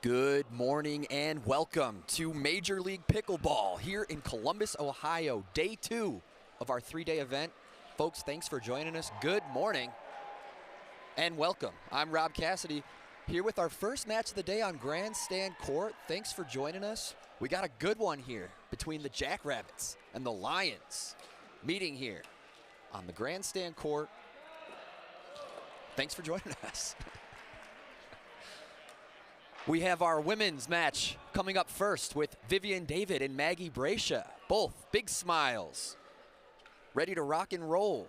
Good morning and welcome to Major League Pickleball here in Columbus, Ohio. Day 2 of our 3-day event. Folks, thanks for joining us. Good morning and welcome. I'm Rob Cassidy here with our first match of the day on Grandstand Court. Thanks for joining us. We got a good one here between the Jackrabbits and the Lions meeting here on the Grandstand Court. Thanks for joining us. We have our women's match coming up first with Vivian David and Maggie Brascia. Both big smiles, ready to rock and roll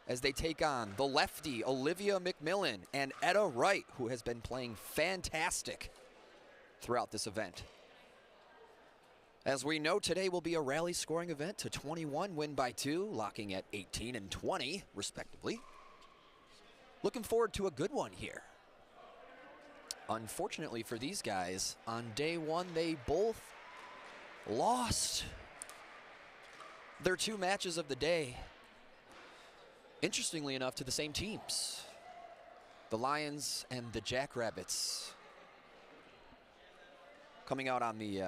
as they take on the lefty Olivia McMillan and Etta Wright, who has been playing fantastic throughout this event. As we know, today will be a rally scoring event to 21, win by 2, locking at 18 and 20, respectively. Looking forward to a good one here. Unfortunately for these guys, on day 1, they both lost their 2 matches of the day, interestingly enough, to the same teams, the Lions and the Jackrabbits. Coming out on the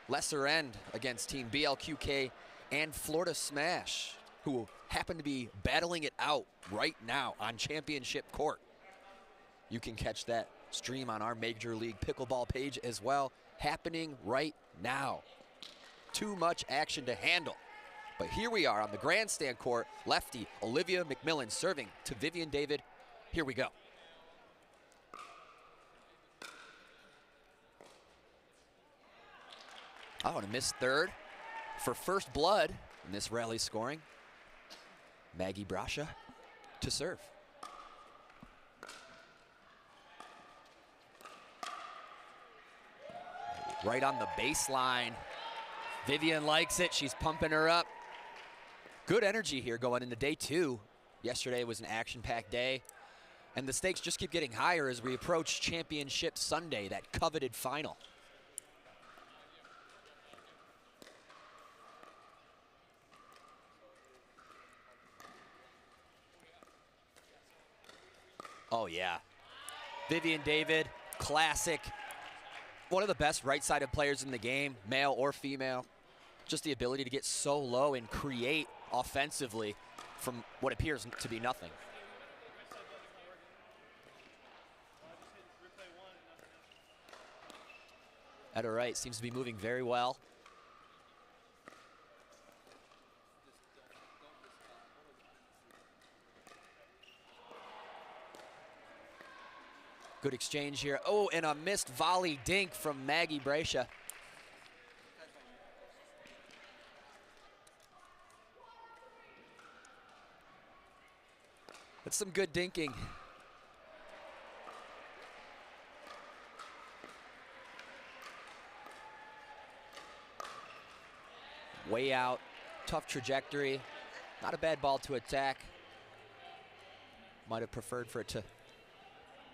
lesser end against Team BLQK and Florida Smash, who happen to be battling it out right now on championship court. You can catch that stream on our Major League Pickleball page as well, happening right now. Too much action to handle. But here we are on the Grandstand Court. Lefty Olivia McMillan serving to Vivian David. Here we go. Oh, and a missed third for first blood in this rally scoring. Maggie Brascia to serve. Right on the baseline. Vivian likes it. She's pumping her up. Good energy here going into day 2. Yesterday was an action-packed day, and the stakes just keep getting higher as we approach Championship Sunday, that coveted final. Oh, yeah. Vivian David, classic. One of the best right-sided players in the game, male or female. Just the ability to get so low and create offensively from what appears to be nothing. Etta Wright seems to be moving very well. Good exchange here. Oh, and a missed volley dink from Maggie Brascia. That's some good dinking. Way out, tough trajectory. Not a bad ball to attack. Might have preferred for it to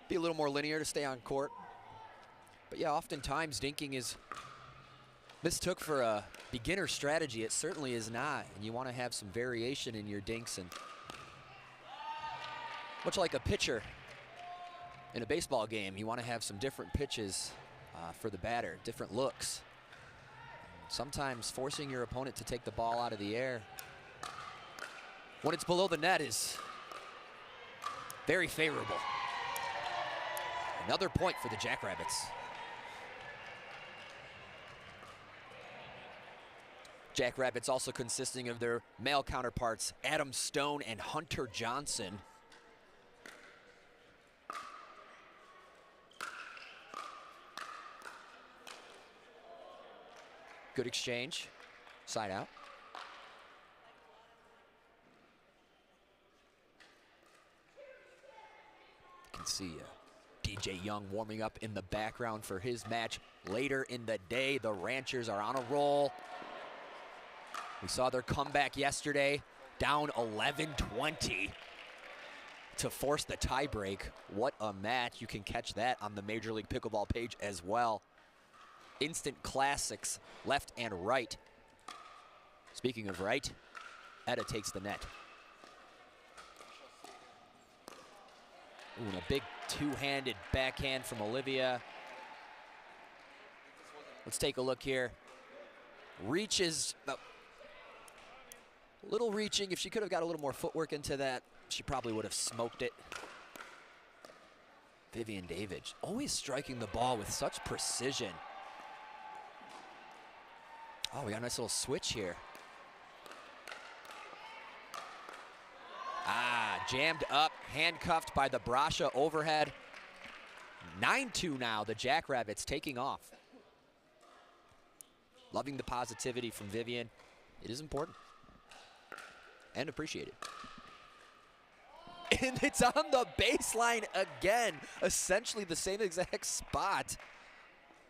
be a little more linear to stay on court. But yeah, oftentimes dinking is mistook for a beginner strategy. It certainly is not, and you want to have some variation in your dinks, and much like a pitcher in a baseball game, you want to have some different pitches for the batter, different looks. Sometimes forcing your opponent to take the ball out of the air when it's below the net is very favorable. Another point for the Jackrabbits. Jackrabbits also consisting of their male counterparts, Adam Stone and Hunter Johnson. Good exchange, side out. You can see DJ Young warming up in the background for his match later in the day. The Ranchers are on a roll. We saw their comeback yesterday, down 11-20 to force the tiebreak. What a match. You can catch that on the Major League Pickleball page as well. Instant classics, left and right. Speaking of right, Etta takes the net. Ooh, and a big two-handed backhand from Olivia. Let's take a look here. Reaches, a little reaching. If she could have got a little more footwork into that, she probably would have smoked it. Vivian David, always striking the ball with such precision. Oh, we got a nice little switch here. Ah, jammed up, handcuffed by the Brasha overhead. 9-2 now, the Jackrabbits taking off. Loving the positivity from Vivian. It is important and appreciated. And it's on the baseline again, essentially the same exact spot.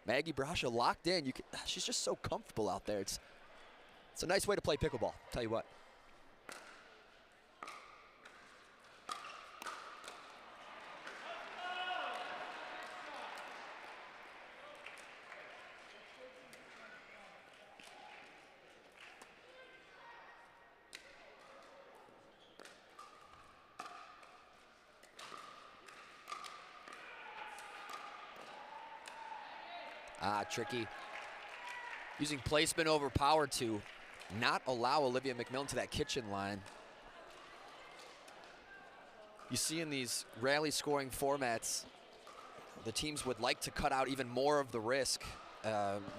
Maggie Brasha locked in. She's just so comfortable out there. It's a nice way to play pickleball, tell you what. Ah, tricky. Using placement over power to not allow Olivia McMillan to that kitchen line. You see in these rally scoring formats, the teams would like to cut out even more of the risk,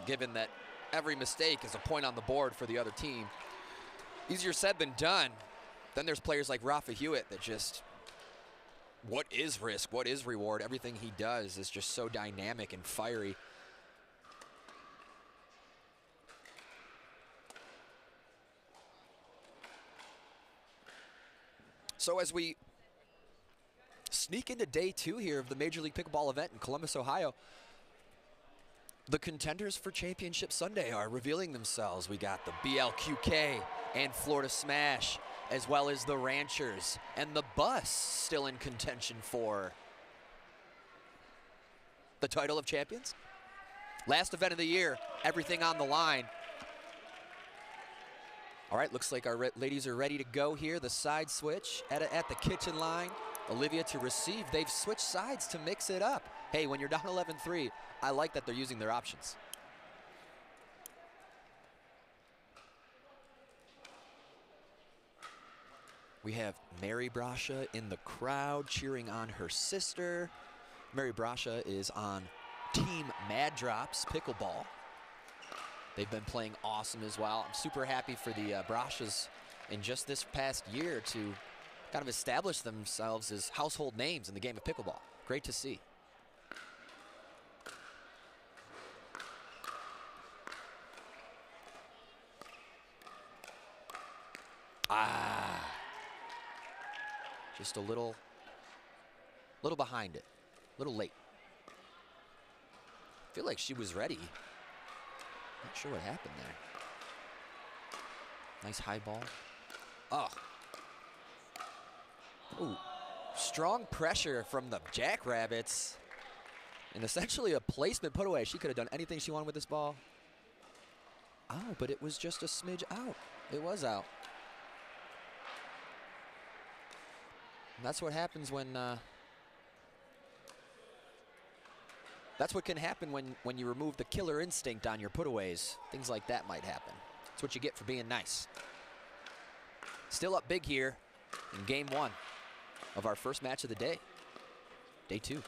given that every mistake is a point on the board for the other team. Easier said than done. Then there's players like Rafa Hewitt that just, what is risk, what is reward? Everything he does is just so dynamic and fiery. So as we sneak into day 2 here of the Major League Pickleball event in Columbus, Ohio, the contenders for Championship Sunday are revealing themselves. We got the BLQK and Florida Smash, as well as the Ranchers and the Bus still in contention for the title of champions. Last event of the year, everything on the line. All right, looks like our ladies are ready to go here. The side switch at the kitchen line. Olivia to receive. They've switched sides to mix it up. Hey, when you're down 11-3, I like that they're using their options. We have Mary Brasha in the crowd cheering on her sister. Mary Brasha is on Team Mad Drops Pickleball. They've been playing awesome as well. I'm super happy for the Brashas in just this past year to kind of establish themselves as household names in the game of pickleball. Great to see. Ah, just a little behind it, a little late. I feel like she was ready. Not sure what happened there. Nice high ball. Oh. Ooh. Strong pressure from the Jackrabbits. And essentially a placement put away. She could have done anything she wanted with this ball. Oh, but it was just a smidge out. It was out. And that's what happens when that's what can happen when you remove the killer instinct on your putaways. Things like that might happen. That's what you get for being nice. Still up big here in game 1 of our first match of the day. Day 2.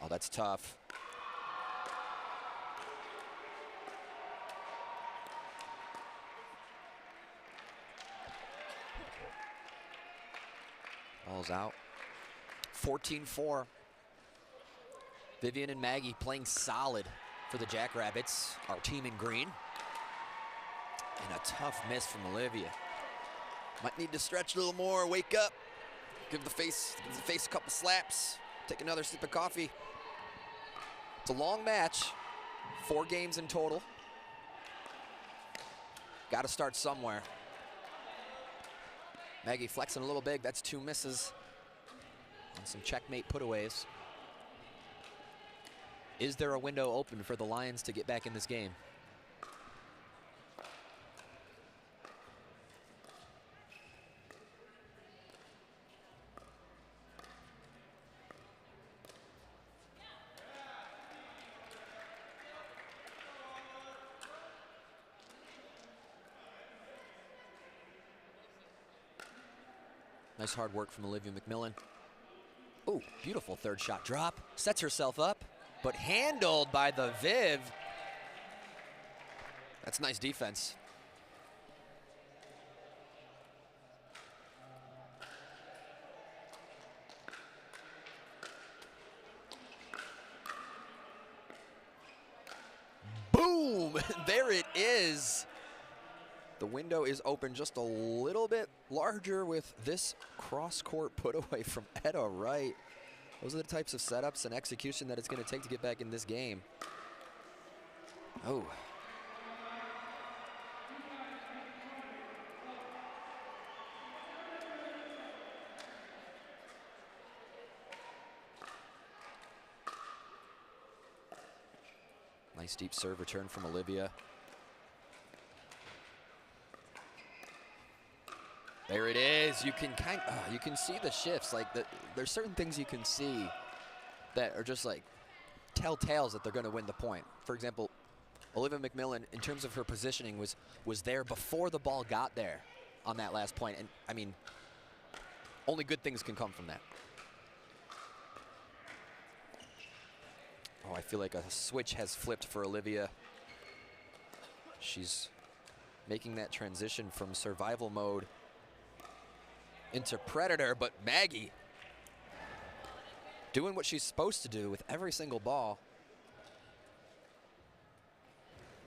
Oh, that's tough. Ball's out. 14-4. Vivian and Maggie playing solid for the Jackrabbits, our team in green. And a tough miss from Olivia. Might need to stretch a little more, wake up, give the face a couple slaps, take another sip of coffee. It's a long match, 4 games in total. Got to start somewhere. Maggie flexing a little big. That's 2 misses and some checkmate putaways. Is there a window open for the Lions to get back in this game? Nice hard work from Olivia McMillan. Oh, beautiful third shot drop. Sets herself up, but handled by the Viv. That's nice defense. Boom! There it is. The window is open just a little bit larger with this cross-court put away from Etta Wright. Those are the types of setups and execution that it's going to take to get back in this game. Oh. Nice deep serve return from Olivia. There it is. You can you can see the shifts. Like there's certain things you can see that are just like telltales that they're going to win the point. For example, Olivia McMillan, in terms of her positioning, was there before the ball got there on that last point. And I mean, only good things can come from that. Oh, I feel like a switch has flipped for Olivia. She's making that transition from survival mode into predator, but Maggie doing what she's supposed to do with every single ball.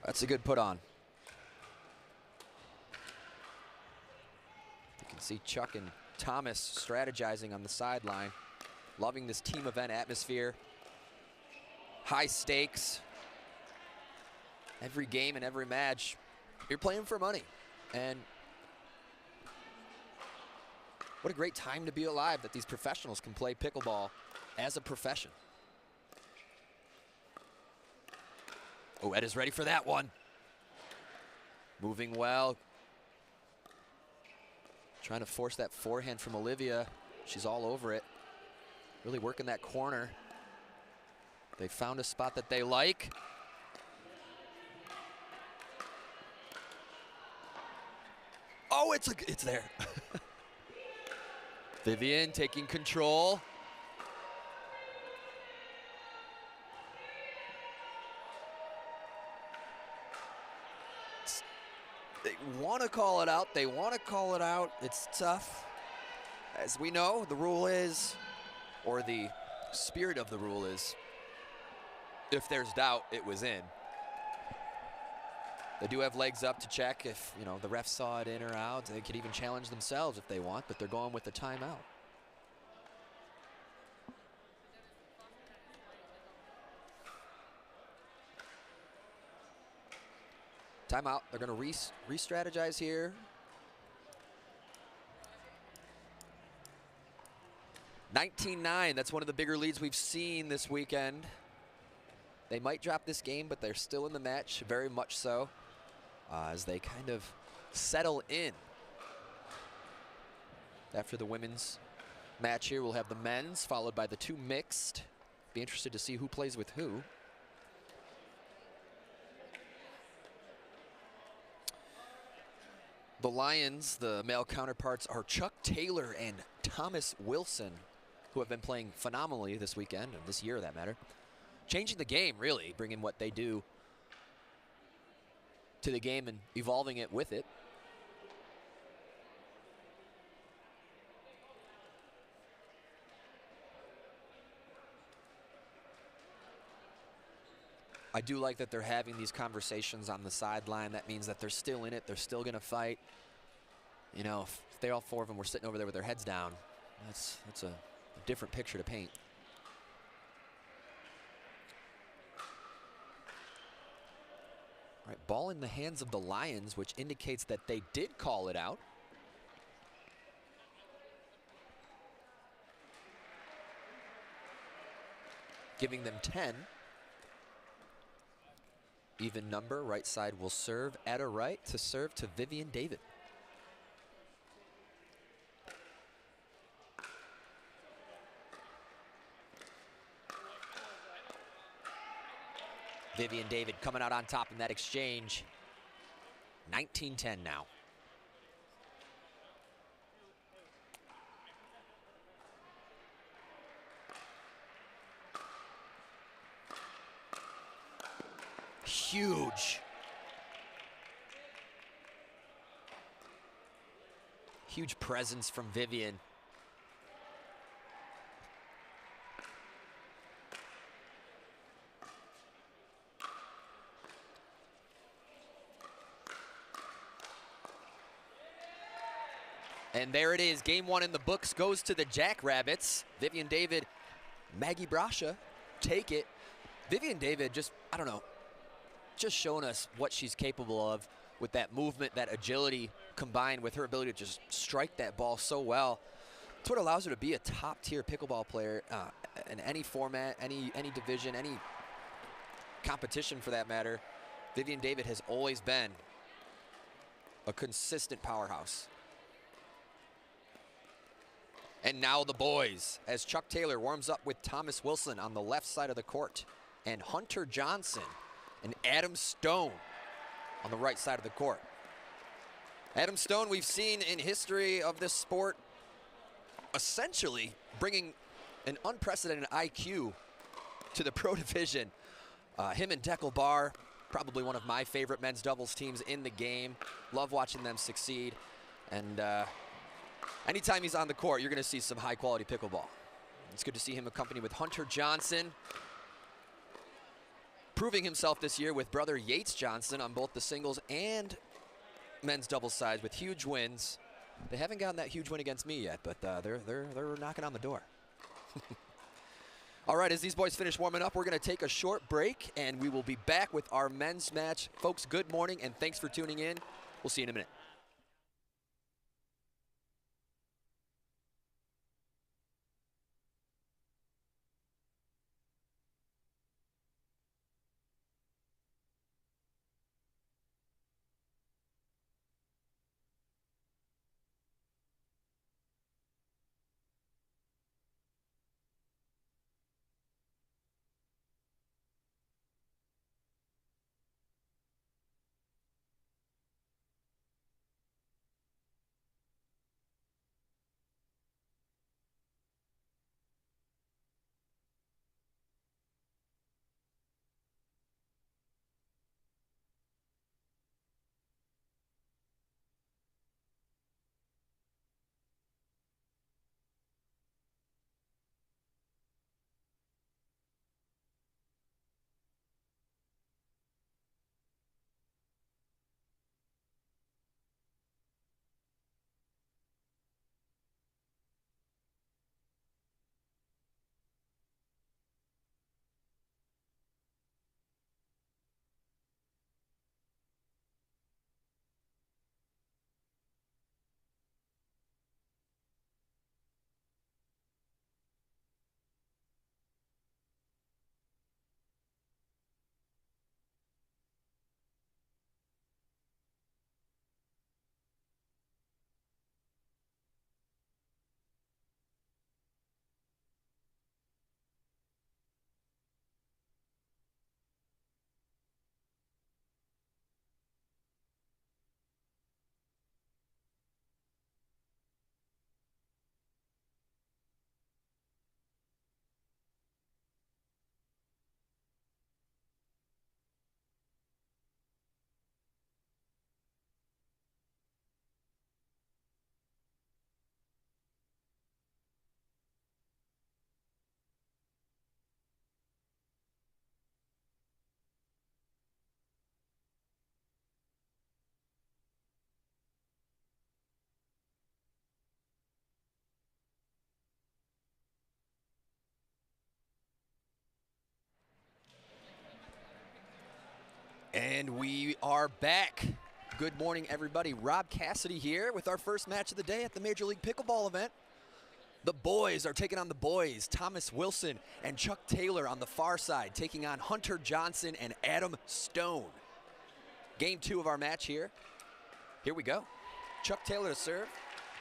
That's a good put on. You can see Chuck and Thomas strategizing on the sideline, loving this team event atmosphere. High stakes. Every game and every match, you're playing for money. And what a great time to be alive that these professionals can play pickleball as a profession. Oh, Ed is ready for that one. Moving well. Trying to force that forehand from Olivia. She's all over it. Really working that corner. They found a spot that they like. Oh, it's there. Vivian taking control. They want to call it out. They want to call it out. It's tough. As we know, the rule is, or the spirit of the rule is, if there's doubt, it was in. They do have legs up to check if, you know, the ref saw it in or out. They could even challenge themselves if they want, but they're going with the timeout. Timeout. They're going to re-strategize here. $19-9. That's one of the bigger leads we've seen this weekend. They might drop this game, but they're still in the match, very much so, as they kind of settle in. After the women's match here, we'll have the men's, followed by the two mixed. Be interested to see who plays with who. The Lions, the male counterparts, are Chuck Taylor and Thomas Wilson, who have been playing phenomenally this weekend, and this year, that matter. Changing the game, really, bringing what they do to the game and evolving it with it. I do like that they're having these conversations on the sideline. That means that they're still in it. They're still going to fight. You know, if they all four of them were sitting over there with their heads down, that's a different picture to paint. All right, ball in the hands of the Lions, which indicates that they did call it out. Giving them 10. Even number, right side will serve. Etta Wright to serve to Vivian David. Vivian David coming out on top in that exchange. 19-10 now. huge. Huge presence from Vivian. And there it is, game one in the books goes to the Jackrabbits. Vivian David, Maggie Brasha, take it. Vivian David just, I don't know, just showing us what she's capable of with that movement, that agility, combined with her ability to just strike that ball so well. It's what allows her to be a top-tier pickleball player in any format, any division, any competition for that matter. Vivian David has always been a consistent powerhouse. And now the boys, as Chuck Taylor warms up with Thomas Wilson on the left side of the court, and Hunter Johnson and Adam Stone on the right side of the court. Adam Stone, we've seen in history of this sport, essentially bringing an unprecedented IQ to the pro division. Him and Deckel Barr, probably one of my favorite men's doubles teams in the game. Love watching them succeed. And anytime he's on the court, you're going to see some high-quality pickleball. It's good to see him accompanied with Hunter Johnson, proving himself this year with brother Yates Johnson on both the singles and men's doubles sides with huge wins. They haven't gotten that huge win against me yet, but they're knocking on the door. All right, as these boys finish warming up, we're going to take a short break, and we will be back with our men's match. Folks, good morning, and thanks for tuning in. We'll see you in a minute. And we are back. Good morning, everybody. Rob Cassidy here with our first match of the day at the Major League Pickleball event. The boys are taking on the boys. Thomas Wilson and Chuck Taylor on the far side, taking on Hunter Johnson and Adam Stone. Game two of our match here. Here we go. Chuck Taylor to serve,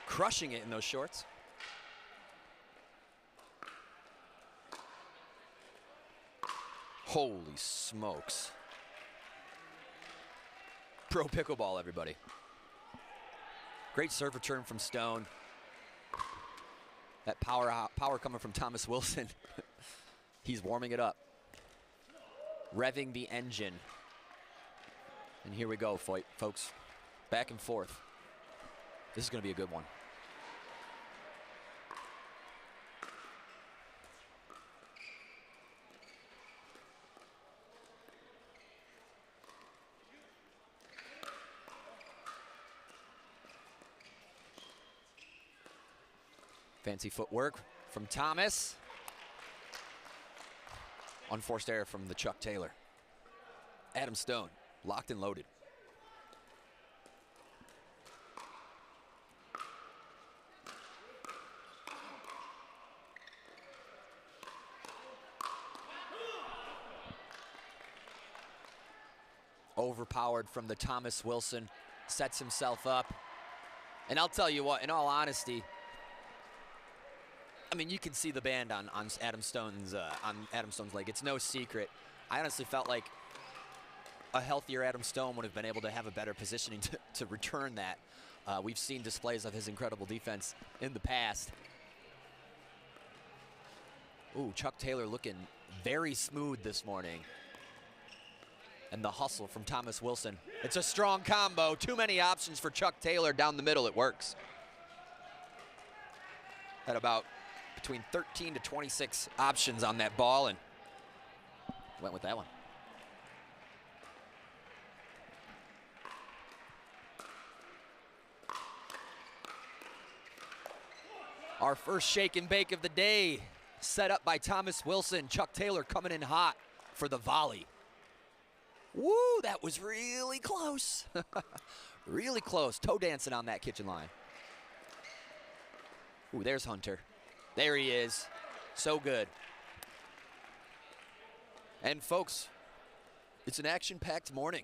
crushing it in those shorts. Holy smokes. Pro pickleball, everybody. Great serve return from Stone. That power coming from Thomas Wilson. He's warming it up. Revving the engine. And here we go, folks. Back and forth. This is going to be a good one. Fancy footwork from Thomas. Unforced error from the Chuck Taylor. Adam Stone, locked and loaded. Overpowered from the Thomas Wilson, sets himself up. And I'll tell you what, in all honesty, I mean, you can see the band on Adam Stone's leg. It's no secret. I honestly felt like a healthier Adam Stone would have been able to have a better positioning to return that. We've seen displays of his incredible defense in the past. Ooh, Chuck Taylor looking very smooth this morning. And the hustle from Thomas Wilson. It's a strong combo. Too many options for Chuck Taylor down the middle. It works. Had about between 13 to 26 options on that ball and went with that one. Our first shake and bake of the day, set up by Thomas Wilson. Chuck Taylor coming in hot for the volley. Woo, that was really close. Really close. Toe dancing on that kitchen line. Ooh, there's Hunter. There he is. So good. And folks, it's an action-packed morning.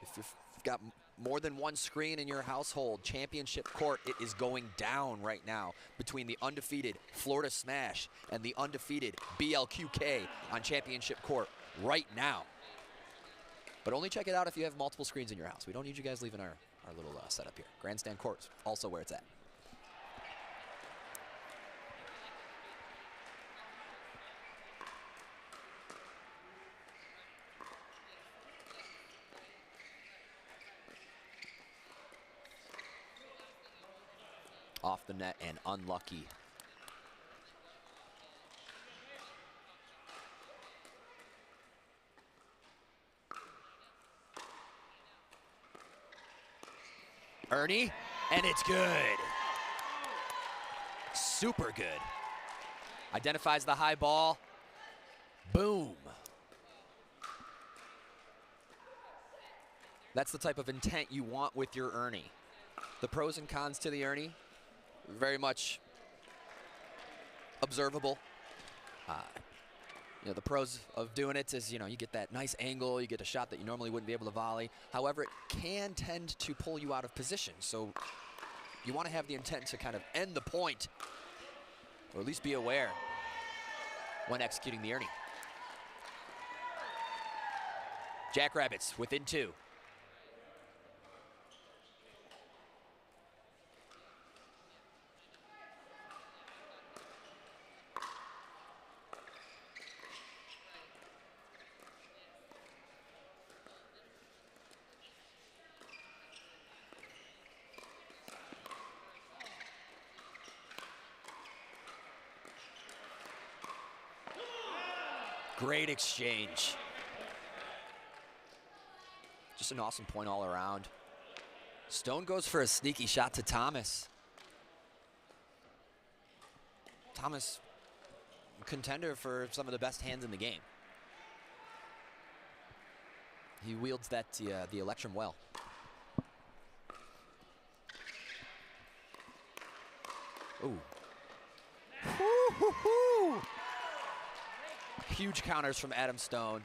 If you've got more than one screen in your household, Championship Court, it is going down right now between the undefeated Florida Smash and the undefeated BLQK on Championship Court right now. But only check it out if you have multiple screens in your house. We don't need you guys leaving our little setup here. Grandstand Court's also where it's at. Off the net and unlucky. Ernie, and it's good. Super good. Identifies the high ball. Boom. That's the type of intent you want with your Ernie. The pros and cons to the Ernie, very much observable. You know, the pros of doing it is, you know, you get that nice angle, you get a shot that you normally wouldn't be able to volley. However, it can tend to pull you out of position. So you want to have the intent to kind of end the point, or at least be aware when executing the Ernie. Jackrabbits within two. Great exchange. Just an awesome point all around. Stone goes for a sneaky shot to Thomas. Thomas, contender for some of the best hands in the game. He wields that the Electrum well. Ooh. Woo-hoo-hoo. Huge counters from Adam Stone.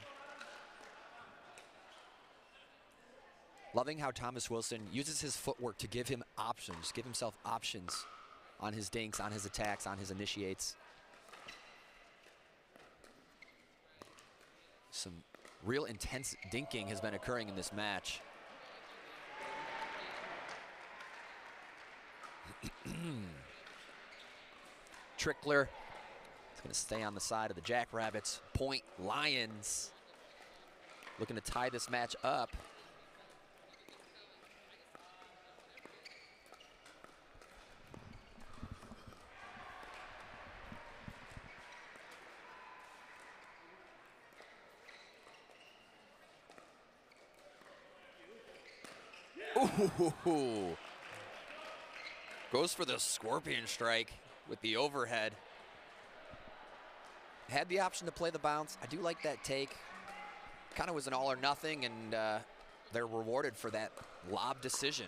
Loving how Thomas Wilson uses his footwork to give him options, give himself options on his dinks, on his attacks, on his initiates. Some real intense dinking has been occurring in this match. Trickler. It's going to stay on the side of the Jackrabbits. Point Lions looking to tie this match up. Ooh. Goes for the scorpion strike with the overhead. Had the option to play the bounce. I do like that take. Kind of was an all or nothing, and they're rewarded for that lob decision.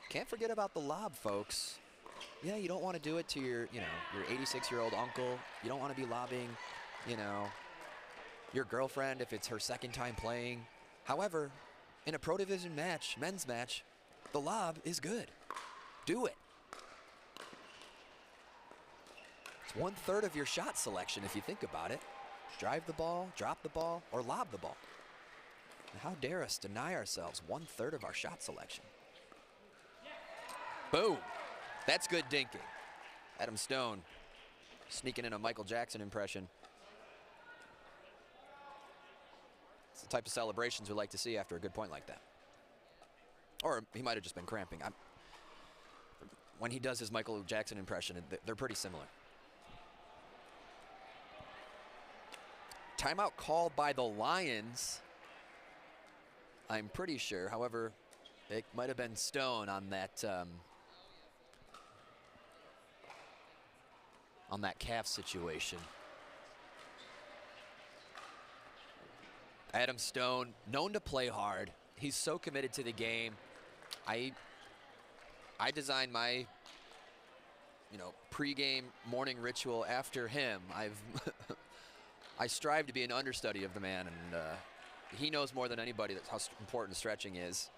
Can't forget about the lob, folks. Yeah, you don't want to do it to your 86-year-old uncle. You don't want to be lobbing, your girlfriend if it's her second time playing. However, in a pro division match, men's match, the lob is good. Do it. It's 1/3 of your shot selection if you think about it. Drive the ball, drop the ball, or lob the ball. And how dare us deny ourselves 1/3 of our shot selection? Boom. That's good dinking. Adam Stone sneaking in a Michael Jackson impression. It's the type of celebrations we like to see after a good point like that. Or he might have just been cramping. When he does his Michael Jackson impression, they're pretty similar. Timeout called by the Lions, I'm pretty sure. However, it might have been Stone on that calf situation. Adam Stone, known to play hard. He's so committed to the game. I designed my, pregame morning ritual after him. I strive to be an understudy of the man, and he knows more than anybody that's how important stretching is.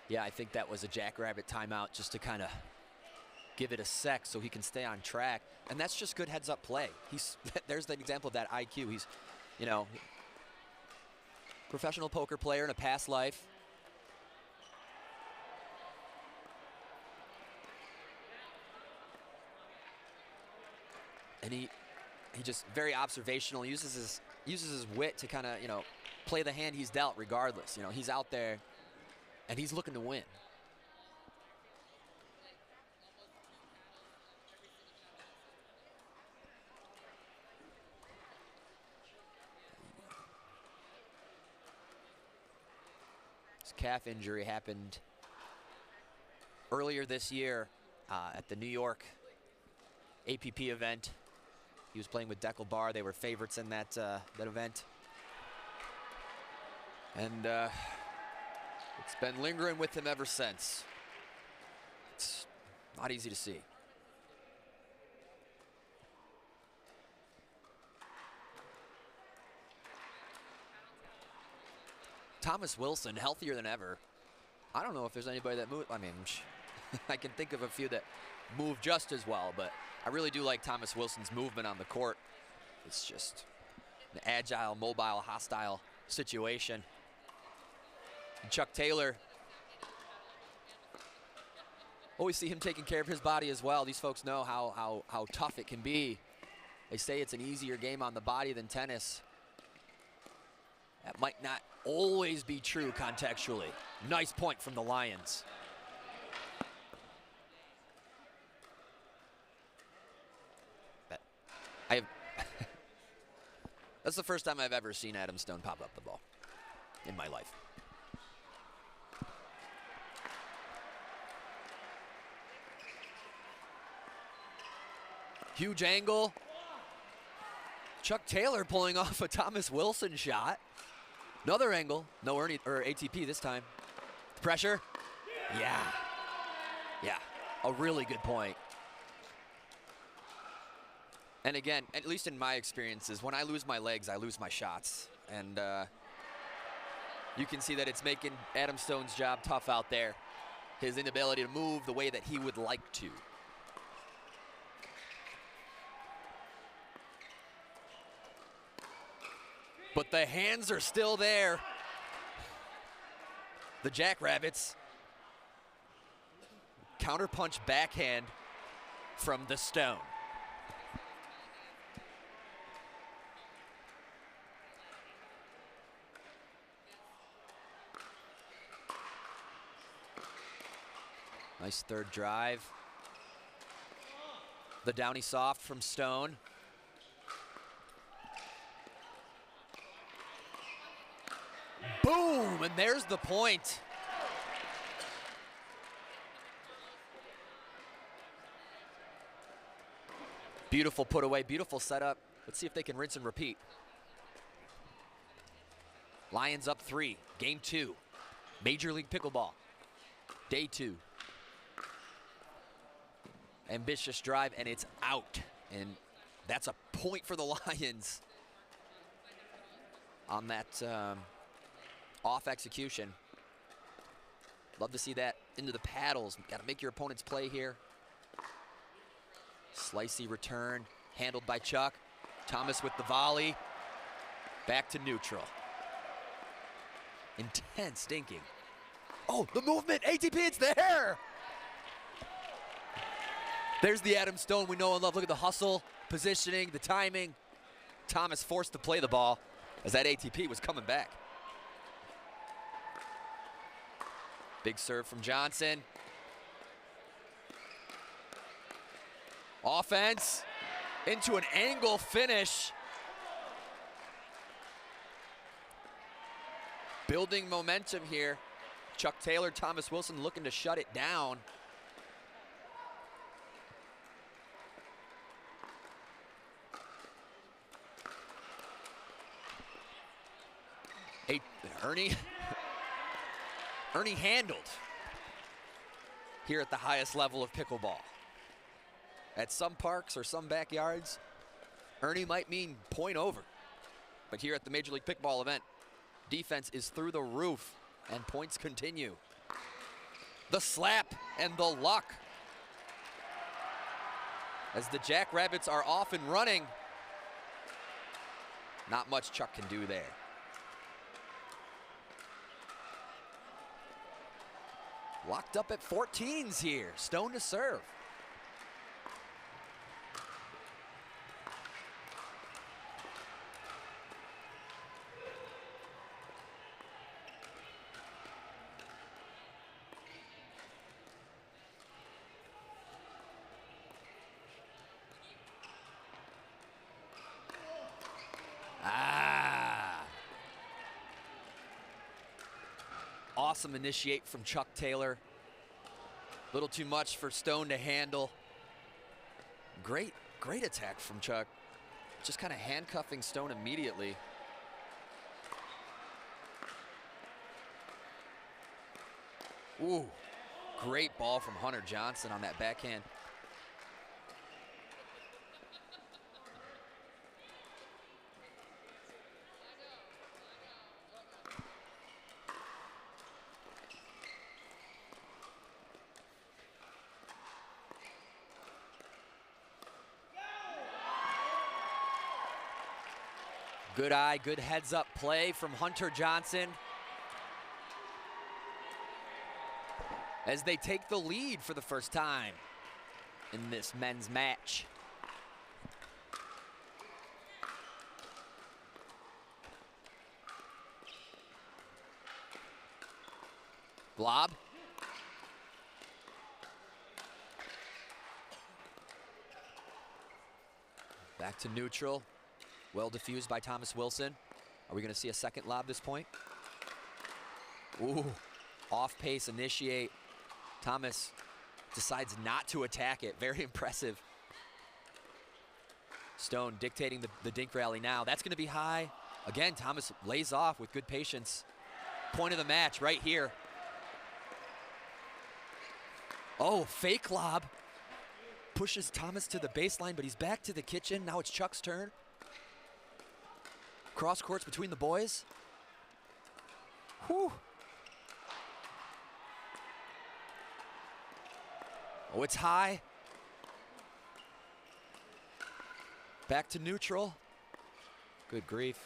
Yeah, I think that was a Jackrabbit timeout just to kind of give it a sec so he can stay on track. And that's just good heads-up play. There's the example of that IQ. He's, professional poker player in a past life. And he just very observational, uses his wit to kind of, play the hand he's dealt regardless. He's out there and he's looking to win. His calf injury happened earlier this year at the New York APP event. He was playing with Deckel Bar. They were favorites in that event. And it's been lingering with him ever since. It's not easy to see. Thomas Wilson, healthier than ever. I don't know if there's anybody that moved. I mean, I can think of a few that move just as well, but I really do like Thomas Wilson's movement on the court. It's just an agile, mobile, hostile situation. And Chuck Taylor, always see him taking care of his body as well. These folks know how tough it can be. They say it's an easier game on the body than tennis. That might not always be true contextually. Nice point from the Lions. That's the first time I've ever seen Adam Stone pop up the ball in my life. Huge angle. Chuck Taylor pulling off a Thomas Wilson shot. Another angle. No Ernie or ATP this time. Pressure. Yeah. Yeah. A really good point. And again, at least in my experiences, when I lose my legs, I lose my shots. And you can see that it's making Adam Stone's job tough out there. His inability to move the way that he would like to. But the hands are still there. The Jackrabbits. Counterpunch backhand from the Stone. Nice third drive. The downy soft from Stone. Boom, and there's the point. Beautiful put away, beautiful setup. Let's see if they can rinse and repeat. Lions up 3, game 2. Major League Pickleball, day 2. Ambitious drive, and it's out. And that's a point for the Lions on that off execution. Love to see that into the paddles. Got to make your opponents play here. Slicey return, handled by Chuck. Thomas with the volley. Back to neutral. Intense dinking. Oh, the movement, ATP, it's there! There's the Adam Stone we know and love. Look at the hustle, positioning, the timing. Thomas forced to play the ball as that ATP was coming back. Big serve from Johnson. Offense into an angle finish. Building momentum here. Chuck Taylor, Thomas Wilson looking to shut it down. Hey, Ernie handled here at the highest level of pickleball. At some parks or some backyards, Ernie might mean point over. But here at the Major League Pickleball event, defense is through the roof and points continue. The slap and the luck. As the Jackrabbits are off and running, not much Chuck can do there. Locked up at 14s here. Stone to serve. Awesome initiate from Chuck Taylor. Little too much for Stone to handle. Great attack from Chuck. Just kind of handcuffing Stone immediately. Ooh, great ball from Hunter Johnson on that backhand. Good eye, good heads up play from Hunter Johnson as they take the lead for the first time in this men's match. Lob. Back to neutral. Well diffused by Thomas Wilson. Are we going to see a second lob this point? Ooh, off pace initiate. Thomas decides not to attack it. Very impressive. Stone dictating the dink rally now. That's going to be high. Again, Thomas lays off with good patience. Point of the match right here. Oh, fake lob. Pushes Thomas to the baseline, but he's back to the kitchen. Now it's Chuck's turn. Cross courts between the boys. Whew. Oh, it's high. Back to neutral. Good grief.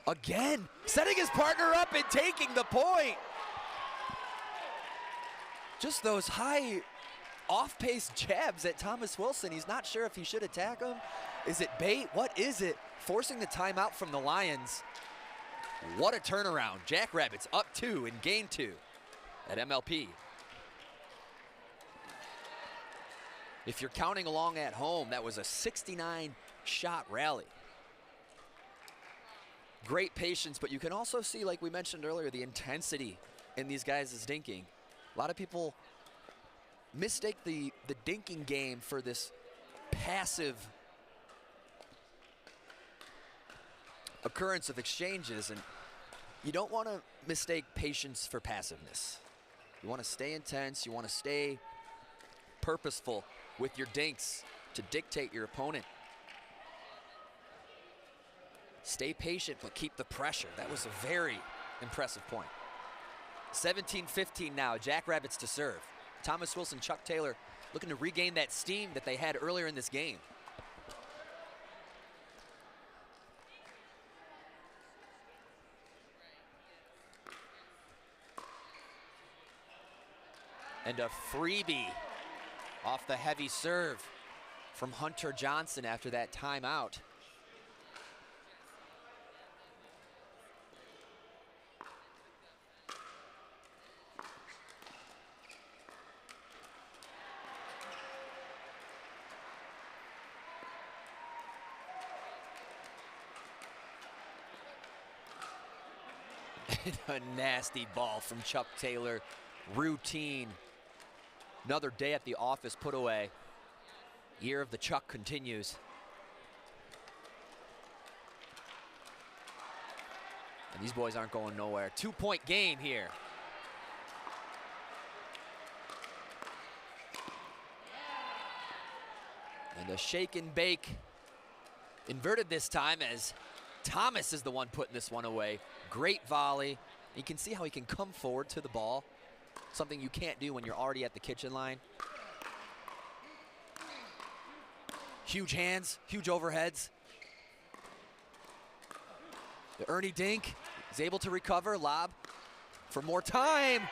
Again, setting his partner up and taking the point. Just those high off-pace jabs at Thomas Wilson. He's not sure if he should attack him. Is it bait? What is it? Forcing the timeout from the Lions. What a turnaround. Jackrabbits up 2 in game 2 at MLP. If you're counting along at home, that was a 69-shot rally. Great patience, but you can also see, like we mentioned earlier, the intensity in these guys' dinking. A lot of people mistake the dinking game for this passive occurrence of exchanges, and you don't want to mistake patience for passiveness. You want to stay intense, you want to stay purposeful with your dinks to dictate your opponent. Stay patient, but keep the pressure. That was a very impressive point. 17-15 now, Jackrabbits to serve. Thomas Wilson, Chuck Taylor looking to regain that steam that they had earlier in this game. And a freebie off the heavy serve from Hunter Johnson after that timeout. A nasty ball from Chuck Taylor. Routine. Another day at the office put away. Year of the Chuck continues. And these boys aren't going nowhere. 2-point game here. And a shake and bake. Inverted this time as Thomas is the one putting this one away. Great volley. You can see how he can come forward to the ball. Something you can't do when you're already at the kitchen line. Huge hands, huge overheads. The Ernie Dink is able to recover. Lob for more time.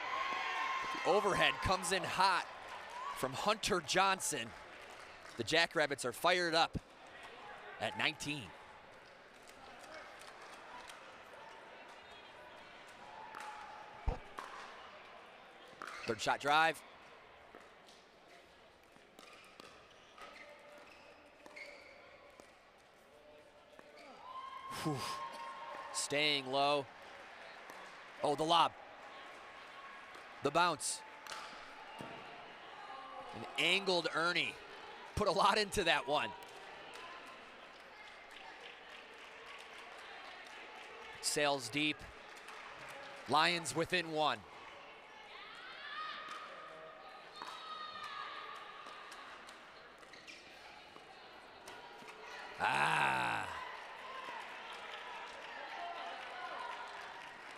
The overhead comes in hot from Hunter Johnson. The Jackrabbits are fired up at 19. Third shot drive. Whew. Staying low. Oh, the lob. The bounce. An angled Ernie. Put a lot into that one. Sails deep. Lions within one.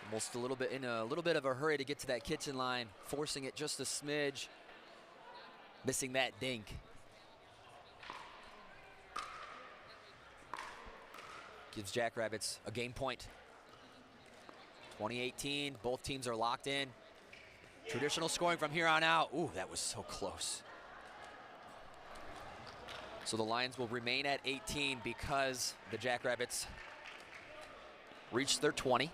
Almost a little bit in a little bit of a hurry to get to that kitchen line, forcing it just a smidge, missing that dink. Gives Jackrabbits a game point. 2018, both teams are locked in. Traditional scoring from here on out. Ooh, that was so close. So the Lions will remain at 18 because the Jackrabbits reached their 20.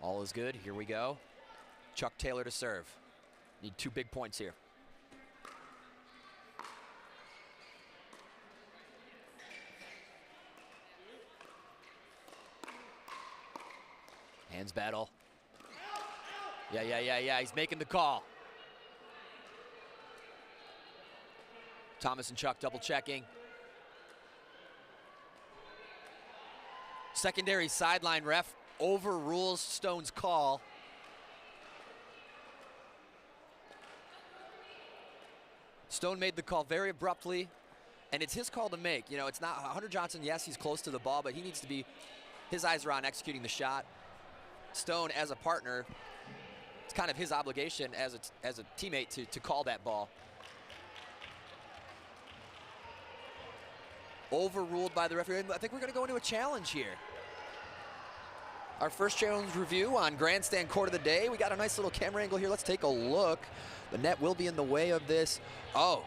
All is good. Here we go. Chuck Taylor to serve. Need 2 big points here. Hands battle. Yeah. He's making the call. Thomas and Chuck double checking. Secondary sideline ref overrules Stone's call. Stone made the call very abruptly, and it's his call to make. You know, it's not Hunter Johnson. Yes, he's close to the ball, but he needs to be, his eyes are on executing the shot. Stone, as a partner, it's kind of his obligation as a teammate to call that ball. Overruled by the referee. I think we're going to go into a challenge here. Our first challenge review on Grandstand Court of the Day. We got a nice little camera angle here. Let's take a look. The net will be in the way of this. Oh,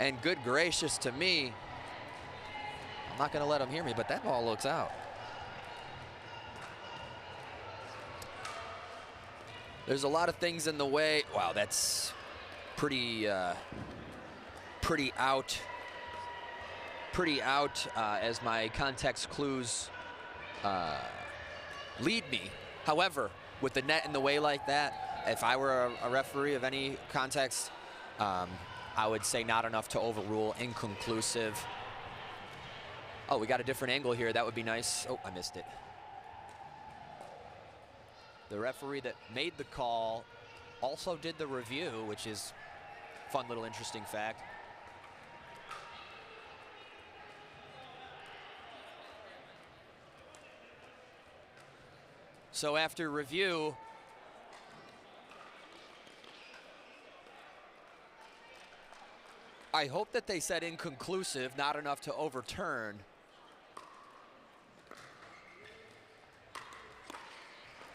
And good gracious to me, I'm not going to let him hear me, but that ball looks out. There's a lot of things in the way. Wow, that's pretty out as my context clues lead me. However, with the net in the way like that, if I were a referee of any context, I would say not enough to overrule, inconclusive. Oh, we got a different angle here. That would be nice. Oh, I missed it. The referee that made the call also did the review, which is a fun little interesting fact. So after review, I hope that they said inconclusive, not enough to overturn.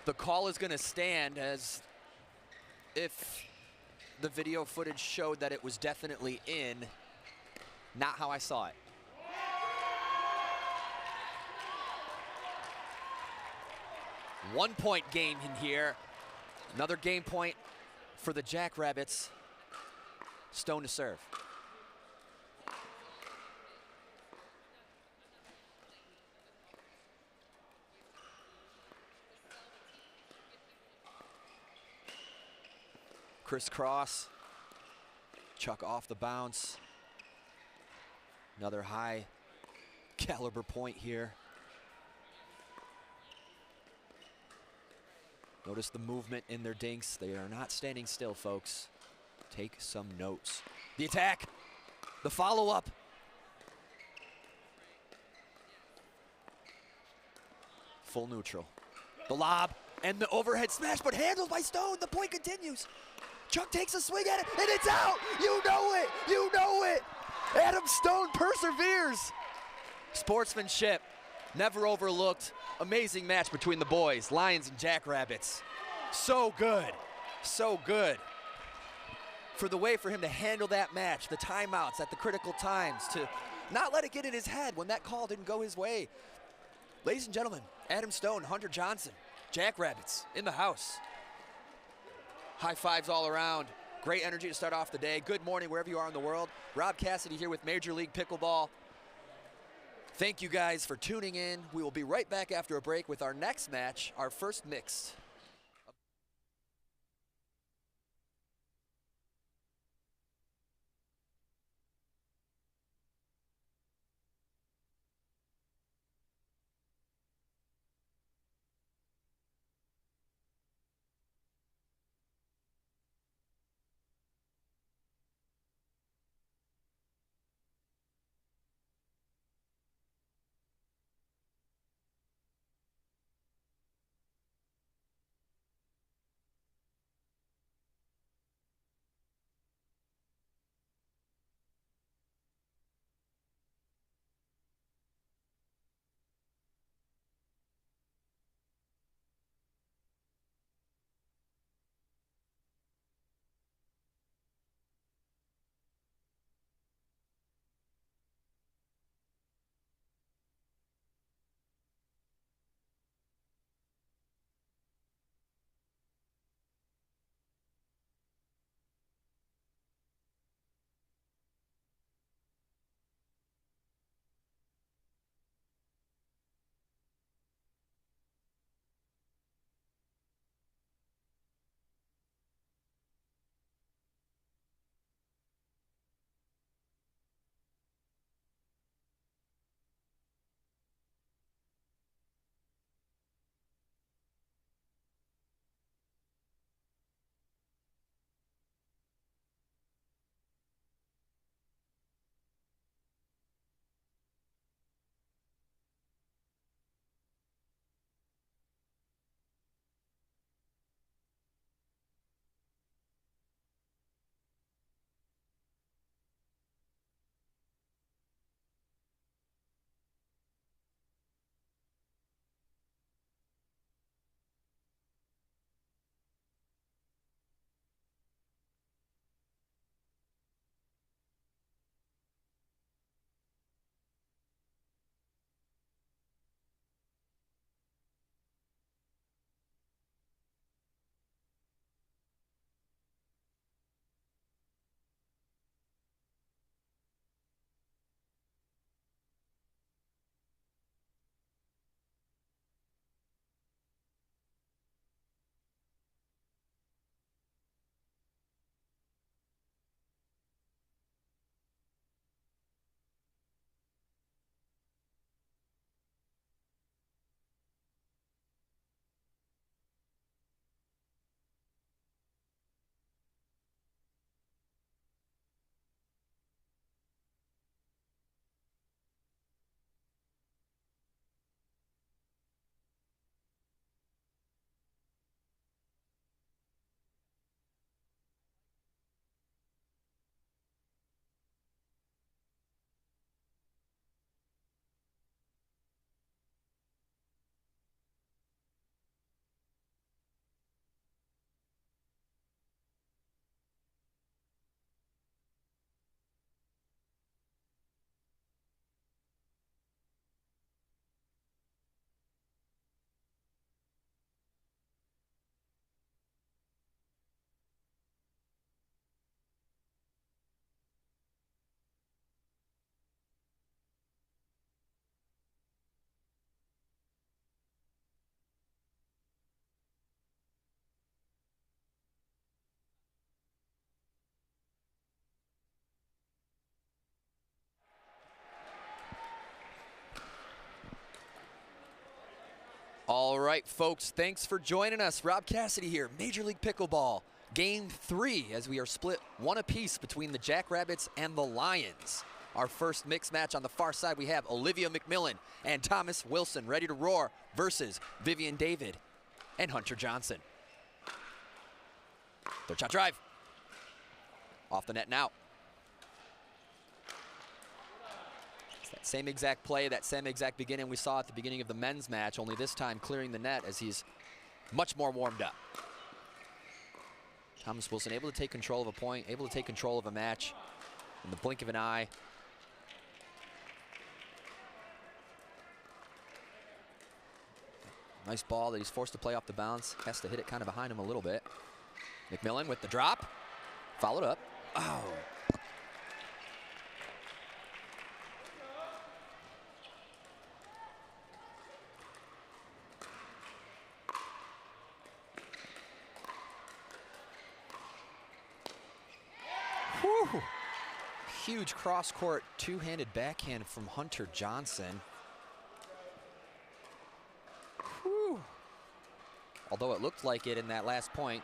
The call is going to stand as if the video footage showed that it was definitely in, not how I saw it. One-point game in here. Another game point for the Jackrabbits. Stone to serve. Crisscross. Chuck off the bounce. Another high caliber point here. Notice the movement in their dinks. They are not standing still, folks. Take some notes. The attack, the follow-up. Full neutral. The lob and the overhead smash, but handled by Stone. The point continues. Chuck takes a swing at it, and it's out. You know it. You know it. Adam Stone perseveres. Sportsmanship, never overlooked. Amazing match between the boys, Lions and Jackrabbits. So good. So good. For the way for him to handle that match, the timeouts at the critical times, to not let it get in his head when that call didn't go his way. Ladies and gentlemen, Adam Stone, Hunter Johnson, Jackrabbits in the house. High fives all around. Great energy to start off the day. Good morning wherever you are in the world. Rob Cassidy here with Major League Pickleball. Thank you guys for tuning in. We will be right back after a break with our next match, our first mixed. All right, folks, thanks for joining us. Rob Cassidy here, Major League Pickleball, Game 3, as we are split one apiece between the Jackrabbits and the Lions. Our first mixed match on the far side, we have Olivia McMillan and Thomas Wilson ready to roar versus Vivian David and Hunter Johnson. Third shot drive. Off the net now. It's that same exact play, that same exact beginning we saw at the beginning of the men's match, only this time clearing the net as he's much more warmed up. Thomas Wilson able to take control of a point, able to take control of a match in the blink of an eye. Nice ball that he's forced to play off the bounce. Has to hit it kind of behind him a little bit. McMillan with the drop. Followed up. Oh. Whew. Huge cross-court two-handed backhand from Hunter Johnson. Whew. Although it looked like it in that last point,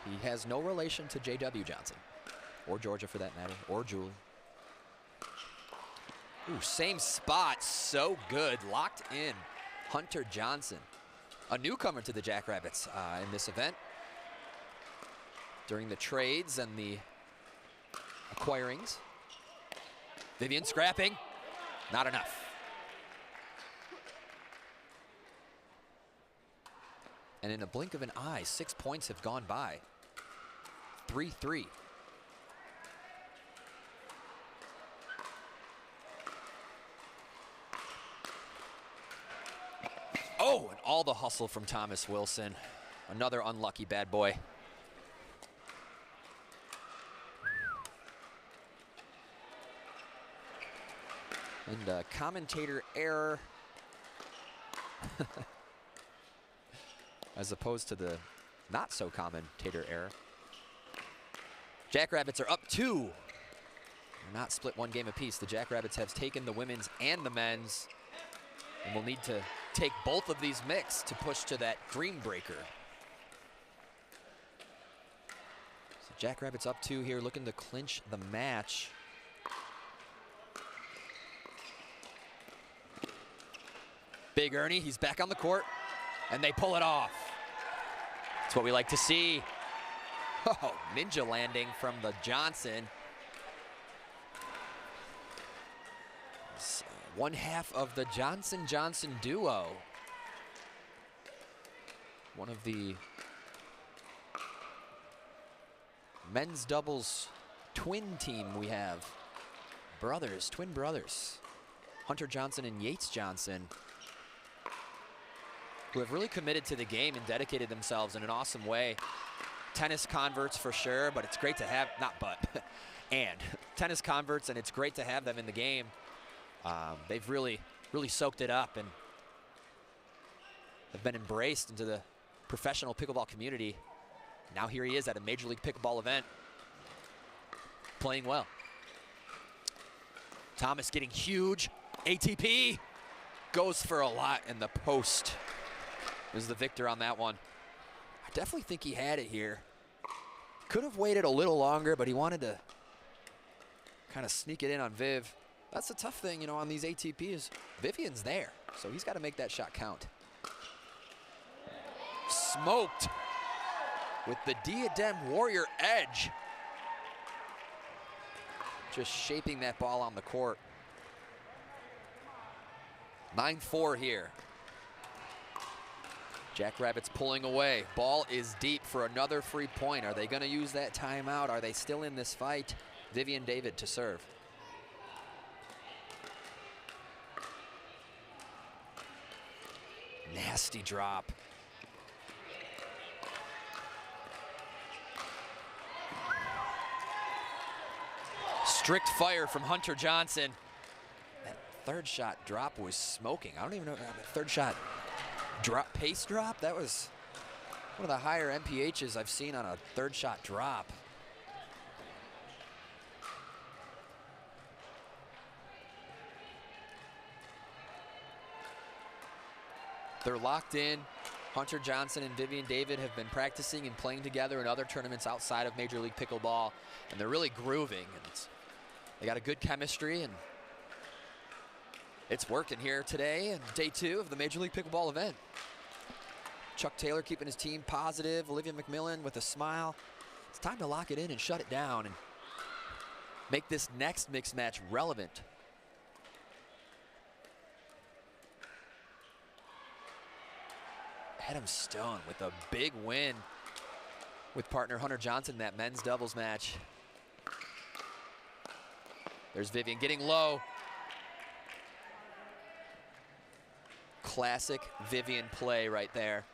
he has no relation to J.W. Johnson, or Georgia for that matter, or Julie. Ooh, same spot, so good, locked in. Hunter Johnson, a newcomer to the Jackrabbits in this event. During the trades and the acquirings. Vivian scrapping, not enough. And in a blink of an eye, 6 points have gone by. 3-3. Oh, and all the hustle from Thomas Wilson. Another unlucky bad boy. And commentator error. As opposed to the not so commentator error. Jackrabbits are up 2. They're not split one game apiece. The Jackrabbits have taken the women's and the men's, and will need to take both of these mixed to push to that Dreambreaker. So Jackrabbits up 2 here, looking to clinch the match. Big Ernie, he's back on the court, and they pull it off. That's what we like to see. Oh, ninja landing from the Johnson. It's one half of the Johnson-Johnson duo. One of the men's doubles twin team we have. Brothers, twin brothers. Hunter Johnson and Yates Johnson, who have really committed to the game and dedicated themselves in an awesome way. Tennis converts for sure, but it's great to have, not but, and tennis converts, and it's great to have them in the game. They've really soaked it up and have been embraced into the professional pickleball community. Now here he is at a Major League Pickleball event, playing well. Thomas getting huge. ATP goes for a lot in the post. Is the victor on that one. I definitely think he had it here. Could have waited a little longer, but he wanted to kind of sneak it in on Viv. That's the tough thing, you know, on these ATPs. Vivian's there, so he's got to make that shot count. Smoked with the Diadem Warrior edge. Just shaping that ball on the court. 9-4 here. Jackrabbits pulling away. Ball is deep for another free point. Are they going to use that timeout? Are they still in this fight? Vivian David to serve. Nasty drop. Strict fire from Hunter Johnson. That third shot drop was smoking. I don't even know that third shot drop, pace drop. That was one of the higher MPHs I've seen on a third shot drop. They're locked in. Hunter Johnson and Vivian David have been practicing and playing together in other tournaments outside of Major League Pickleball, and they're really grooving. And they got a good chemistry, and it's working here today and day 2 of the Major League Pickleball event. Chuck Taylor keeping his team positive. Olivia McMillan with a smile. It's time to lock it in and shut it down and make this next mixed match relevant. Adam Stone with a big win with partner Hunter Johnson in that men's doubles match. There's Vivian getting low. Classic Vivian play right there.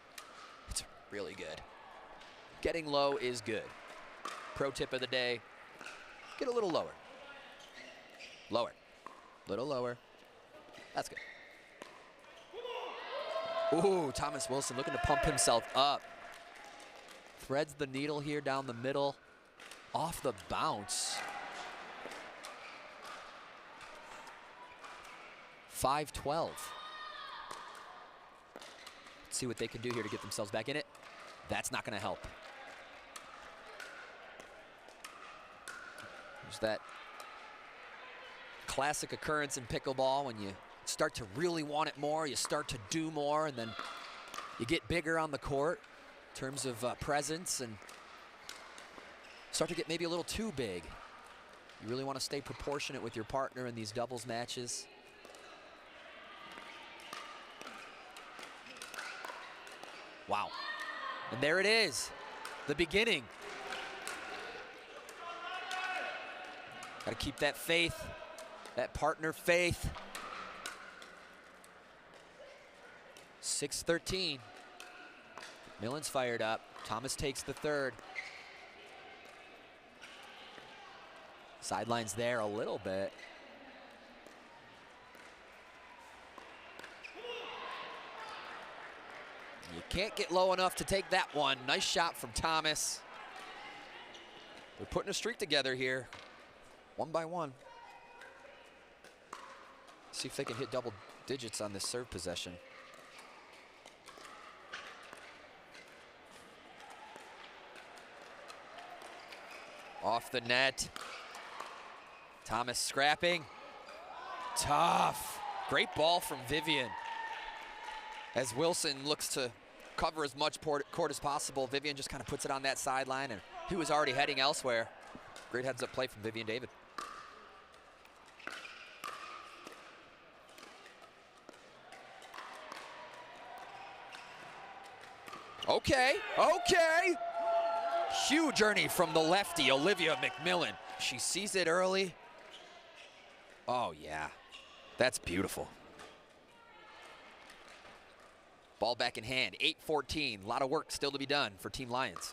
It's really good. Getting low is good. Pro tip of the day, get a little lower. Lower, little lower. That's good. Ooh, Thomas Wilson looking to pump himself up. Threads the needle here down the middle, off the bounce. 5-12. Let's see what they can do here to get themselves back in it. That's not gonna help. There's that classic occurrence in pickleball when you start to really want it more, you start to do more, and then you get bigger on the court in terms of presence and start to get maybe a little too big. You really want to stay proportionate with your partner in these doubles matches. Wow. And there it is, the beginning. Got to keep that faith, that partner faith. 6-13. Millen's fired up. Thomas takes the third. Sidelines there a little bit. You can't get low enough to take that one. Nice shot from Thomas. They're putting a streak together here, 1 by 1. See if they can hit double digits on this serve possession. Off the net. Thomas scrapping. Tough. Great ball from Vivian. As Wilson looks to cover as much court as possible, Vivian just kind of puts it on that sideline, and he was already heading elsewhere. Great heads-up play from Vivian David. Okay, okay. Huge journey from the lefty, Olivia McMillan. She sees it early. Oh, yeah. That's beautiful. Ball back in hand, 8-14. A lot of work still to be done for Team Lions.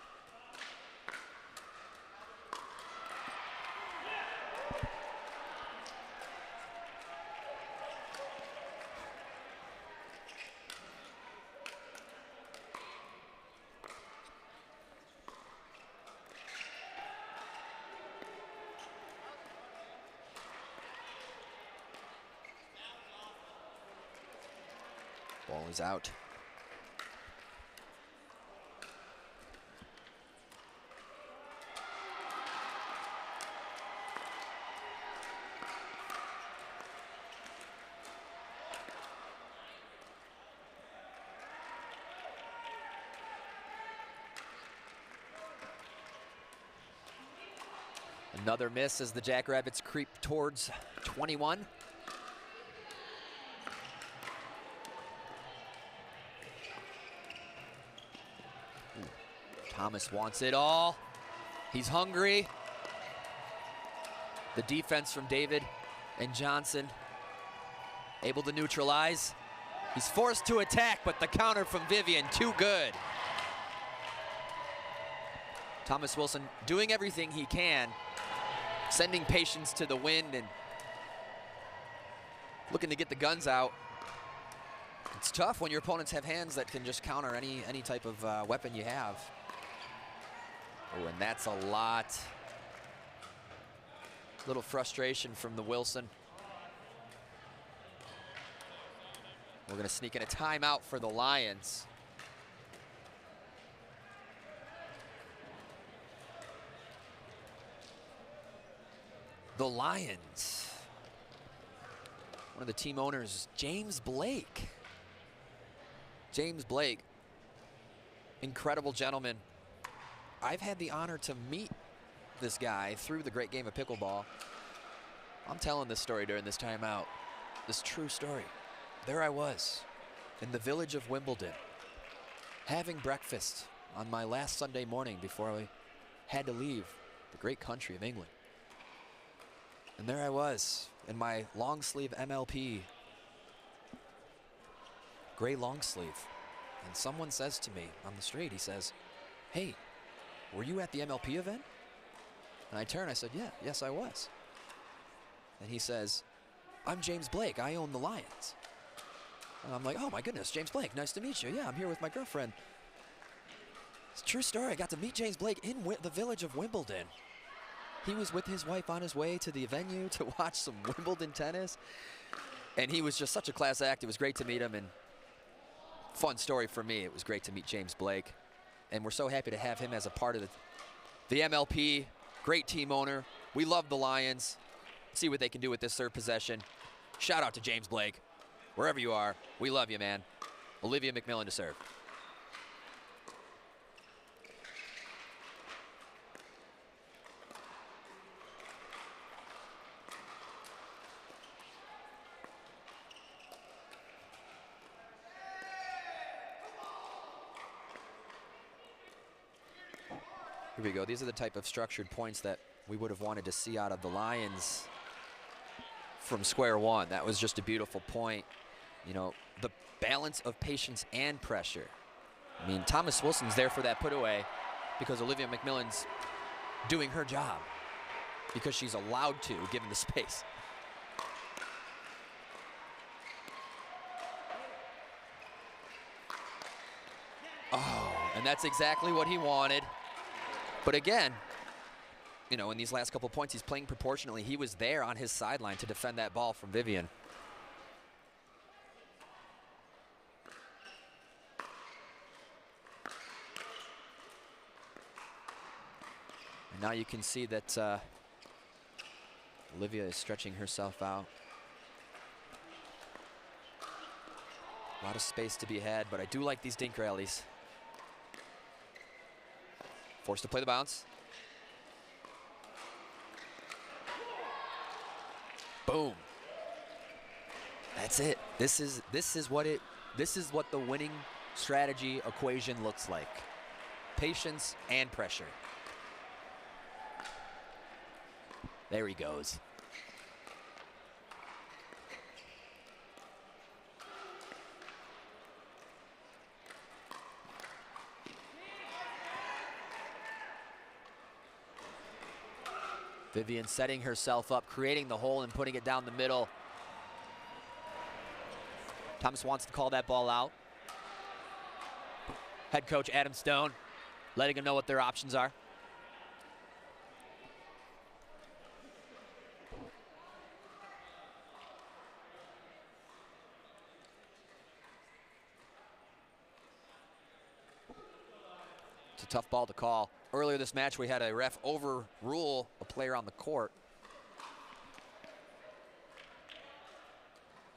Ball is out. Another miss as the Jackrabbits creep towards 21. Thomas wants it all. He's hungry. The defense from David and Johnson able to neutralize. He's forced to attack, but the counter from Vivian, too good. Thomas Wilson doing everything he can, sending patience to the wind and looking to get the guns out. It's tough when your opponents have hands that can just counter any type of weapon you have. Oh, and that's a lot. Little frustration from the Wilson. We're going to sneak in a timeout for the Lions. The Lions. One of the team owners, James Blake. James Blake, incredible gentleman. I've had the honor to meet this guy through the great game of pickleball. I'm telling this story during this timeout. This true story. There I was in the village of Wimbledon, having breakfast on my last Sunday morning before I had to leave the great country of England. And there I was in my long sleeve MLP, gray long sleeve. And someone says to me on the street, he says, "Hey, were you at the MLP event?" And I turned, I said, yes, I was. And he says, "I'm James Blake, I own the Lions." And I'm like, "Oh my goodness, James Blake, nice to meet you. Yeah, I'm here with my girlfriend." It's a true story. I got to meet James Blake in the village of Wimbledon. He was with his wife on his way to the venue to watch some Wimbledon tennis. And he was just such a class act. It was great to meet him, and fun story for me. It was great to meet James Blake. And we're so happy to have him as a part of the MLP. Great team owner. We love the Lions. See what they can do with this third possession. Shout out to James Blake. Wherever you are, we love you, man. Olivia McMillan to serve. Here we go. These are the type of structured points that we would have wanted to see out of the Lions from square one. That was just a beautiful point. You know, the balance of patience and pressure. I mean, Thomas Wilson's there for that put away because Olivia McMillan's doing her job because she's allowed to, given the space. Oh, and that's exactly what he wanted. But again, you know, in these last couple points, he's playing proportionately. He was there on his sideline to defend that ball from Vivian. And now you can see that Olivia is stretching herself out. A lot of space to be had, but I do like these dink rallies. Forced to play the bounce. Boom. That's it. This is what the winning strategy equation looks like. Patience and pressure. There he goes. Vivian setting herself up, creating the hole and putting it down the middle. Thomas wants to call that ball out. Head coach Adam Stone letting him know what their options are. It's a tough ball to call. Earlier this match, we had a ref overrule a player on the court.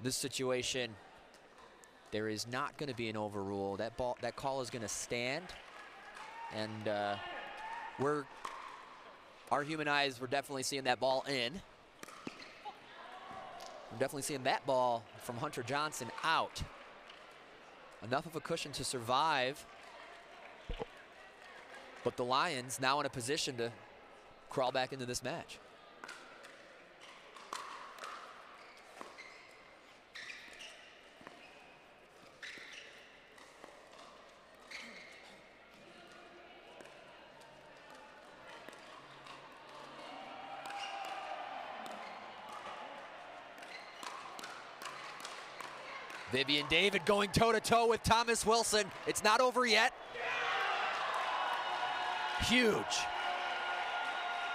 This situation, there is not going to be an overrule. That call is going to stand, and our human eyes, we're definitely seeing that ball in. We're definitely seeing that ball from Hunter Johnson out. Enough of a cushion to survive. But the Lions now in a position to crawl back into this match. Vivian David going toe-to-toe with Thomas Wilson. It's not over yet. Huge.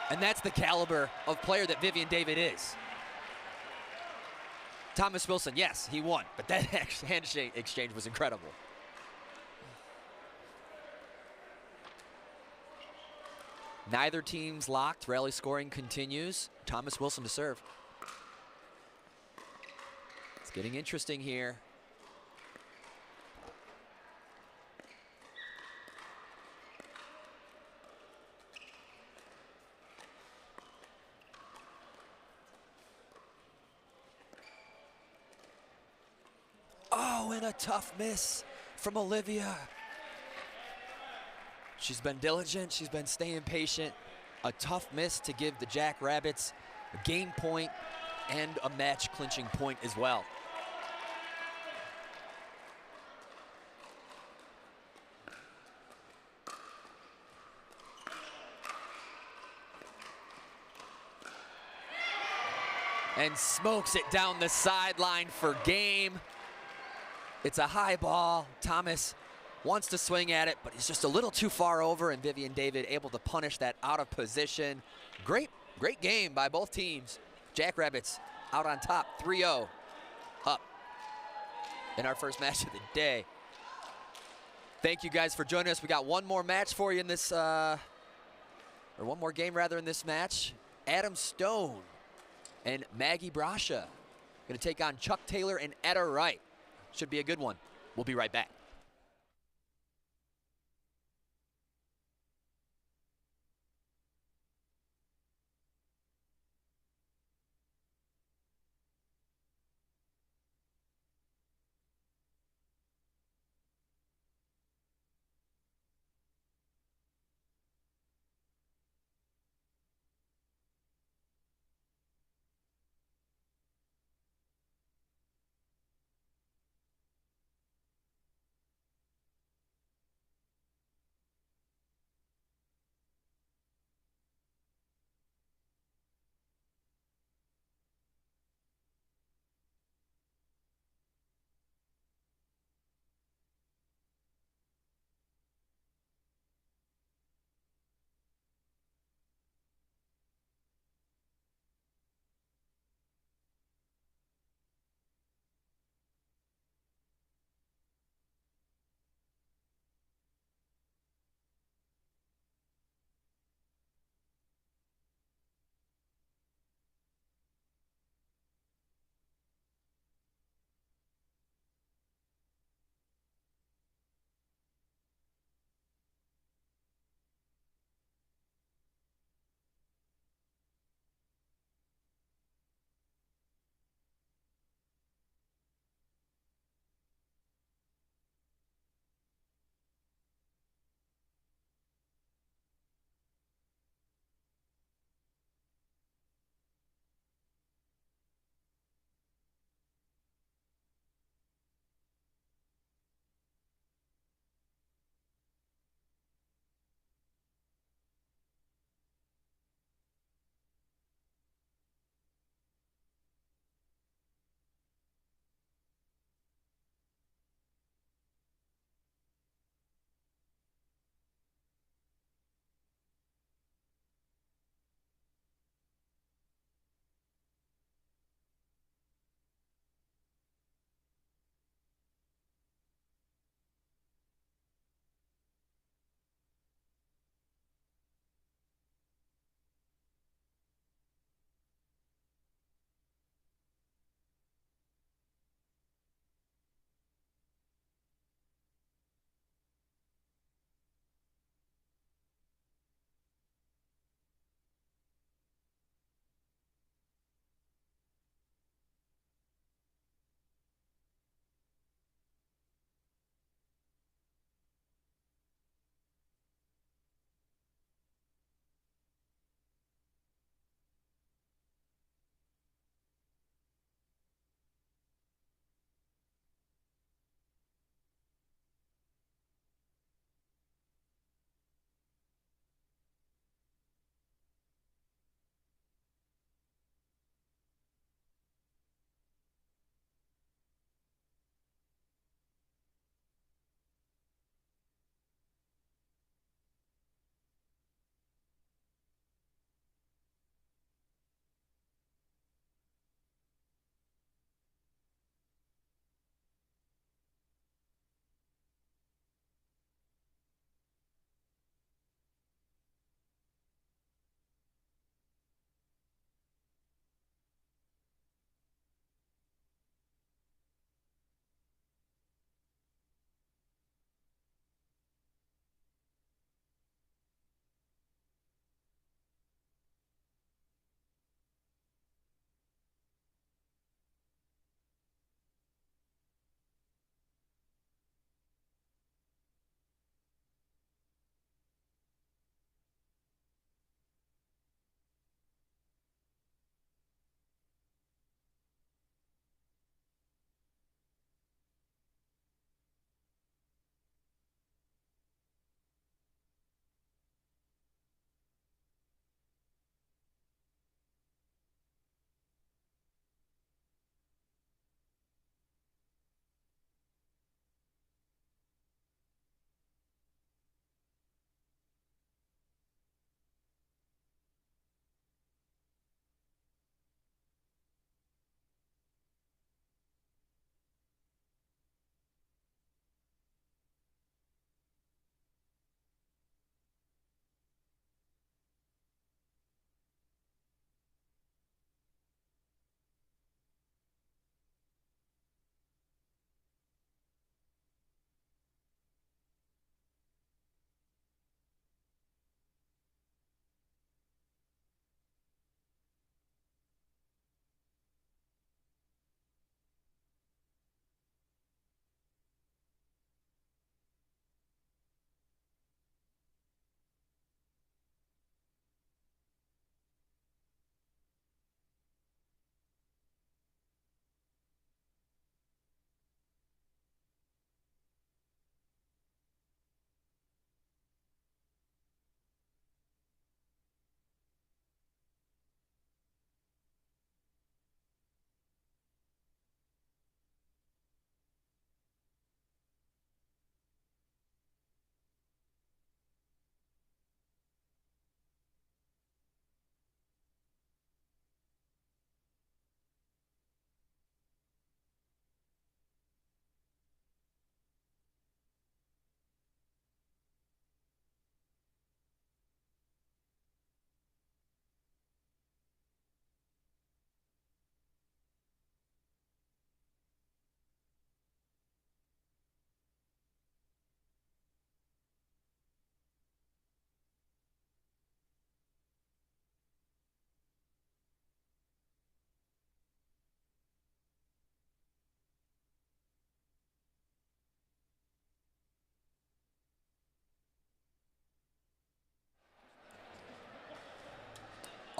And that's the caliber of player that Vivian David is. Thomas Wilson, yes, he won, but that handshake exchange was incredible. Neither team's locked. Rally scoring continues. Thomas Wilson to serve. It's getting interesting here. Oh, and a tough miss from Olivia. She's been diligent, she's been staying patient. A tough miss to give the Jackrabbits a game point and a match clinching point as well. And smokes it down the sideline for game. It's a high ball. Thomas wants to swing at it, but he's just a little too far over, and Vivian David able to punish that out of position. Great game by both teams. Jackrabbits out on top, 3-0 up in our first match of the day. Thank you guys for joining us. We got one more match for you in this, or one more game rather in this match. Adam Stone and Maggie Brasha gonna take on Chuck Taylor and Etta Wright. Should be a good one. We'll be right back.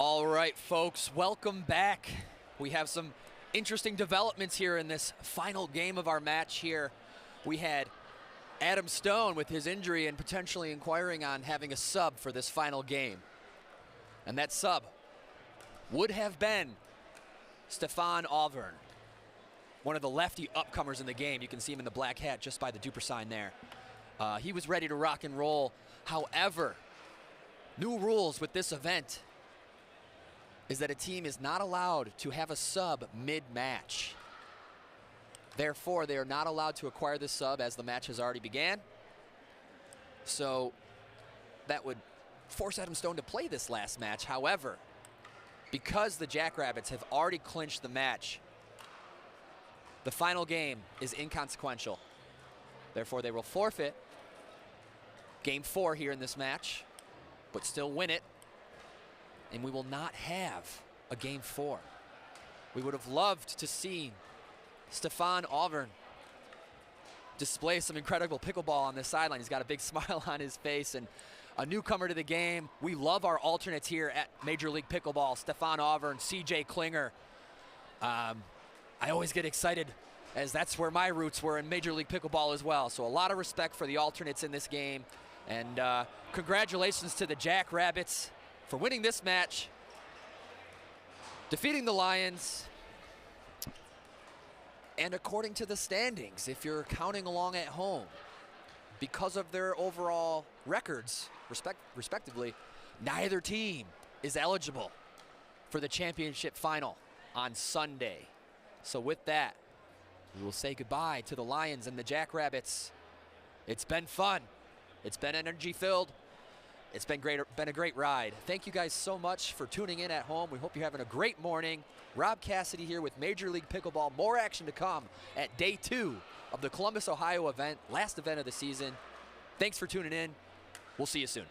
All right, folks, welcome back. We have some interesting developments here in this final game of our match here. We had Adam Stone with his injury and potentially inquiring on having a sub for this final game. And that sub would have been Stefan Auvergne, one of the lefty upcomers in the game. You can see him in the black hat just by the Duper sign there. He was ready to rock and roll. However, new rules with this event is that a team is not allowed to have a sub mid-match. Therefore, they are not allowed to acquire the sub as the match has already began. So that would force Adam Stone to play this last match. However, because the Jackrabbits have already clinched the match, the final game is inconsequential. Therefore, they will forfeit game 4 here in this match, but still win it. And we will not have a game 4. We would have loved to see Stefan Auvergne display some incredible pickleball on this sideline. He's got a big smile on his face and a newcomer to the game. We love our alternates here at Major League Pickleball. Stefan Auvergne, CJ Klinger. I always get excited as that's where my roots were in Major League Pickleball as well. So a lot of respect for the alternates in this game. And congratulations to the Jackrabbits for winning this match, defeating the Lions. And according to the standings, if you're counting along at home, because of their overall records, respectively, neither team is eligible for the championship final on Sunday. So with that, we will say goodbye to the Lions and the Jackrabbits. It's been fun. It's been energy-filled. It's been a great ride. Thank you guys so much for tuning in at home. We hope you're having a great morning. Rob Cassidy here with Major League Pickleball. More action to come at day 2 of the Columbus, Ohio event, last event of the season. Thanks for tuning in. We'll see you soon.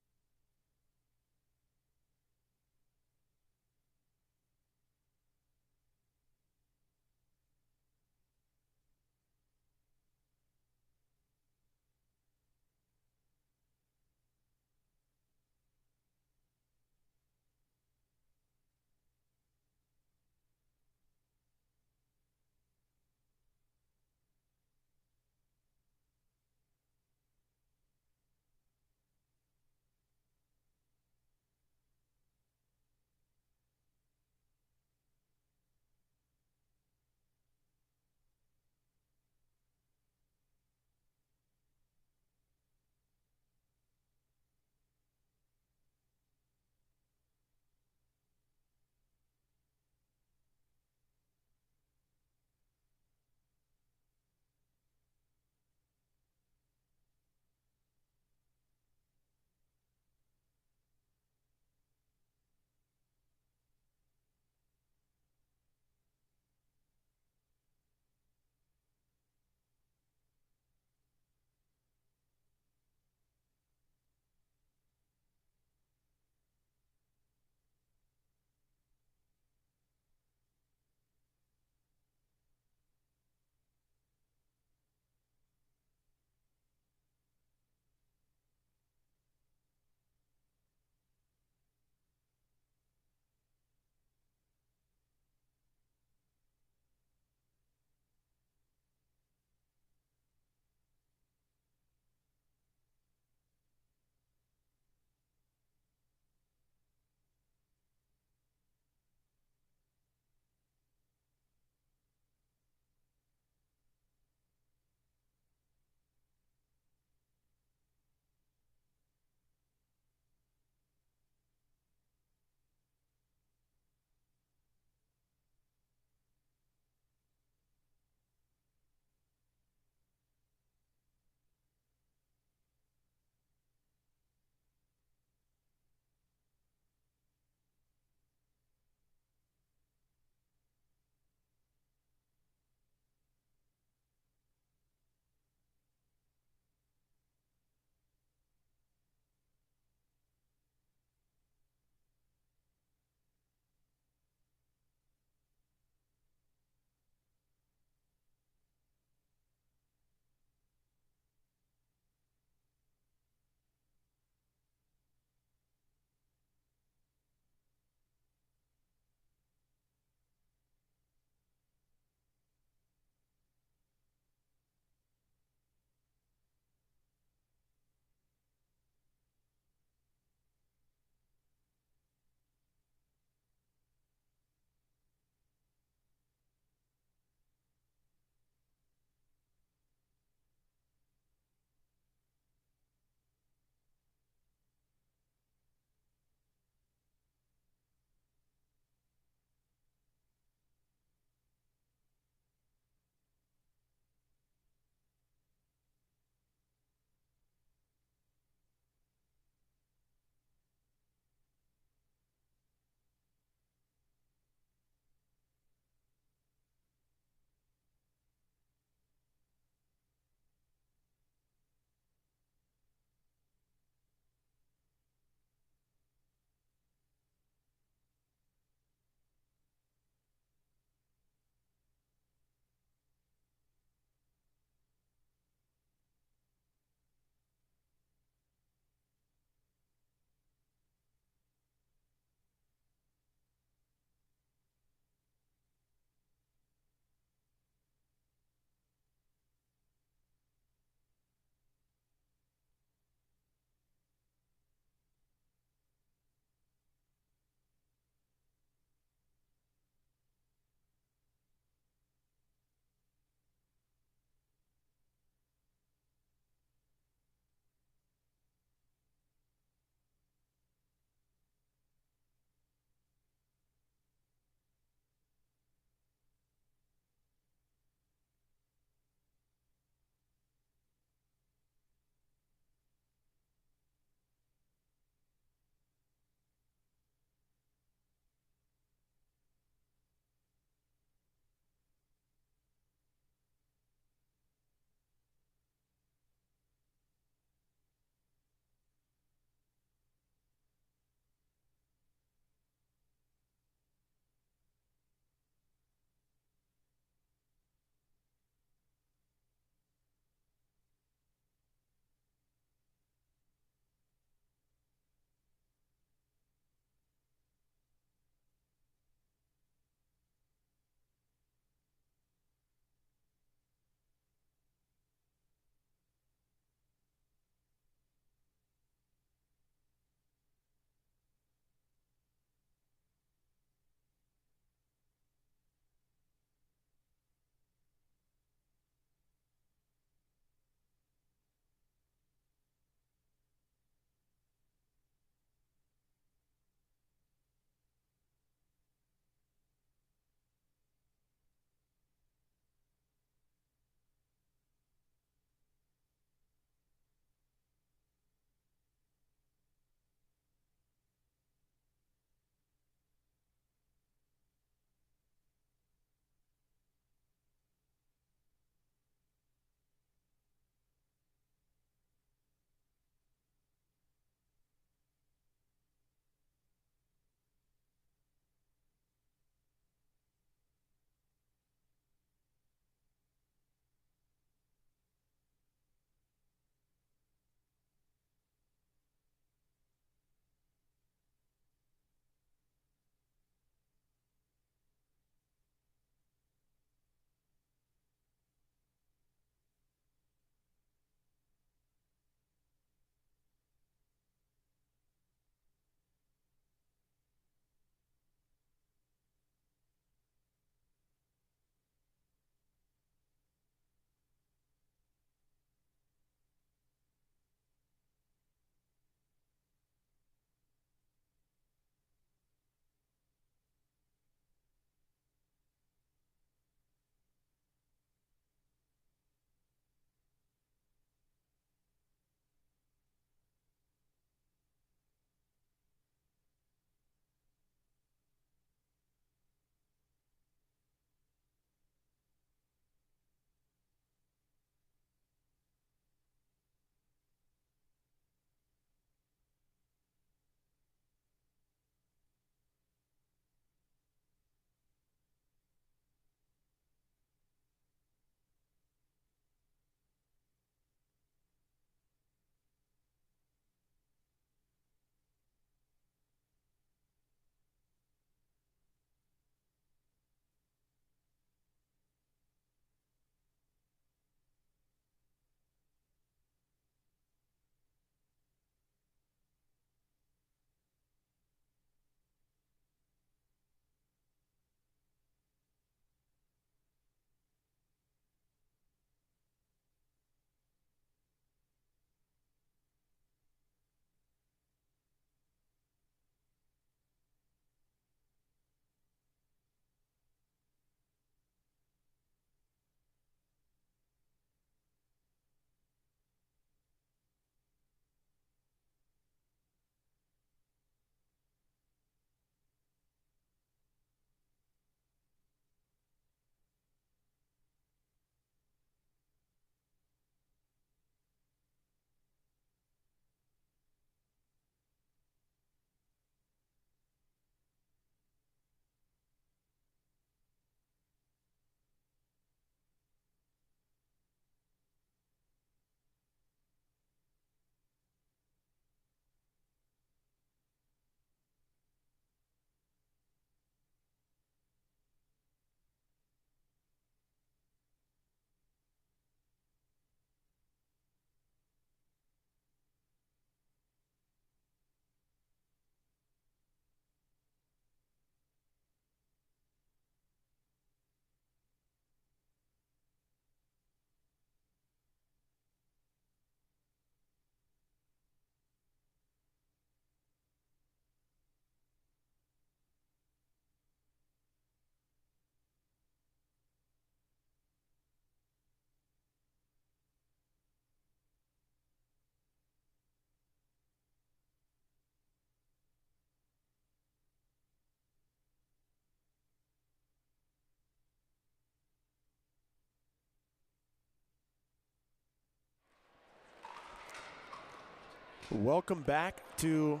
Welcome back to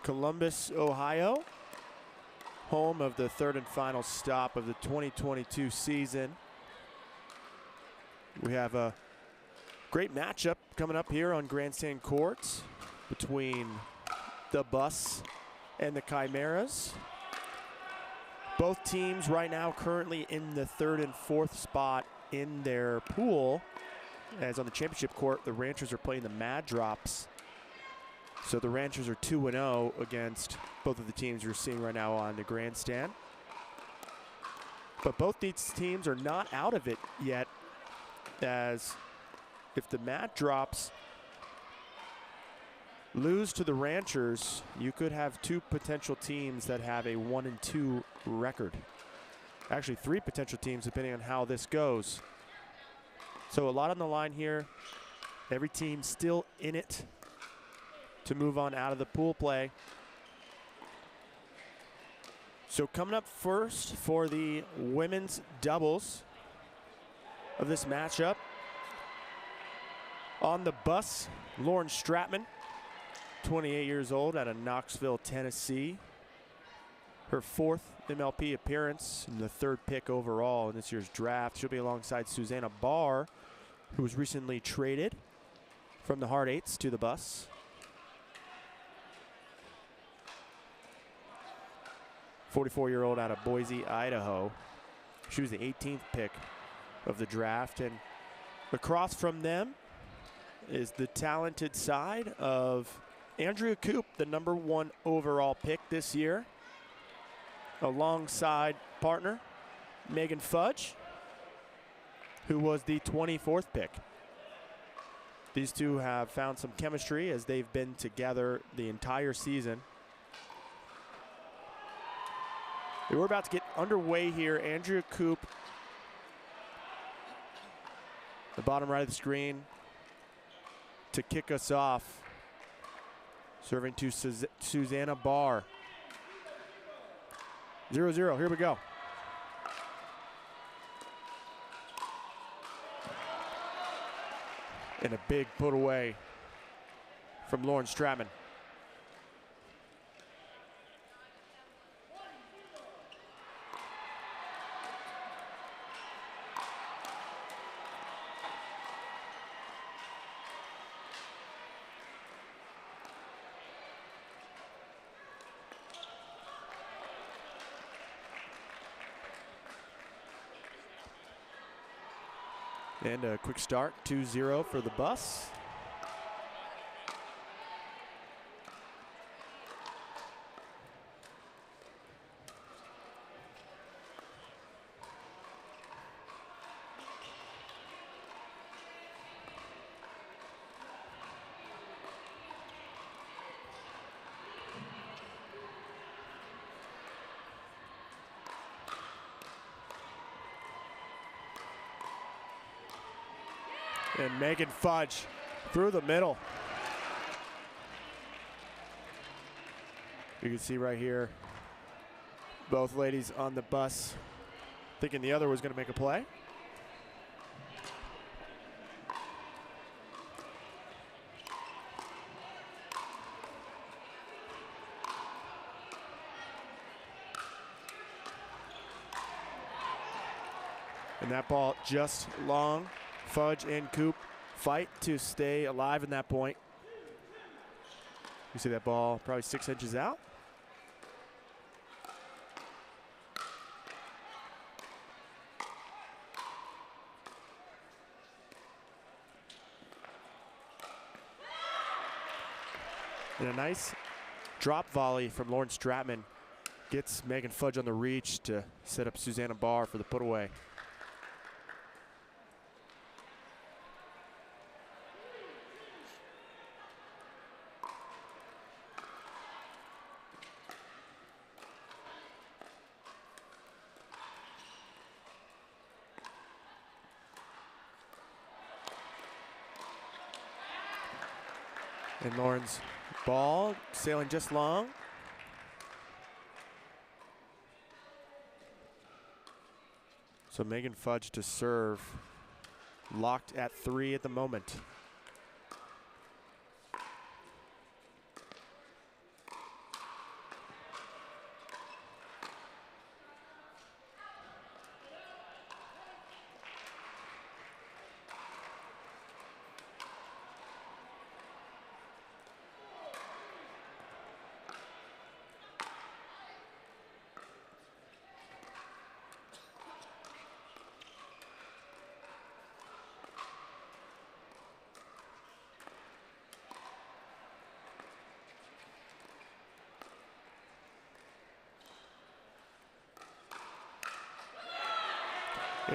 Columbus, Ohio, home of the third and final stop of the 2022 season. We have a great matchup coming up here on Grandstand courts between the Bus and the Chimeras. Both teams right now currently in the third and fourth spot in their pool, as on the championship court, the Ranchers are playing the Mad Drops. So the Ranchers are 2-0 against both of the teams you're seeing right now on the Grandstand. But both these teams are not out of it yet, as if the Mad Drops lose to the Ranchers, you could have two potential teams that have a 1-2 record. Actually, three potential teams depending on how this goes. So a lot on the line here. Every team still in it to move on out of the pool play. So coming up first for the women's doubles of this matchup, on the Bus, Lauren Stratman, 28 years old, out of Knoxville, Tennessee. Her fourth MLP appearance and the third pick overall in this year's draft. She'll be alongside Susanna Barr, who was recently traded from the Hard Eights to the Bus. 44-year-old out of Boise, Idaho. She was the 18th pick of the draft. And across from them is the talented side of Andrea Koop, the #1 overall pick this year, alongside partner Megan Fudge, who was the 24th pick. These two have found some chemistry as they've been together the entire season. We're about to get underway here. Andrea Koop, the bottom right of the screen, to kick us off. Serving to Susanna Barr. 0-0, here we go. And a big put away from Lauren Stratman. And a quick start, 2-0 for the Bus. And Megan Fudge through the middle. You can see right here, both ladies on the Bus thinking the other was going to make a play. And that ball just long. Fudge and Koop fight to stay alive in that point. You see that ball probably 6 inches out. And a nice drop volley from Lauren Stratman gets Megan Fudge on the reach to set up Susanna Barr for the put away. And Lauren's ball sailing just long. So Megan Fudge to serve, locked at 3 at the moment.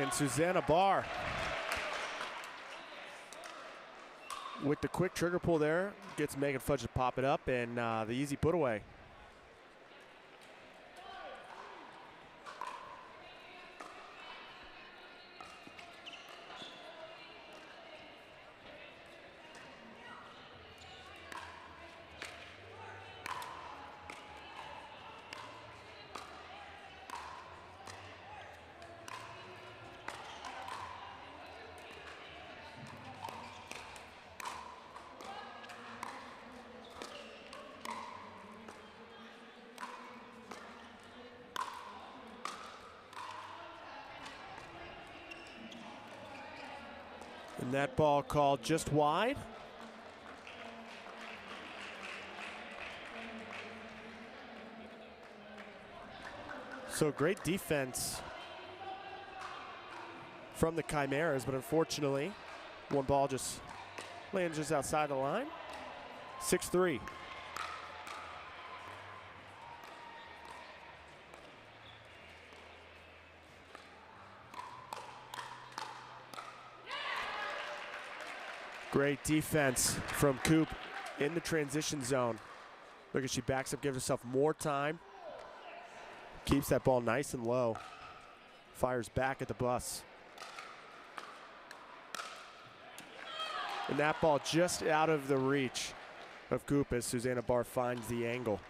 And Susanna Barr with the quick trigger pull there, gets Megan Fudge to pop it up, and the easy put away. And that ball called just wide. So great defense from the Chimeras, but unfortunately, one ball just lands just outside the line. 6-3. Great defense from Coop in the transition zone. Look as she backs up, gives herself more time. Keeps that ball nice and low. Fires back at the bus. And that ball just out of the reach of Coop as Susanna Barr finds the angle.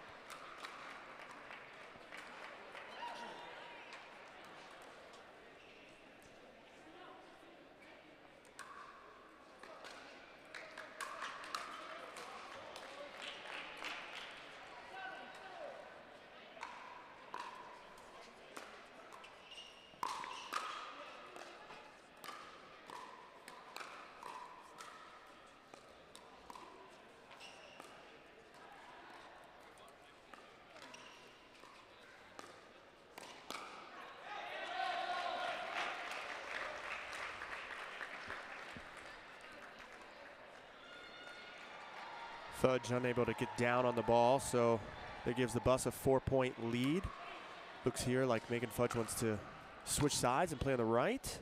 Fudge unable to get down on the ball, so that gives the bus a 4-point lead. Looks here like Megan Fudge wants to switch sides and play on the right.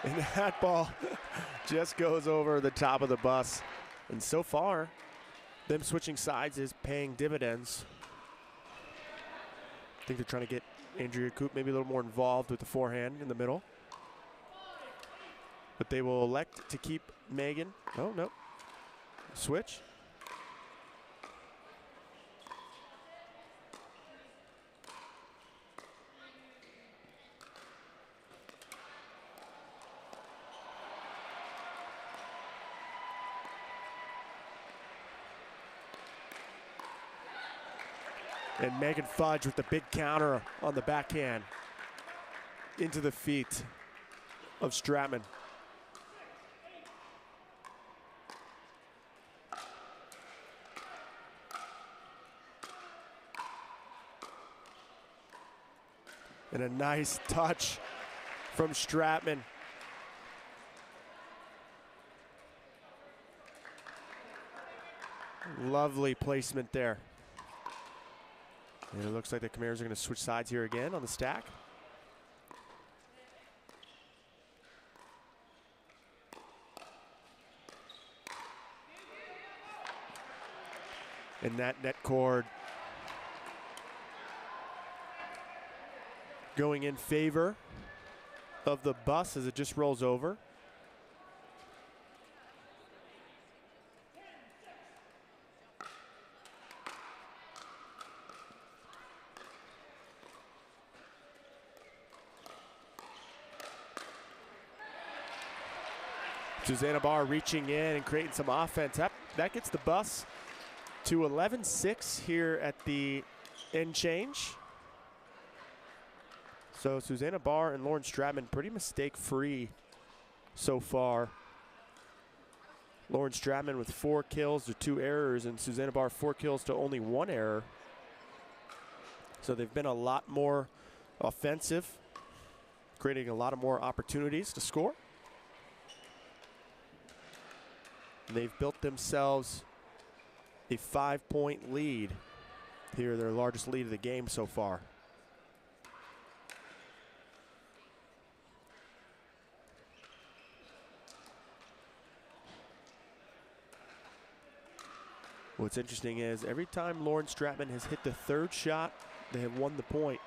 And that ball just goes over the top of the bus. And so far, them switching sides is paying dividends. I think they're trying to get Andrea Coop maybe a little more involved with the forehand in the middle. But they will elect to keep Megan. Oh, no. Switch. And Megan Fudge with the big counter on the backhand into the feet of Stratman. And a nice touch from Stratman. Lovely placement there. And it looks like the Chimeras are going to switch sides here again on the stack. And that net cord going in favor of the bus as it just rolls over. Susanna Barr reaching in and creating some offense. That gets the bus to 11-6 here at the end change. So Susanna Barr and Lauren Stratman pretty mistake-free so far. Lauren Stratman with 4 kills to 2 errors, and Susanna Barr 4 kills to only 1 error. So they've been a lot more offensive, creating a lot of more opportunities to score. And they've built themselves a 5-point lead. Here, their largest lead of the game so far. What's interesting is every time Lauren Stratman has hit the third shot, they have won the point.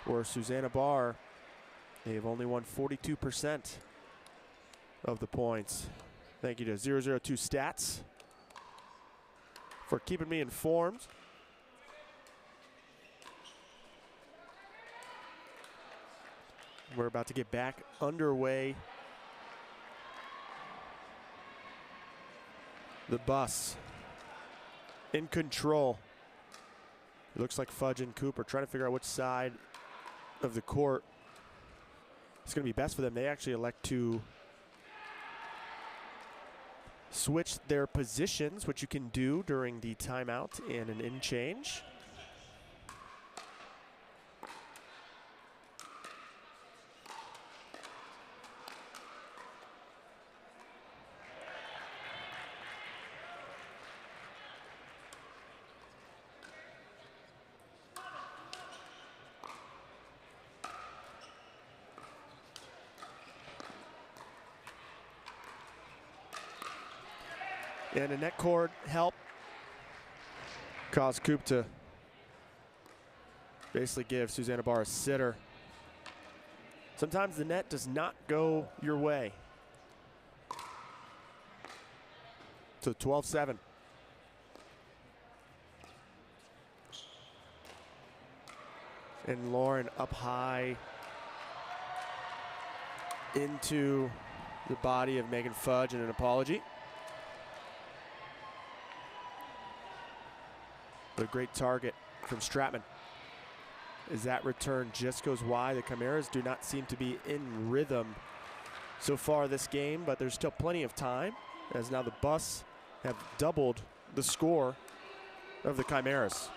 Or Susanna Barr, they have only won 42% of the points. Thank you to 002 Stats for keeping me informed. We're about to get back underway. The bus in control. It looks like Fudge and Cooper trying to figure out which side of the court is going to be best for them. They actually elect to switch their positions, which you can do during the timeout and an in change. And a net cord help caused Coop to basically give Susanna Barr a sitter. Sometimes the net does not go your way. So 12-7. And Lauren up high into the body of Megan Fudge and an apology. But a great target from Stratman. As that return just goes wide, the Chimeras do not seem to be in rhythm so far this game, but there's still plenty of time, as now the Bus have doubled the score of the Chimeras.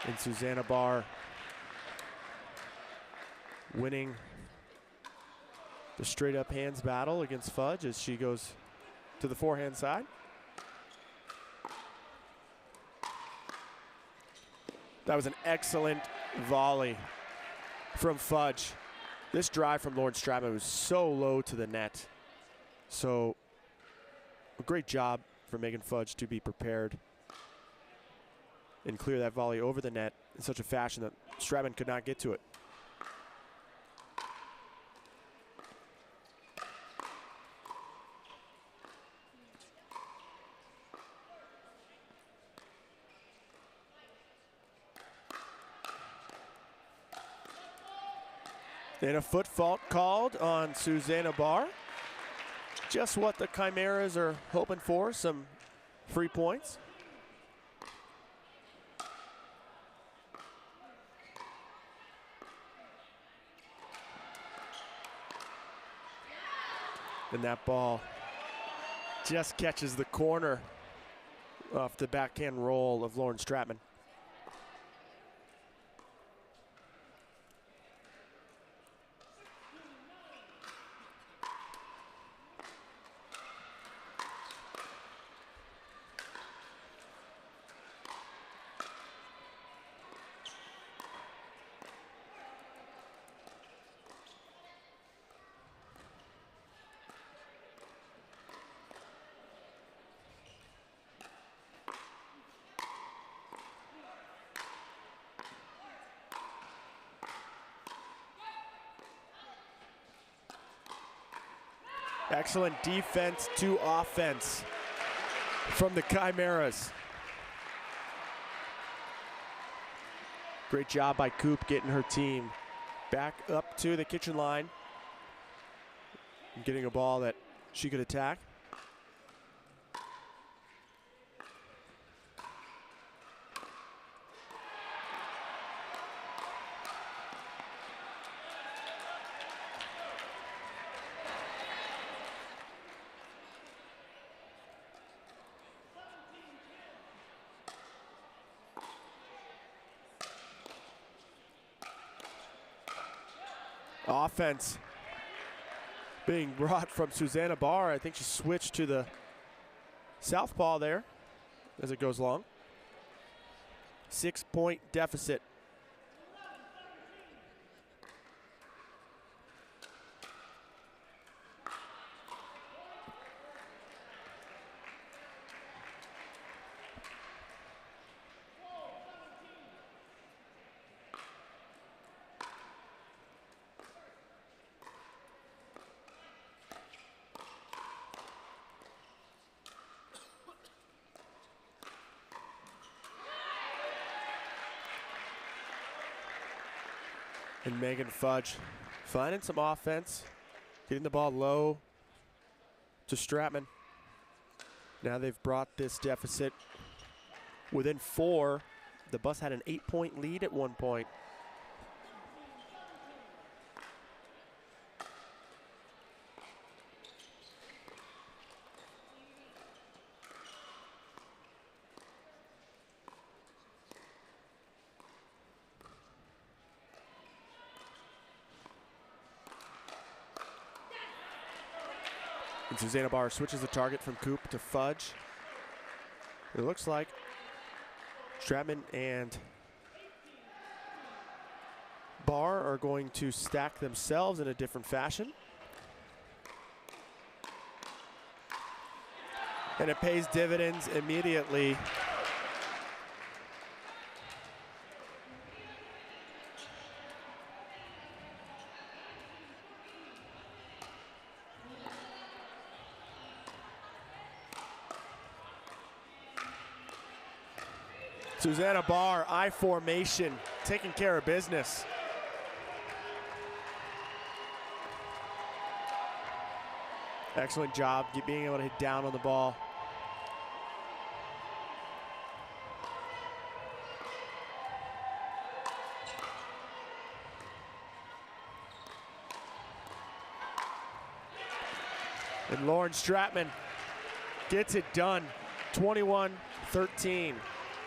And Susanna Barr winning the straight up hands battle against Fudge as she goes to the forehand side. That was an excellent volley from Fudge. This drive from Lauren Stratman was so low to the net. So a great job for Megan Fudge to be prepared and clear that volley over the net in such a fashion that Stratman could not get to it. And a foot fault called on Susanna Barr. Just what the Chimeras are hoping for, some free points. And that ball just catches the corner off the backhand roll of Lauren Stratman. Excellent defense to offense from the Chimeras. Great job by Coop getting her team back up to the kitchen line and getting a ball that she could attack. Offense being brought from Susanna Barr. I think she switched to the southpaw there as it goes long. 6-point deficit. And Megan Fudge finding some offense, getting the ball low to Stratman. Now they've brought this deficit within 4. The Bus had an 8-point lead at one point. And Susanna Barr switches the target from Coop to Fudge. It looks like Stratman and Barr are going to stack themselves in a different fashion. And it pays dividends immediately. Susanna Barr, I formation, taking care of business. Excellent job being able to hit down on the ball. And Lauren Stratman gets it done, 21-13.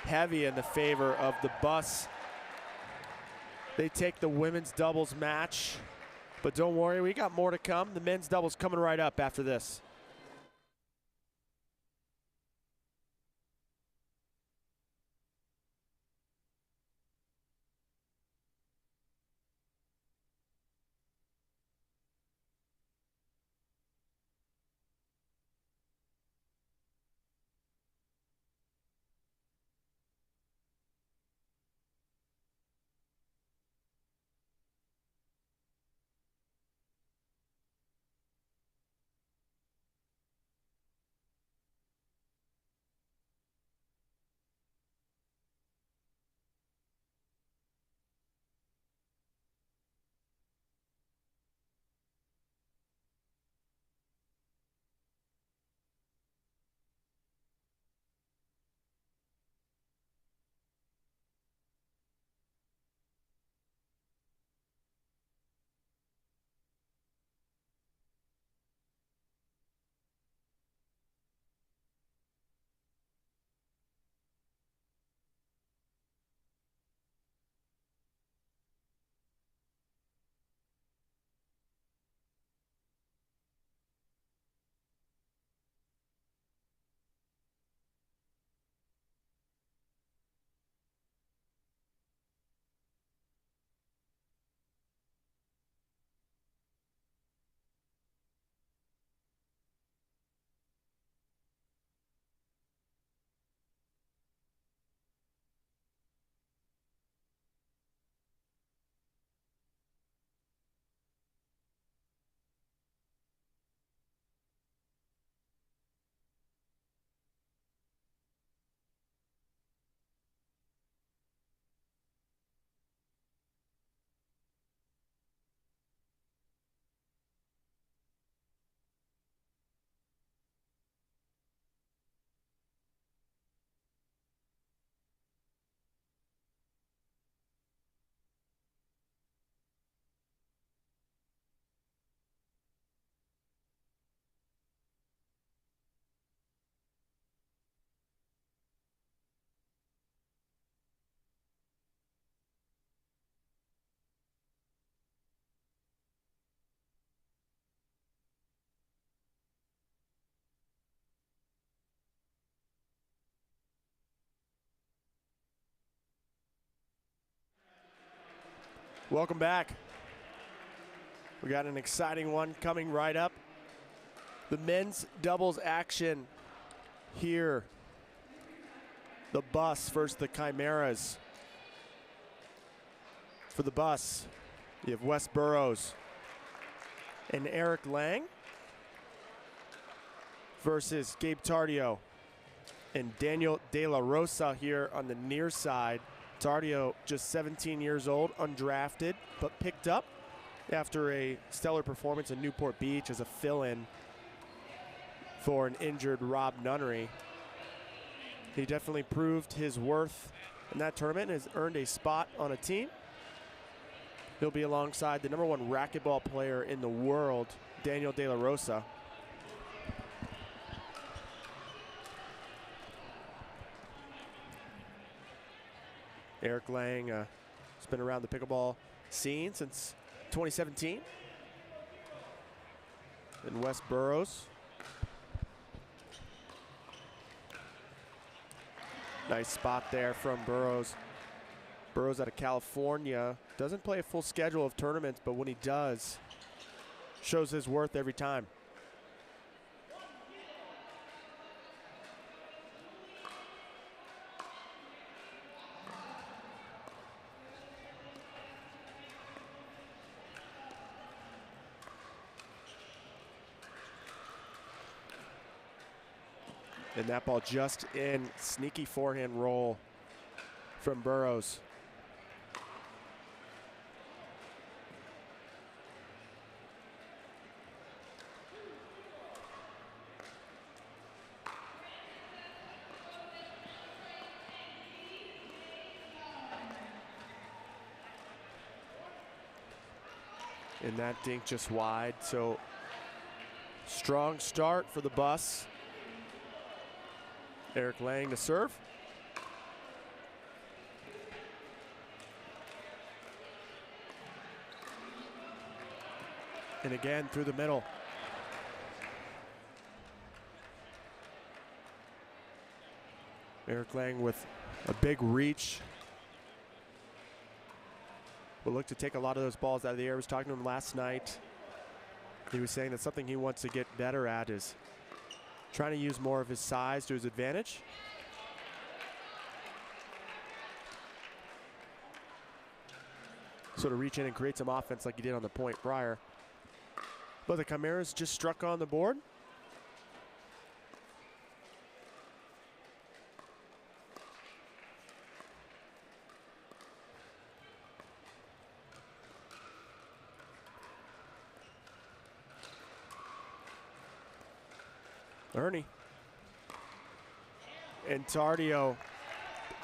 Heavy in the favor of the Bus. They take the women's doubles match, but don't worry, we got more to come. The men's doubles coming right up after this. Welcome back. We got an exciting one coming right up. The men's doubles action here. The Bus versus the Chimeras. For the Bus, you have Wes Burrows and Eric Lang versus Gabe Tardio and Daniel De La Rosa here on the near side. Tardio, just 17 years old, undrafted, but picked up after a stellar performance in Newport Beach as a fill-in for an injured Rob Nunnery. He definitely proved his worth in that tournament and has earned a spot on a team. He'll be alongside the #1 racquetball player in the world, Daniel De La Rosa. Eric Lang has been around the pickleball scene since 2017. And Wes Burrows. Nice spot there from Burrows. Burrows out of California. Doesn't play a full schedule of tournaments, but when he does, shows his worth every time. And that ball just in. Sneaky forehand roll from Burrows. And that dink just wide. So strong start for the Bus. Eric Lang to serve. And again through the middle. Eric Lang with a big reach. Will look to take a lot of those balls out of the air. I was talking to him last night. He was saying that something he wants to get better at is trying to use more of his size to his advantage. Sort of reach in and create some offense like he did on the point prior. But the Chimeras just struck on the board. Ernie. And Tardio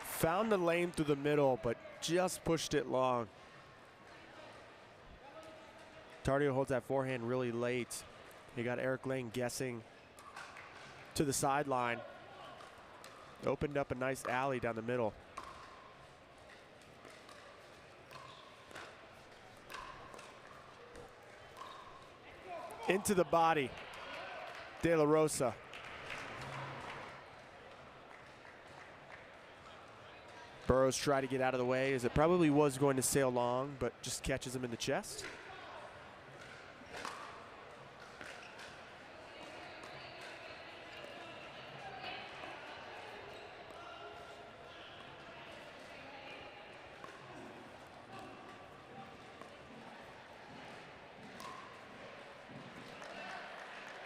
found the lane through the middle, but just pushed it long. Tardio holds that forehand really late. He got Eric Lang guessing to the sideline. Opened up a nice alley down the middle. Into the body. De La Rosa. Burrows tried to get out of the way as it probably was going to sail long, but just catches him in the chest.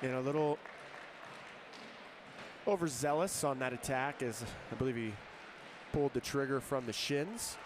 And a little overzealous on that attack as I believe he pulled the trigger from the shins.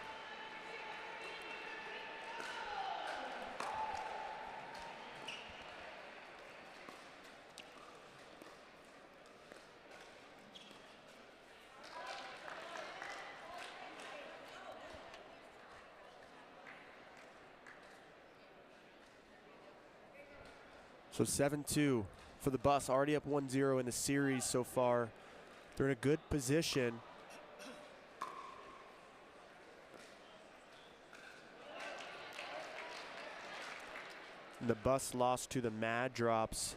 So 7-2 for the Bus, already up 1-0 in the series so far. They're in a good position. And the Bus lost to the Mad Drops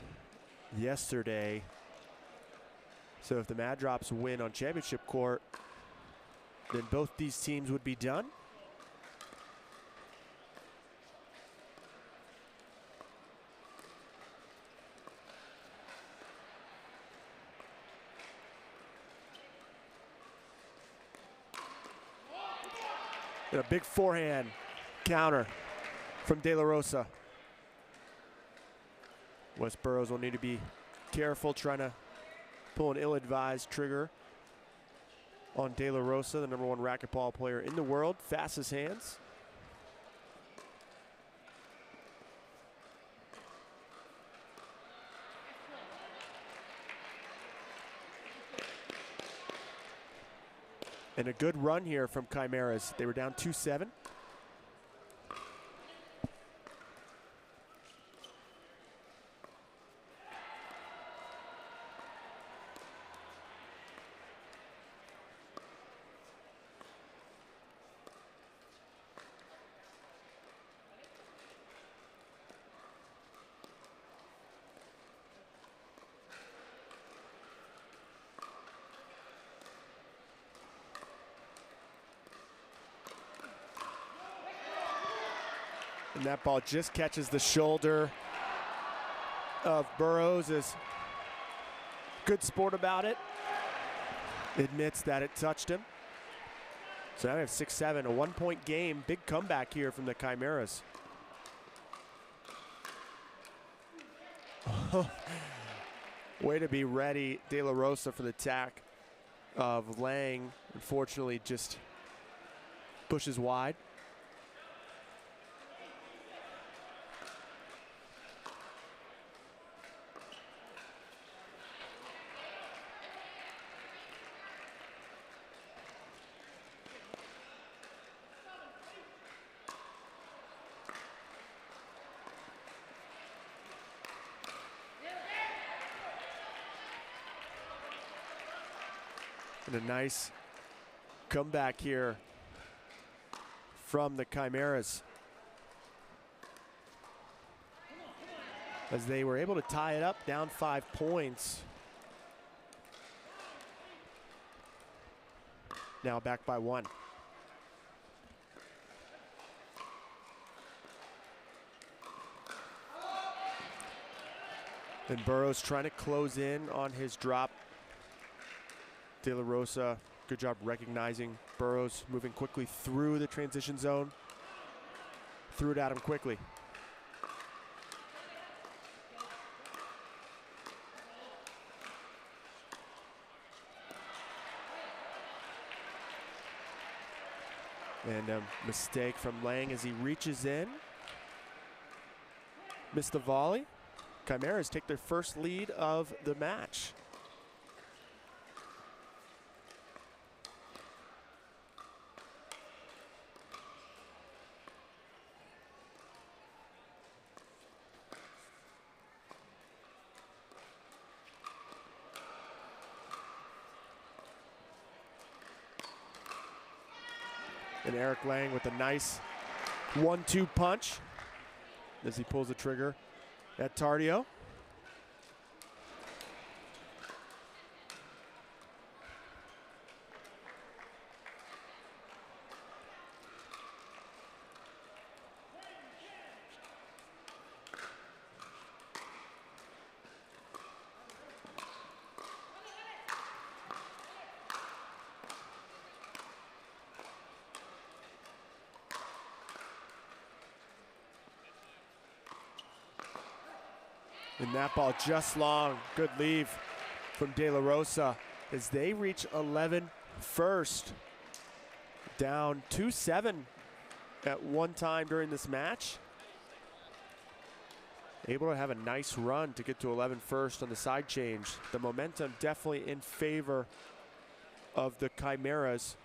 yesterday. So if the Mad Drops win on championship court, then both these teams would be done. And a big forehand counter from De La Rosa. Westborough will need to be careful trying to pull an ill-advised trigger on De La Rosa, the #1 racquetball player in the world, fastest hands. And a good run here from Chimeras. They were down 2-7. And that ball just catches the shoulder of Burrows. Is good sport about it. Admits that it touched him. So now we have 6-7, a 1-point game. Big comeback here from the Chimeras. Way to be ready, De La Rosa, for the attack of Lang. Unfortunately, just pushes wide. And a nice comeback here from the Chimeras, as they were able to tie it up, down 5 points. Now back by 1. And Burrows trying to close in on his drop. De La Rosa, good job recognizing Burrows, moving quickly through the transition zone. Threw it at him quickly. And a mistake from Lang as he reaches in. Missed the volley. Chimeras take their first lead of the match. And Eric Lang with a nice 1-2 punch as he pulls the trigger at Tardio. And that ball just long. Good leave from De La Rosa as they reach 11 first. Down 2-7 at one time during this match. Able to have a nice run to get to 11 first on the side change. The momentum definitely in favor of the Chimeras.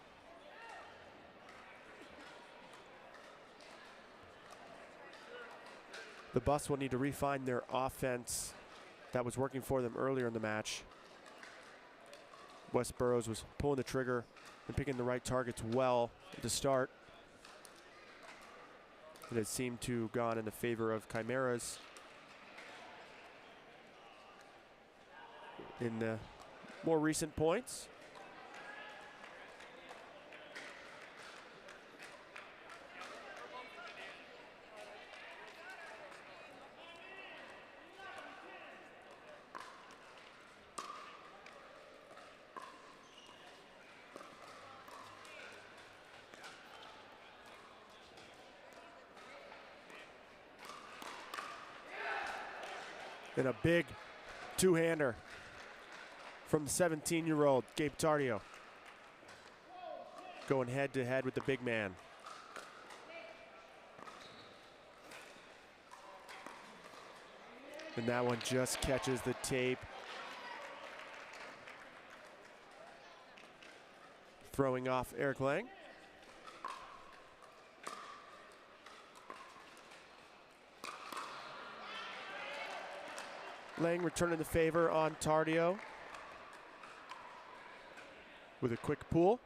The Bus will need to refine their offense that was working for them earlier in the match. Westborough was pulling the trigger and picking the right targets well to start. It has seemed to have gone in the favor of Chimeras in the more recent points. And a big two-hander from the 17-year-old Gabe Tardio. Going head-to-head with the big man. And that one just catches the tape. Throwing off Eric Lang. Lang returning the favor on Tardio with a quick pull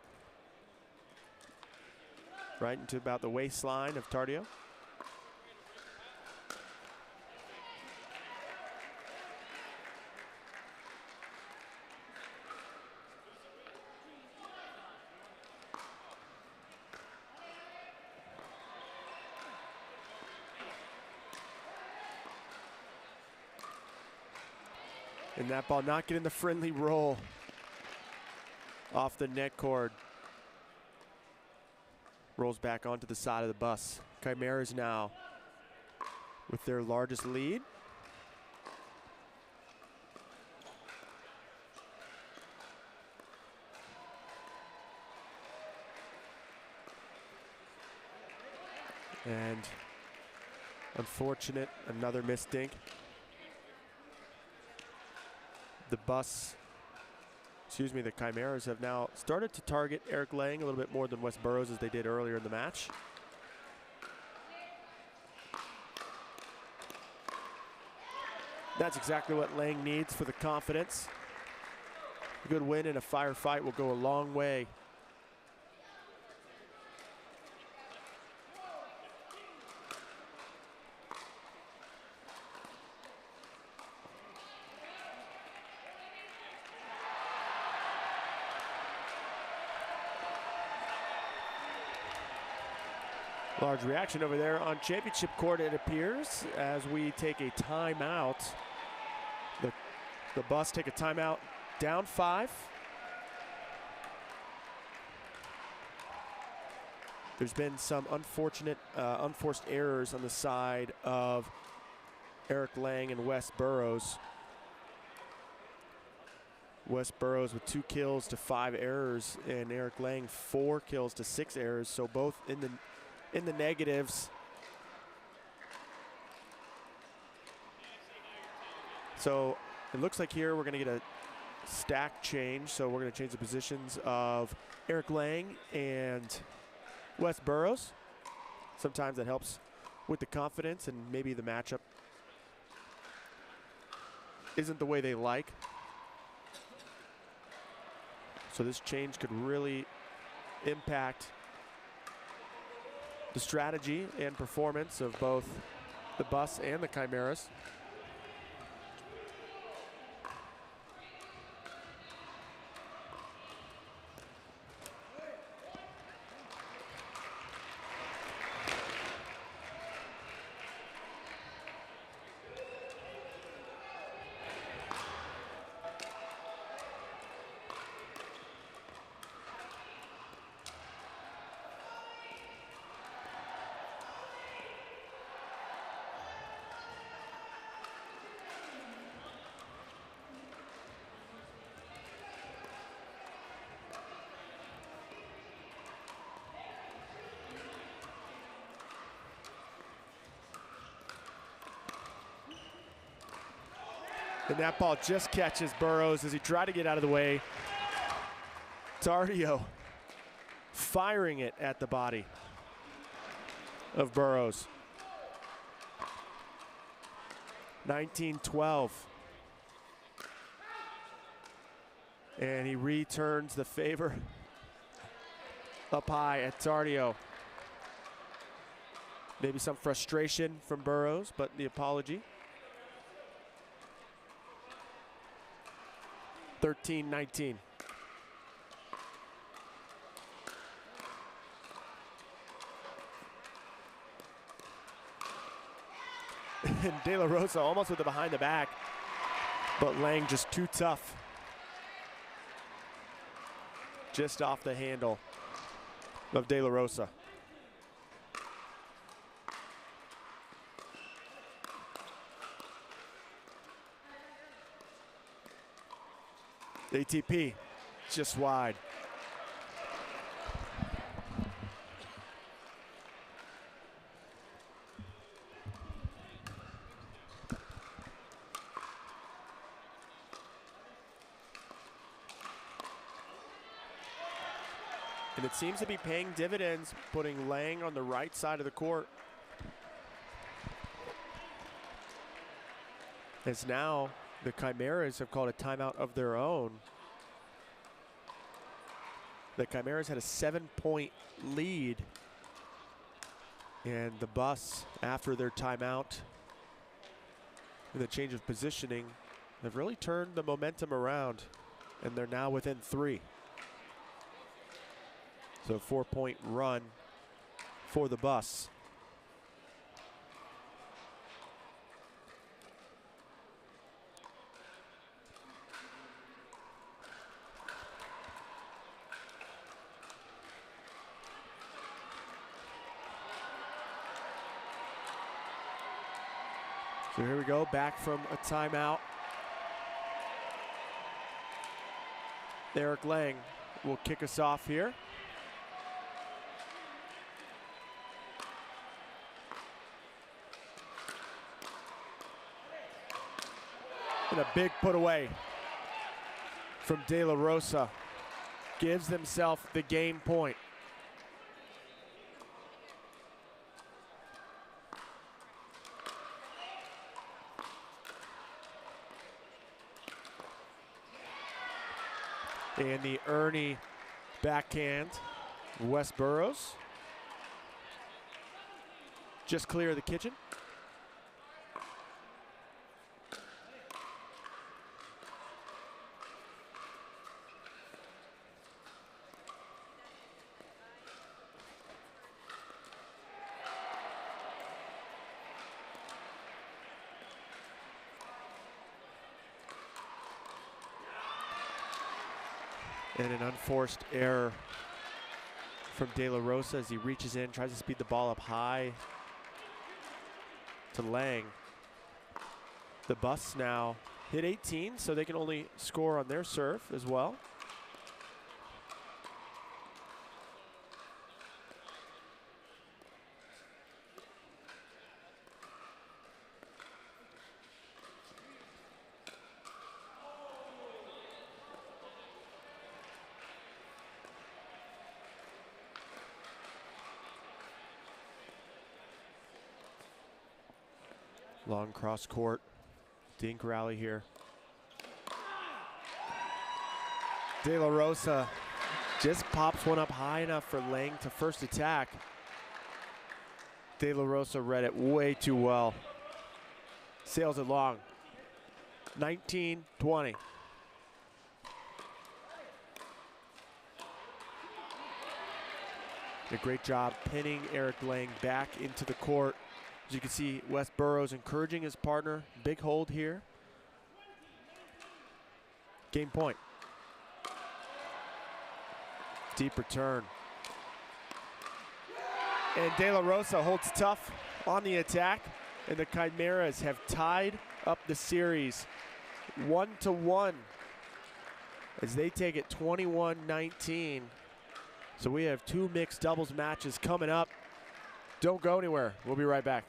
right into about the waistline of Tardio. And that ball not getting the friendly roll off the net cord. Rolls back onto the side of the bus. Chimeras now with their largest lead. And unfortunate, another missed dink. The Chimeras have now started to target Eric Lang a little bit more than West Burroughs as they did earlier in the match. That's exactly what Lang needs for the confidence. A good win in a firefight will go a long way. Large reaction over there on championship court, it appears, as we take a timeout. The Bus take a timeout, down 5. There's been some unfortunate, unforced errors on the side of Eric Lang and West Burroughs. West Burroughs with 2 kills to 5 errors, and Eric Lang 4 kills to 6 errors, so both in the negatives. So it looks like here we're going to get a stack change. So we're going to change the positions of Eric Lang and West Burroughs. Sometimes that helps with the confidence, and maybe the matchup isn't the way they like. So this change could really impact the strategy and performance of both the Bus and the Chimeras. And that ball just catches Burroughs as he tried to get out of the way. Tardio firing it at the body of Burroughs. 19-12. And he returns the favor up high at Tardio. Maybe some frustration from Burroughs, but the apology. 13-19. And De La Rosa almost with the behind the back, but Lang just too tough. Just off the handle of De La Rosa. ATP just wide. And it seems to be paying dividends, putting Lang on the right side of the court. As now the Chimeras have called a timeout of their own. The Chimeras had a 7-point lead. And the Bus, after their timeout and the change of positioning, have really turned the momentum around. And they're now within 3. So 4-point run for the Bus. So here we go, back from a timeout. Eric Lang will kick us off here. And a big put away from De La Rosa. Gives himself the game point. And the Ernie backhand, Wes Burrows. Just clear of the kitchen. And an unforced error from De La Rosa as he reaches in, tries to speed the ball up high to Lang. The Bus now hit 18, so they can only score on their serve as well. Long cross court, dink rally here. De La Rosa just pops one up high enough for Lang to first attack. De La Rosa read it way too well. Sails it long. 19-20. A great job pinning Eric Lang back into the court. As you can see, Wes Burrows encouraging his partner. Big hold here. Game point. Deep return. And De La Rosa holds tough on the attack. And the Chimeras have tied up the series 1-1 as they take it 21-19. So we have 2 mixed doubles matches coming up. Don't go anywhere. We'll be right back.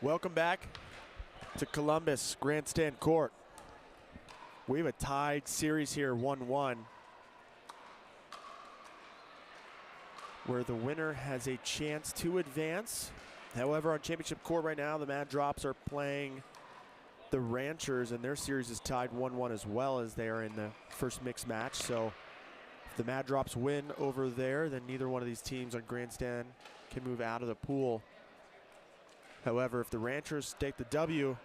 Welcome back to Columbus Grandstand Court. We have a tied series here, 1-1, where the winner has a chance to advance. However, on championship court right now, the Mad Drops are playing the Ranchers, and their series is tied 1-1 as well, as they are in the first mixed match. So if the Mad Drops win over there, then neither one of these teams on Grandstand can move out of the pool. However, if the Ranchers take the W,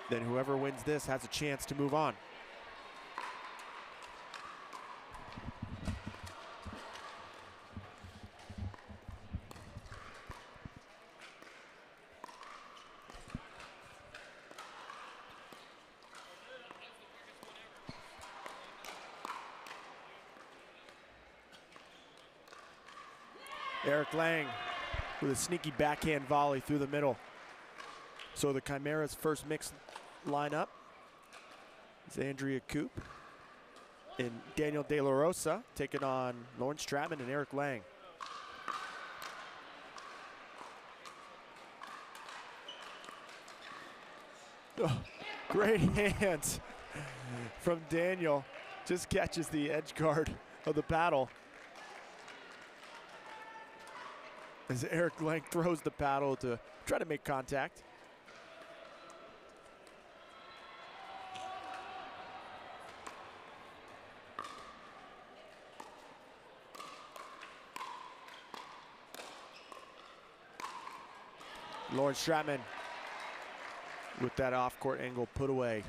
then whoever wins this has a chance to move on. Eric Lang with a sneaky backhand volley through the middle. So the Chimeras' first mix lineup is Andrea Coop and Daniel De La Rosa taking on Lauren Stratman and Eric Lang. Oh, great hands from Daniel. Just catches the edge guard of the paddle as Eric Lang throws the paddle to try to make contact. Lauren Stratman with that off-court angle put away.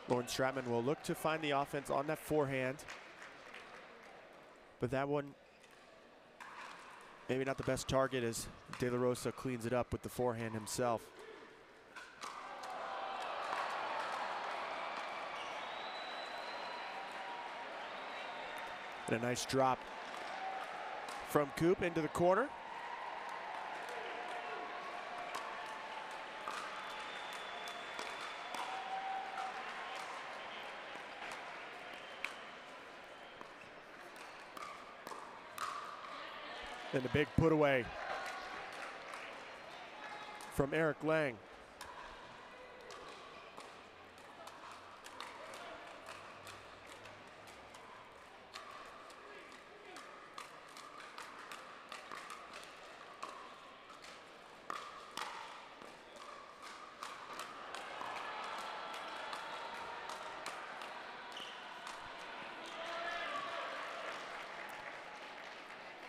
Lauren Stratman will look to find the offense on that forehand, but that one maybe not the best target as De La Rosa cleans it up with the forehand himself. And a nice drop from Coop into the corner. And a big put away from Eric Lang.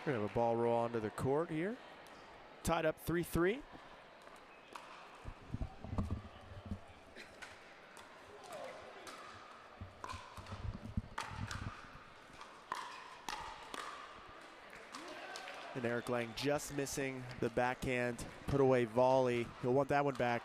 We're gonna have a ball roll onto the court here. Tied up 3-3. And Eric Lang just missing the backhand put away volley. He'll want that one back.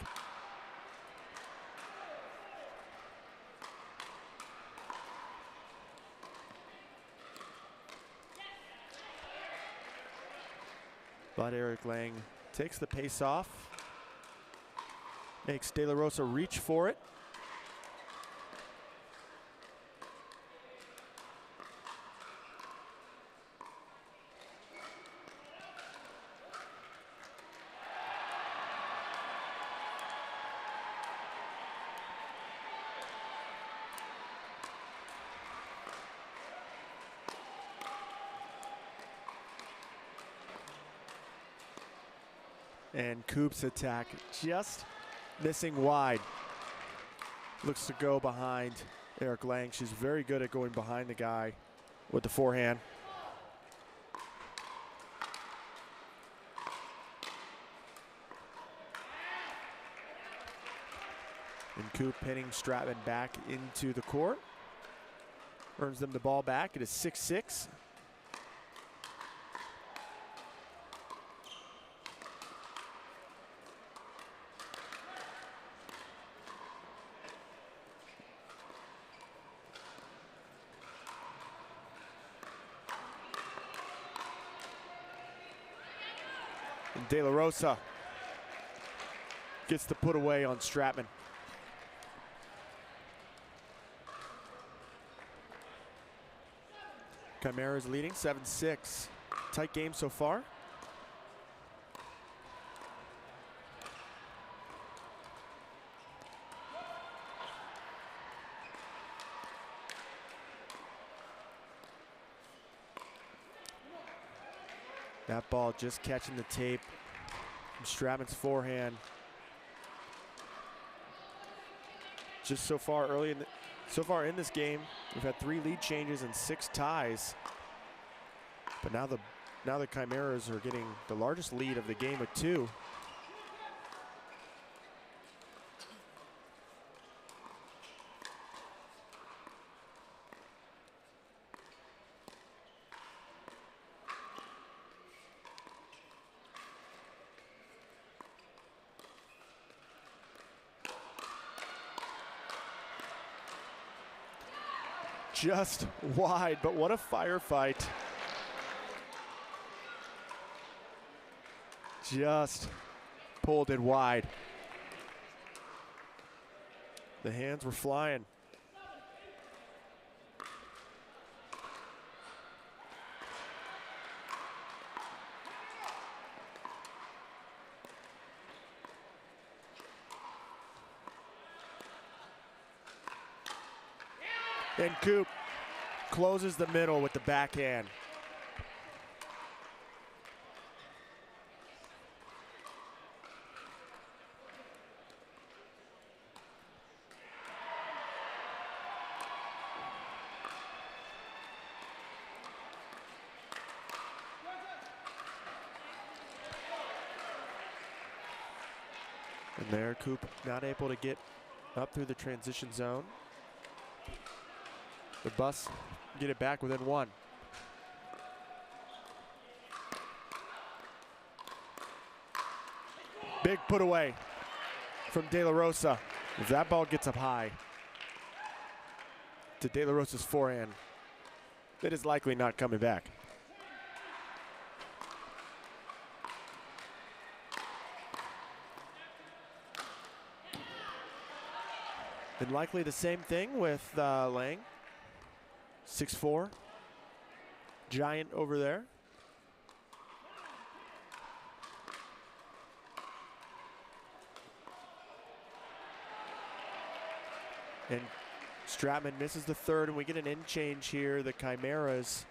But Eric Lang takes the pace off, makes De La Rosa reach for it. And Coop's attack just missing wide. Looks to go behind Eric Lang. She's very good at going behind the guy with the forehand. And Coop pinning Stratman back into the court. Earns them the ball back. It is 6-6. De La Rosa gets the put away on Stratman. Chimeras leading 7-6. Tight game so far. That ball just catching the tape from Stratman's forehand. Just so far in this game, we've had 3 lead changes and 6 ties. But now the Chimeras are getting the largest lead of the game with 2. Just wide, but what a firefight. Just pulled it wide. The hands were flying. And Coop closes the middle with the backhand. And there, Coop not able to get up through the transition zone. The Bus get it back within 1. Big put away from De La Rosa. If that ball gets up high to De La Rosa's forehand, it is likely not coming back. And likely the same thing with Lang. 6'4", giant over there. And Stratman misses the third, and we get an in change here. The Chimeras.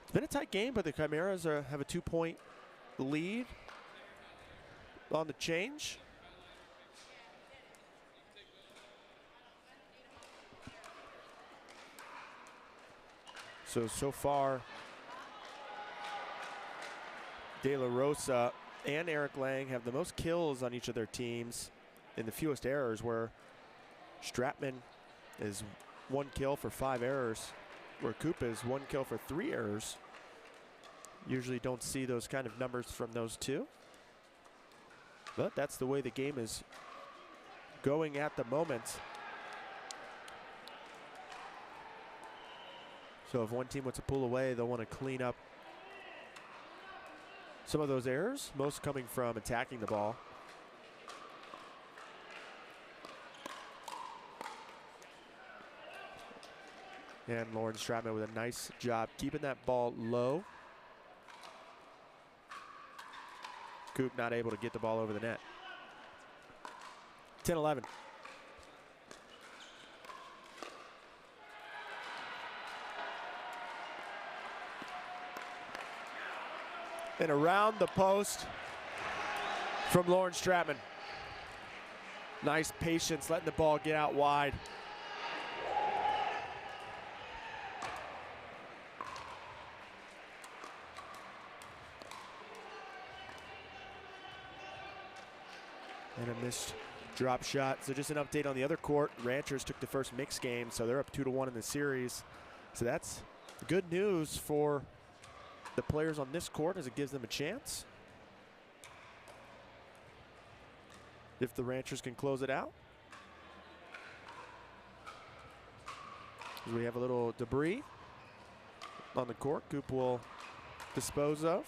It's been a tight game, but the Chimeras have a 2-point lead on the change. So far, De La Rosa and Eric Lang have the most kills on each of their teams and the fewest errors, where Stratman is 1 kill for 5 errors, where Coop is 1 kill for 3 errors. Usually don't see those kind of numbers from those two. But that's the way the game is going at the moment. So if one team wants to pull away, they'll want to clean up some of those errors, most coming from attacking the ball. And Lauren Stratman with a nice job keeping that ball low. Coop not able to get the ball over the net. 10-11. And around the post from Lauren Stratman. Nice patience, letting the ball get out wide. And a missed drop shot. So just an update on the other court. Ranchers took the first mixed game, so they're up 2-1 in the series. So that's good news for the players on this court, as it gives them a chance. If the Ranchers can close it out. We have a little debris on the court. Coop will dispose of.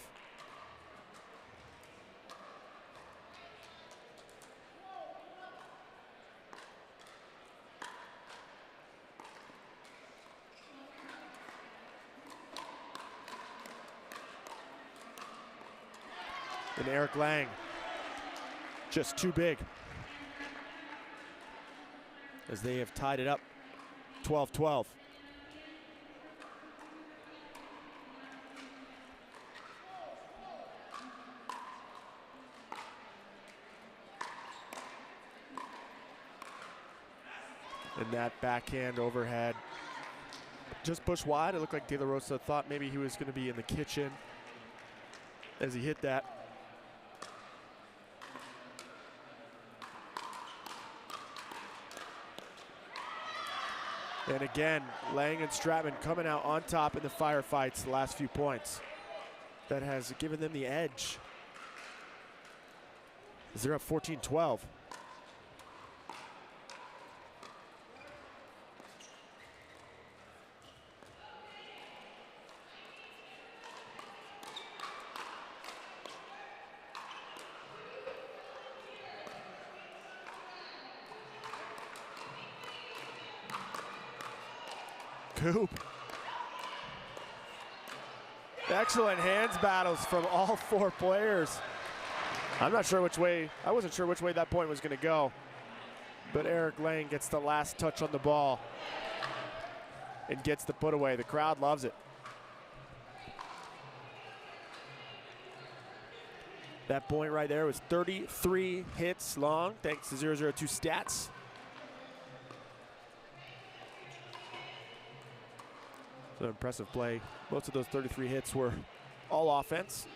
And Eric Lang, just too big. As they have tied it up 12-12. And that backhand overhead just pushed wide. It looked like De La Rosa thought maybe he was going to be in the kitchen as he hit that. And again, Lang and Stratman coming out on top in the firefights the last few points. That has given them the edge. They're up 14-12. Coop. Excellent hands battles from all four players. I'm not sure which way, I wasn't sure which way that point was going to go. But Eric Lang gets the last touch on the ball and gets the put away. The crowd loves it. That point right there was 33 hits long, thanks to 002 stats. So impressive play. Most of those 33 hits were all offense.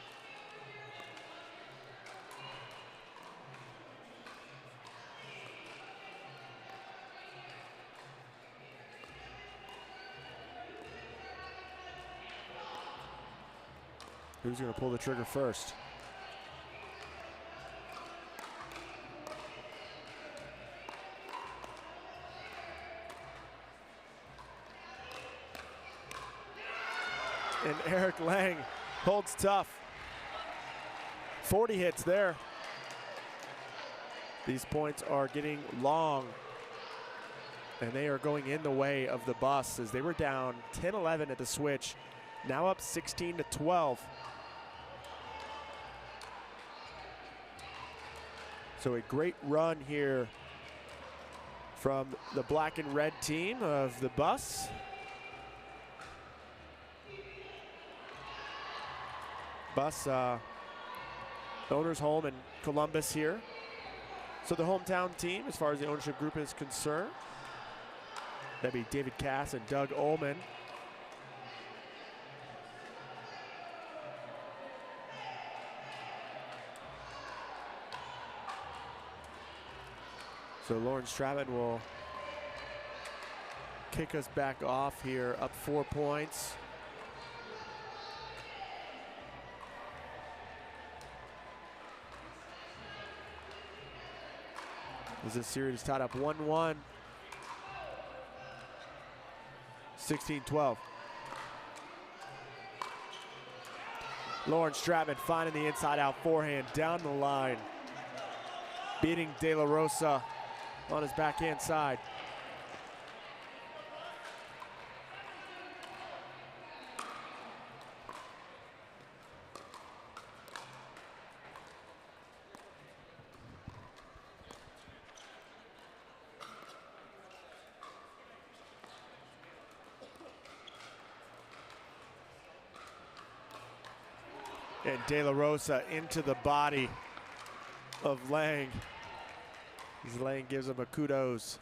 Who's going to pull the trigger first? And Eric Lang holds tough. 40 hits there. These points are getting long. And they are going in the way of the bus as they were down 10-11 at the switch. Now up 16-12. So a great run here from the black and red team of the bus. Bus owner's home in Columbus here. So the hometown team, as far as the ownership group is concerned, that'd be David Cass and Doug Ullman. So Lauren Stratman will kick us back off here, up 4 points. As this series is tied up 1-1. 16-12. Lauren Stratman finding the inside-out forehand down the line. Beating De La Rosa on his backhand side. And De La Rosa into the body of Lang. As Lang gives him a kudos.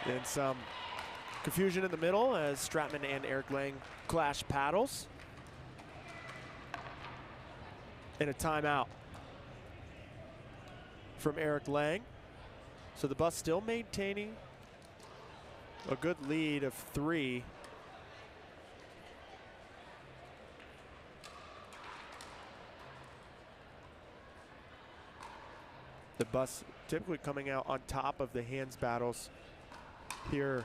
And some confusion in the middle as Stratman and Eric Lang clash paddles. And a timeout from Eric Lang. So the bus still maintaining a good lead of 3. The bus typically coming out on top of the hands battles here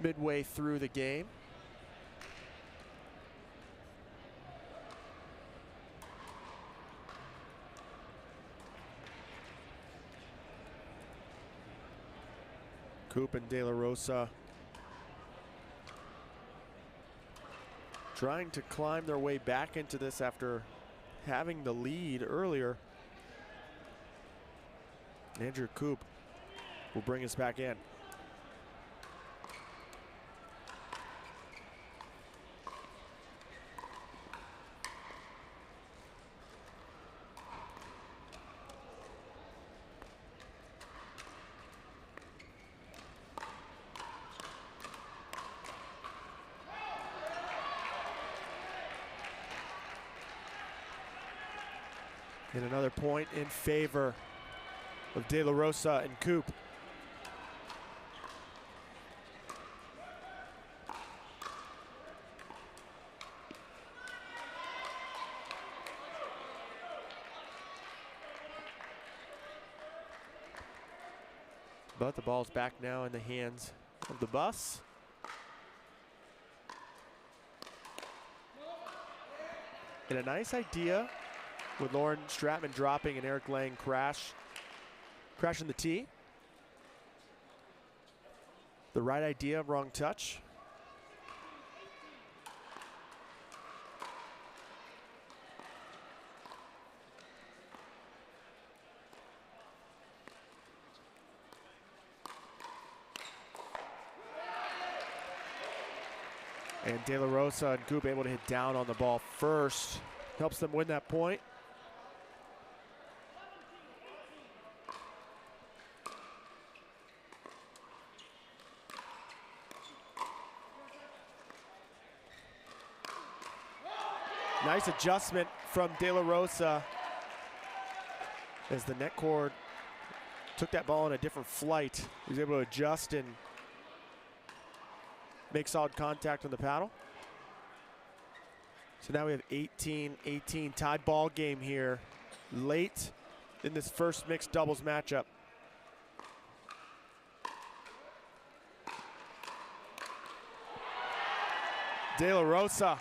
midway through the game. Coop and De La Rosa trying to climb their way back into this after having the lead earlier. Andrew Coop will bring us back in. And another point in favor of De La Rosa and Coop. But the ball's back now in the hands of the bus. And a nice idea with Lauren Stratman dropping and Eric Lang crashing the tee. The right idea, wrong touch. And De La Rosa and Coop able to hit down on the ball first. Helps them win that point. Nice adjustment from De La Rosa as the net cord took that ball in a different flight. He was able to adjust and make solid contact on the paddle. So now we have 18-18 tied ball game here late in this first mixed doubles matchup. De La Rosa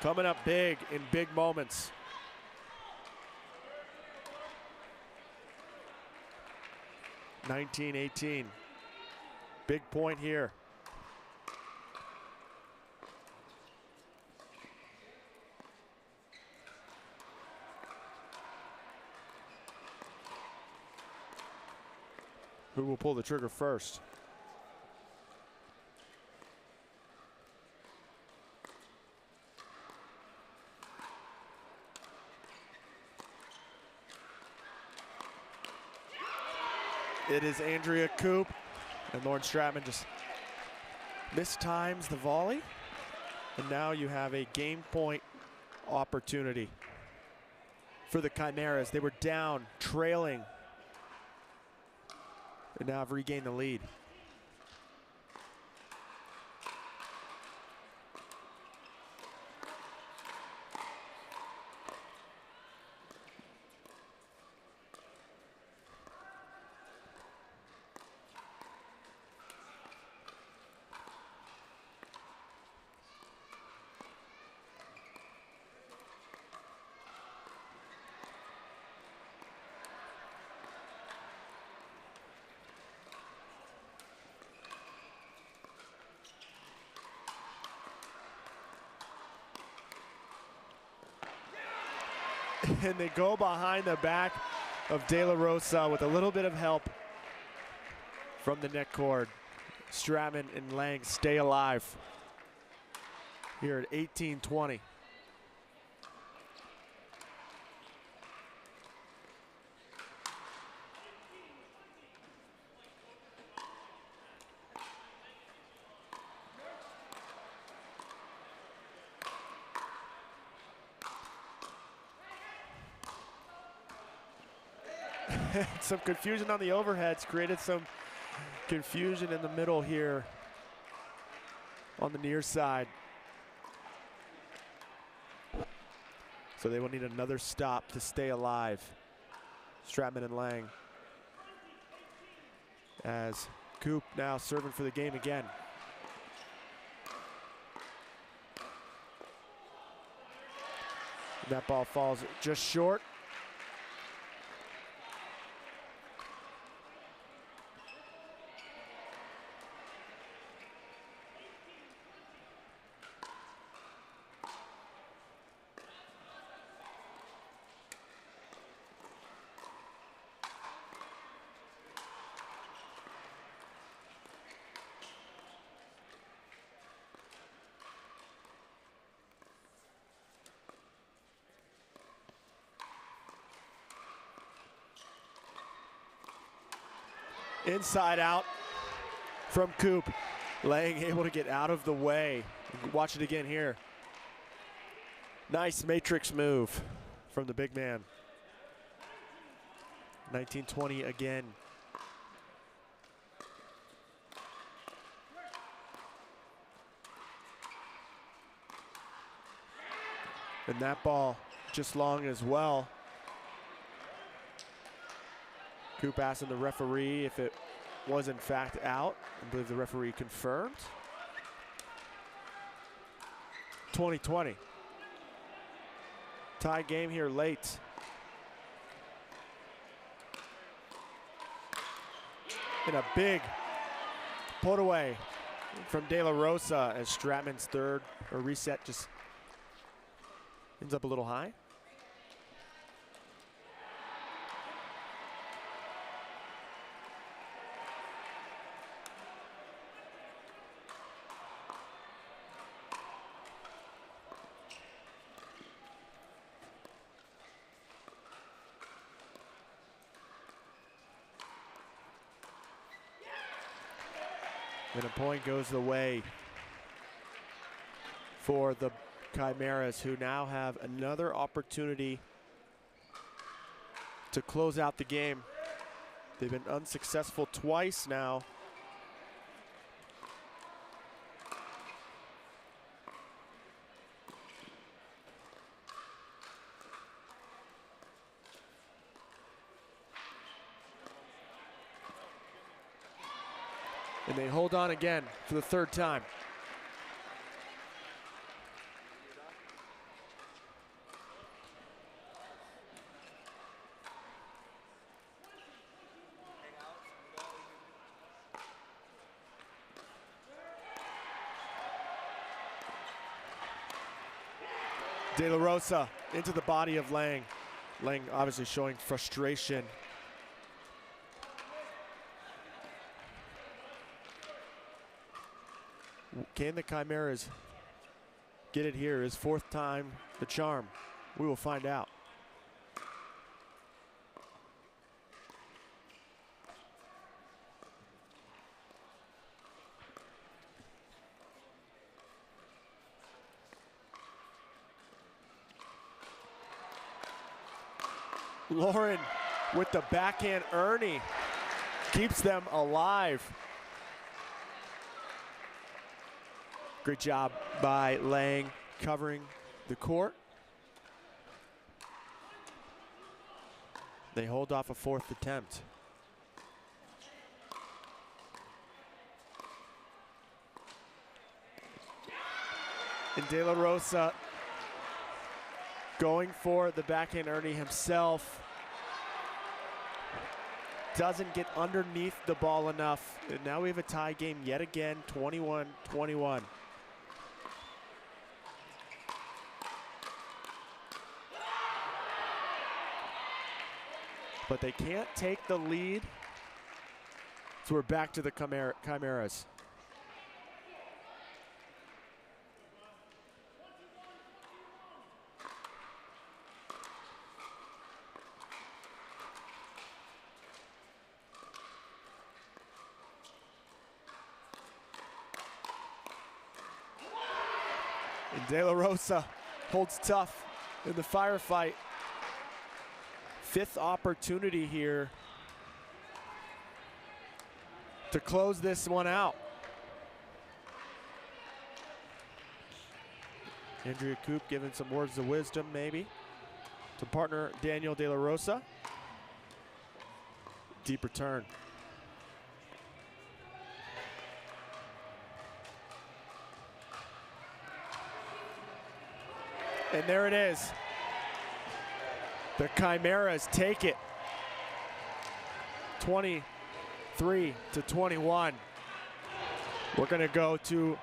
coming up big in big moments. (19-18). Big point here. Who will pull the trigger first? It is Andrea Coop, and Lauren Stratman just mistimes the volley. And now you have a game point opportunity for the Chimeras. They were down, trailing, and now have regained the lead. And they go behind the back of De La Rosa with a little bit of help from the net cord. Stratman and Lang stay alive here at 18-20. Some confusion on the overheads, created some confusion in the middle here on the near side. So they will need another stop to stay alive. Stratman and Lang. As Coop now serving for the game again. That ball falls just short. Inside out from Coop. Lang able to get out of the way. Watch it again here. Nice matrix move from the big man. 19-20 again. And that ball just long as well. Coop asking the referee if it was in fact out. I believe the referee confirmed. 20-20. Tie game here late. And a big put away from De La Rosa as Stratman's third or reset just ends up a little high. And a point goes the way for the Chimeras, who now have another opportunity to close out the game. They've been unsuccessful twice now. And they hold on again for the third time. De La Rosa into the body of Lang. Lang obviously showing frustration. Can the Chimeras get it here? Is fourth time the charm? We will find out. Lauren with the backhand Ernie keeps them alive. Great job by Lang covering the court. They hold off a fourth attempt. And De La Rosa going for the backhand Ernie himself. Doesn't get underneath the ball enough. And now we have a tie game yet again, 21-21. But they can't take the lead. So we're back to the Chimeras. And De La Rosa holds tough in the firefight. Fifth opportunity here to close this one out. Andrea Coop giving some words of wisdom maybe to partner Daniel De La Rosa. Deep return. And there it is. The Chimeras take it 23-21. We're going to go to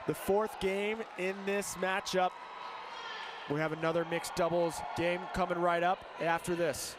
the fourth game in this matchup. We have another mixed doubles game coming right up after this.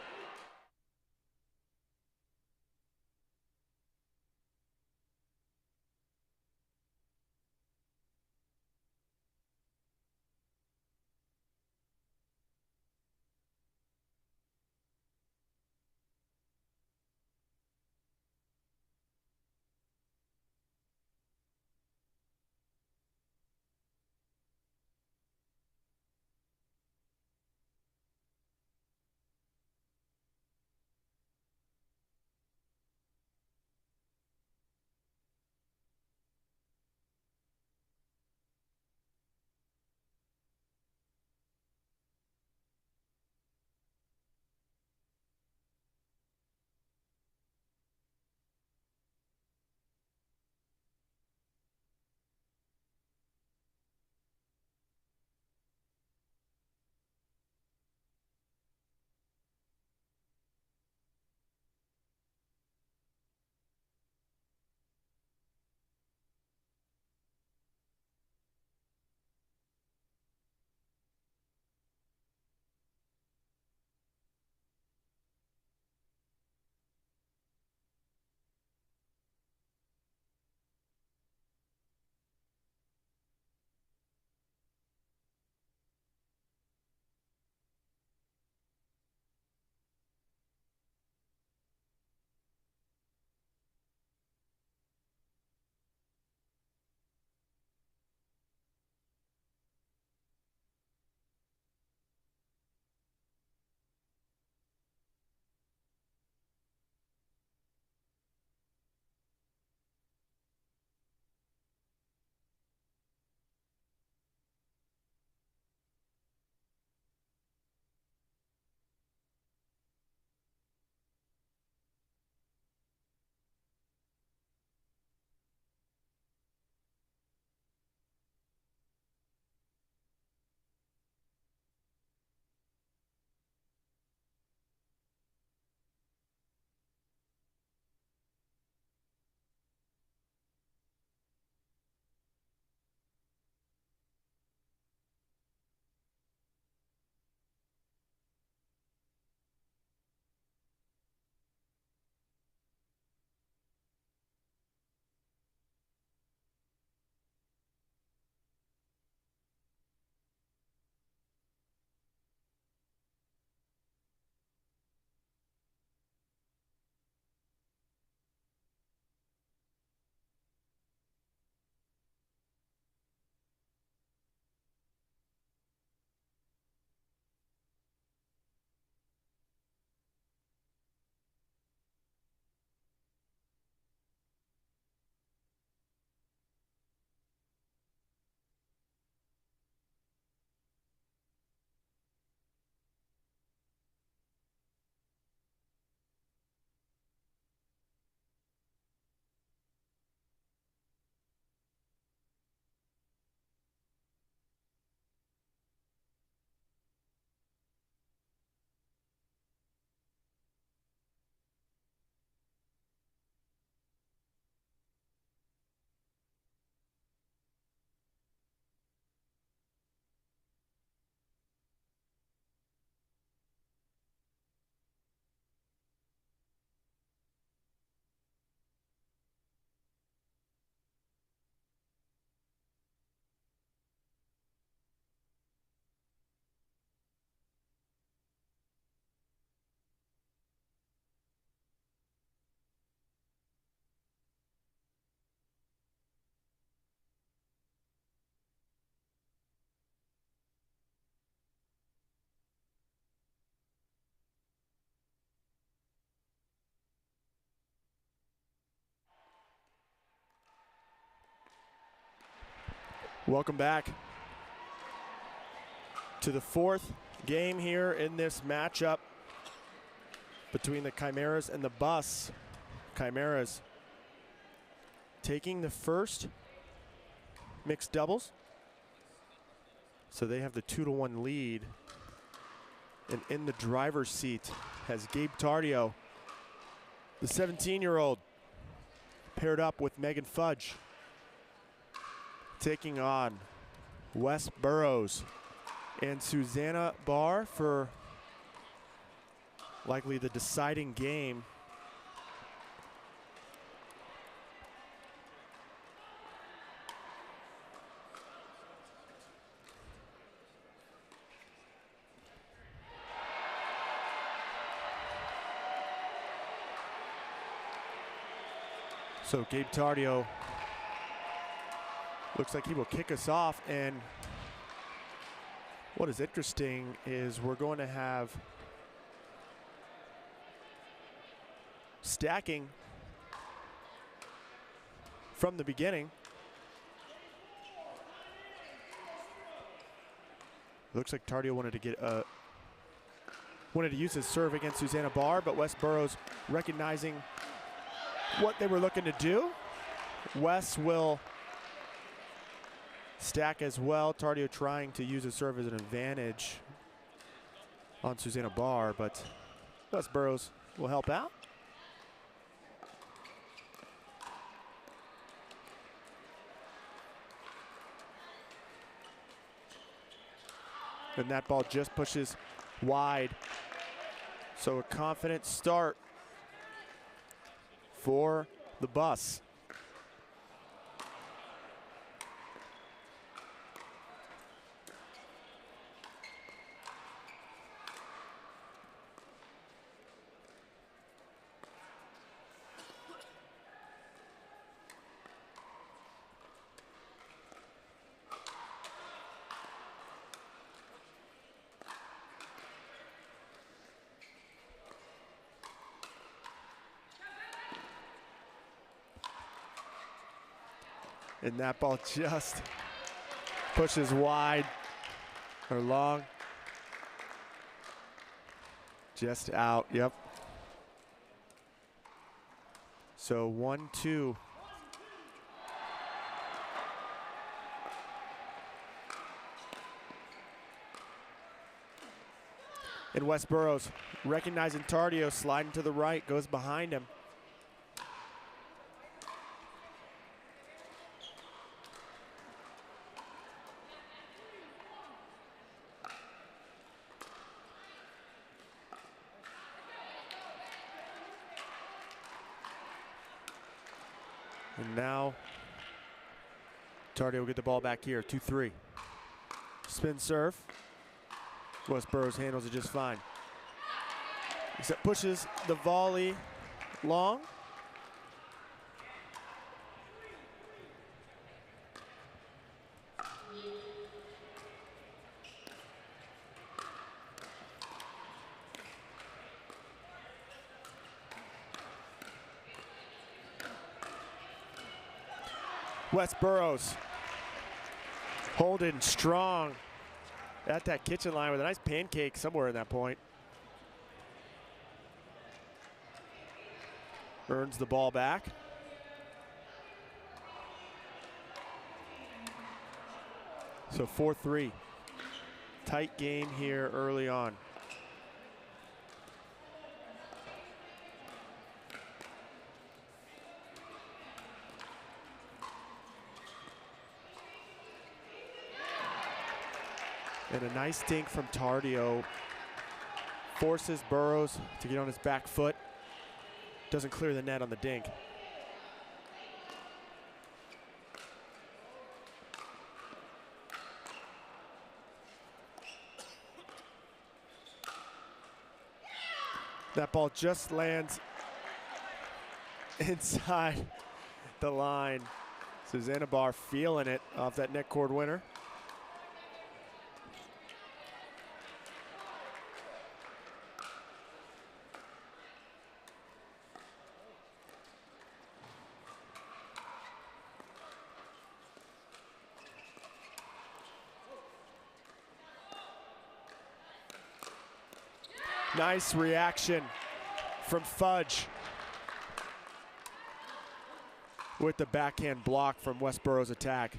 Welcome back to the fourth game here in this matchup between the Chimeras and the Bus. Chimeras taking the first mixed doubles. So they have the 2-1 lead. And in the driver's seat has Gabe Tardio, the 17-year-old, paired up with Megan Fudge, taking on Wes Burrows and Susanna Barr for likely the deciding game. So Gabe Tardio looks like he will kick us off, and what is interesting is we're going to have stacking from the beginning. Looks like Tardio wanted to use his serve against Susanna Barr, but Wes Burrows recognizing what they were looking to do. Wes will stack as well. Tardio trying to use his serve as an advantage on Susanna Barr, but Wes Burrows will help out. And that ball just pushes wide. So a confident start for the Bus. And that ball just pushes wide or long. Just out, yep. So 1-2. And Wes Burrows recognizing Tardio, sliding to the right, goes behind him. And now Tardio will get the ball back here, 2-3. Spin serve. Wes Burrows handles it just fine. Except pushes the volley long. Wes Burrows holding strong at that kitchen line with a nice pancake somewhere in that point. Earns the ball back. So 4-3. Tight game here early on. And a nice dink from Tardio. Forces Burrows to get on his back foot. Doesn't clear the net on the dink. That ball just lands inside the line. Susanna Barr feeling it off that net cord winner. Nice reaction from Fudge with the backhand block from Westboro's attack.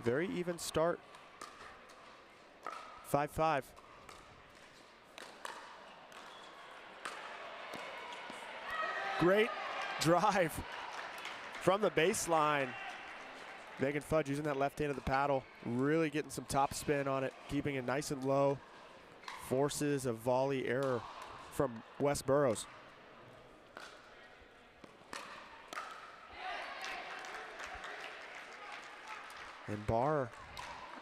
Very even start. 5-5. Great drive from the baseline. Megan Fudge using that left hand of the paddle, really getting some top spin on it, keeping it nice and low. Forces a volley error from Westboro's. And Barr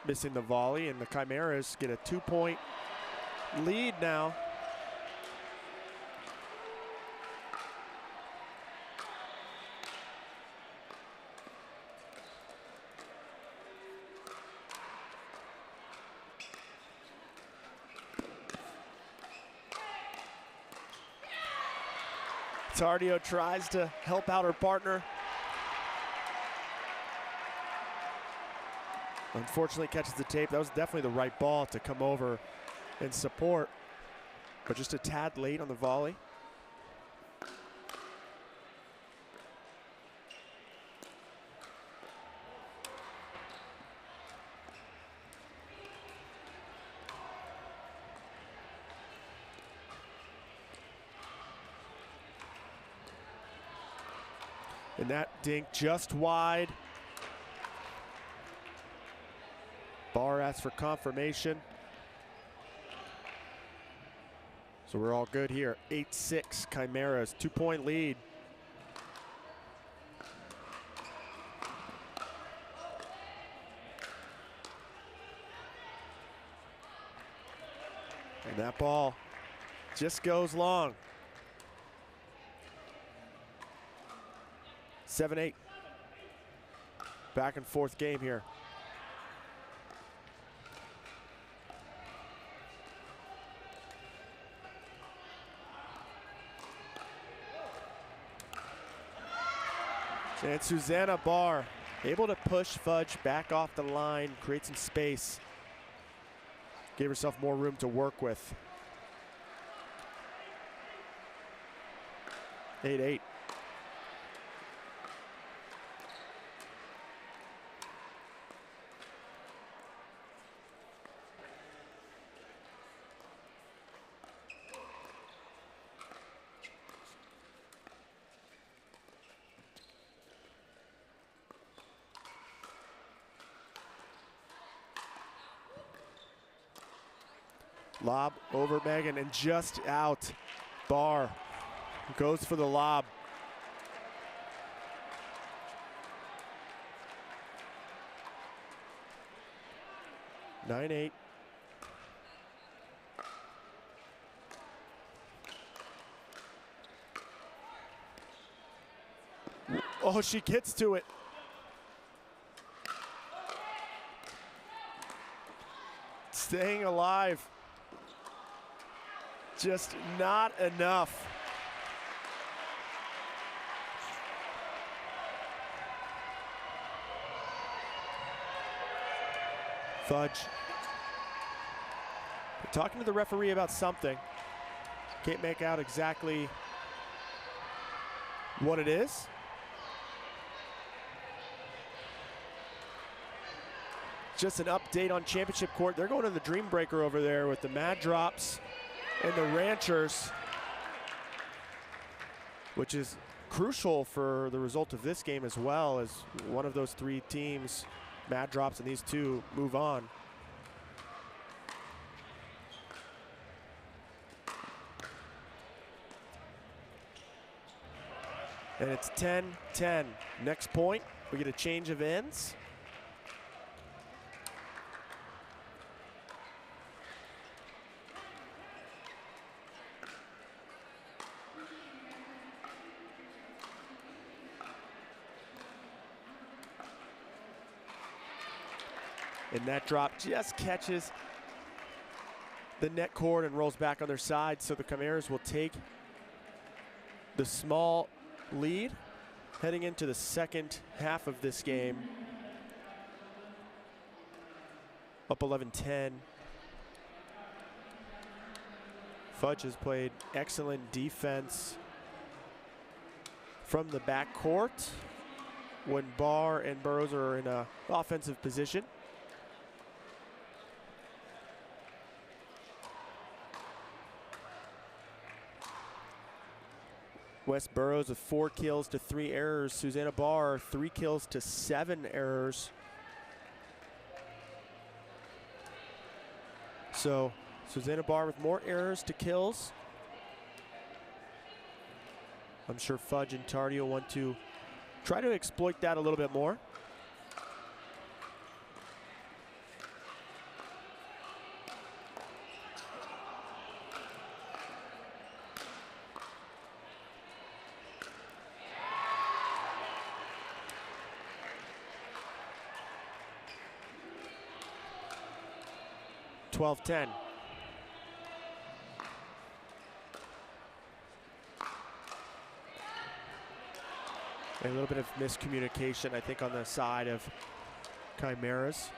missing the volley, and the Chimeras get a 2-point lead now. Tardio tries to help out her partner. Unfortunately catches the tape. That was definitely the right ball to come over and support, but just a tad late on the volley. And that dink just wide. Barr asks for confirmation. So we're all good here. 8-6 Chimeras, 2-point lead. And that ball just goes long. 7-8. Back and forth game here. And Susanna Barr able to push Fudge back off the line, create some space. Gave herself more room to work with. 8-8. Lob over Megan and just out. Barr goes for the lob. Nine, 8. Oh, she gets to it. Staying alive. Just not enough. Fudge. We're talking to the referee about something. Can't make out exactly what it is. Just an update on championship court. They're going to the Dreambreaker over there with the Mad Drops and the Ranchers, which is crucial for the result of this game as well, as one of those three teams, Mad Drops and these two, move on. And it's 10-10. Next point, we get a change of ends. And that drop just catches the net cord and rolls back on their side. So the Chimeras will take the small lead heading into the second half of this game. Up 11-10. Fudge has played excellent defense from the backcourt when Barr and Burrows are in an offensive position. Wes Burrows with 4 kills to 3 errors. Susanna Barr, 3 kills to 7 errors. So Susanna Barr with more errors to kills. I'm sure Fudge and Tardio want to try to exploit that a little bit more. (12-10). A little bit of miscommunication, I think, on the side of Chimeras.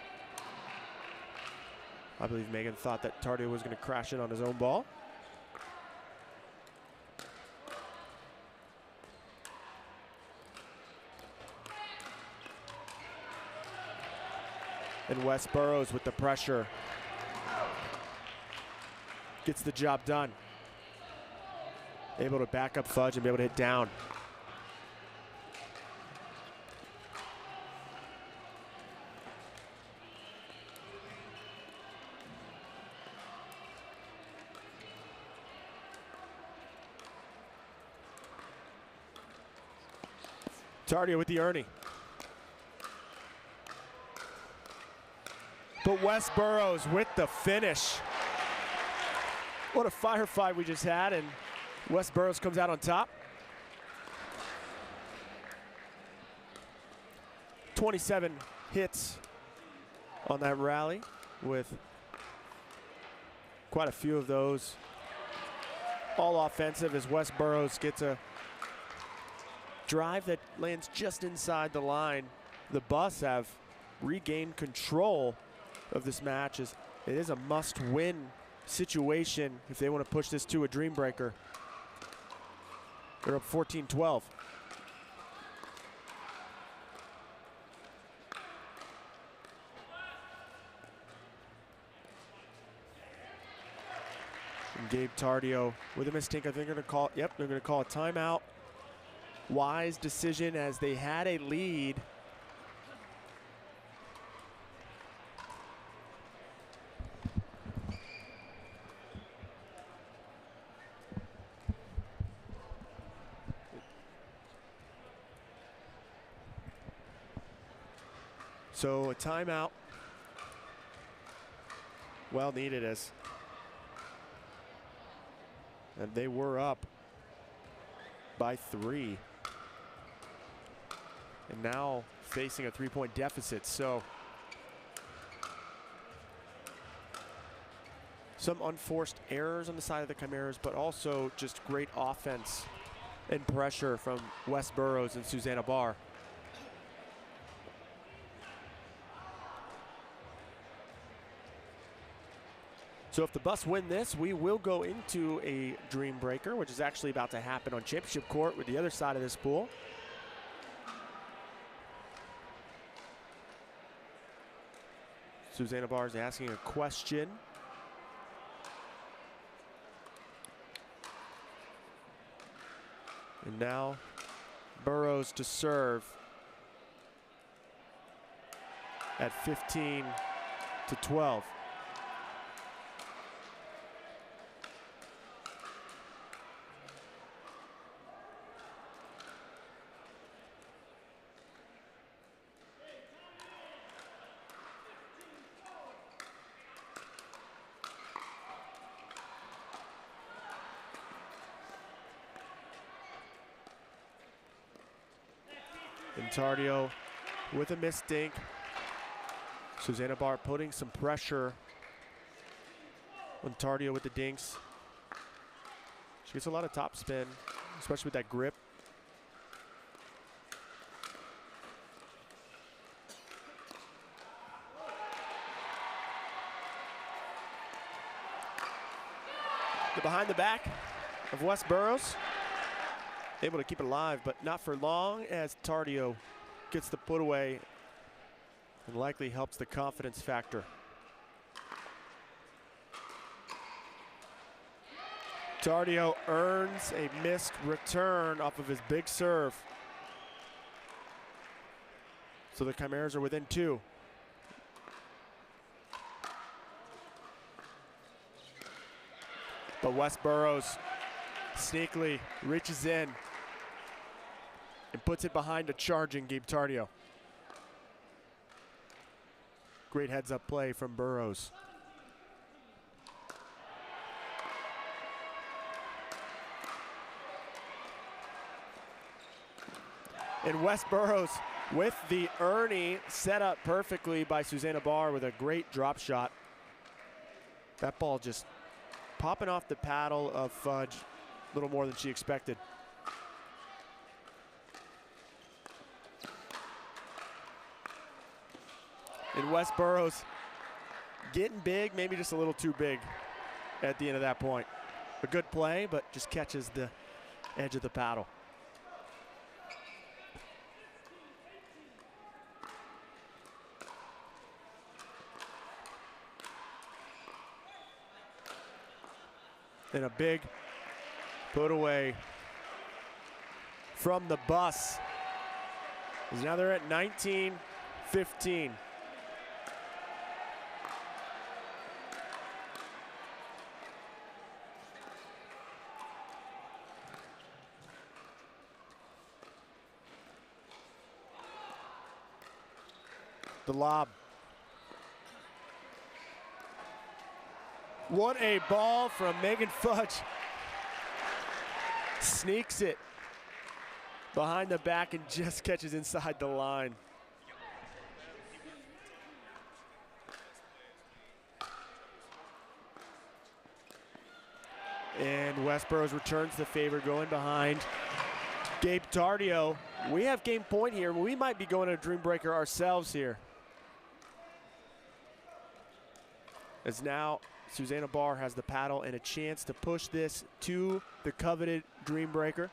I believe Megan thought that Tardio was going to crash in on his own ball. And Wes Burrows with the pressure gets the job done. Able to back up Fudge and be able to hit down. Tardio with the Ernie. But Wes Burrows with the finish. What a firefight we just had, and Wes Burrows comes out on top. 27 hits on that rally, with quite a few of those all offensive, as Wes Burrows gets a drive that lands just inside the line. The Bus have regained control of this match, as it is a must-win situation if they want to push this to a Dreambreaker. They're up 14-12. And Gabe Tardio with a mistake. I think they're going to call, they're going to call a timeout. Wise decision, as they had a lead. So a timeout, well needed, and they were up by 3. And now facing a 3-point deficit. So some unforced errors on the side of the Chimeras, but also just great offense and pressure from Wes Burrows and Susanna Barr. So if the Bus win this, we will go into a Dreambreaker, which is actually about to happen on championship court with the other side of this pool. Susanna Barr is asking a question. And now Burrows to serve at 15-12. And Tardio with a missed dink. Susanna Barr putting some pressure on Tardio with the dinks. She gets a lot of top spin, especially with that grip. The behind the back of West Burrows. Able to keep it alive, but not for long as Tardio gets the put away and likely helps the confidence factor. Tardio earns a missed return off of his big serve. So the Chimeras are within 2. But West Burrows sneakily reaches in and puts it behind a charging Gabe Tardio. Great heads-up play from Burrows. And West Burrows with the Ernie set up perfectly by Susanna Barr with a great drop shot. That ball just popping off the paddle of Fudge a little more than she expected. And West Burrows getting big, maybe just a little too big at the end of that point. A good play, but just catches the edge of the paddle. And a big put away from the bus. Now they're at 19-15. The lob. What a ball from Megan Fudge. Sneaks it behind the back and just catches inside the line. And West Burrows returns the favor, going behind Gabe Tardio. We have game point here. We might be going to Dreambreaker ourselves here. As now Susanna Barr has the paddle and a chance to push this to the coveted Dreambreaker.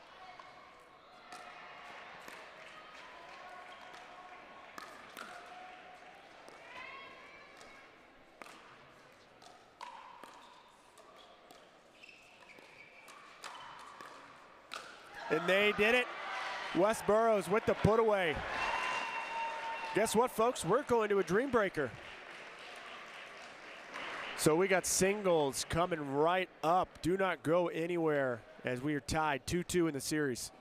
And they did it. West Burrows with the put away. Guess what, folks? We're going to a Dreambreaker. So we got singles coming right up. Do not go anywhere as we are tied 2-2 in the series.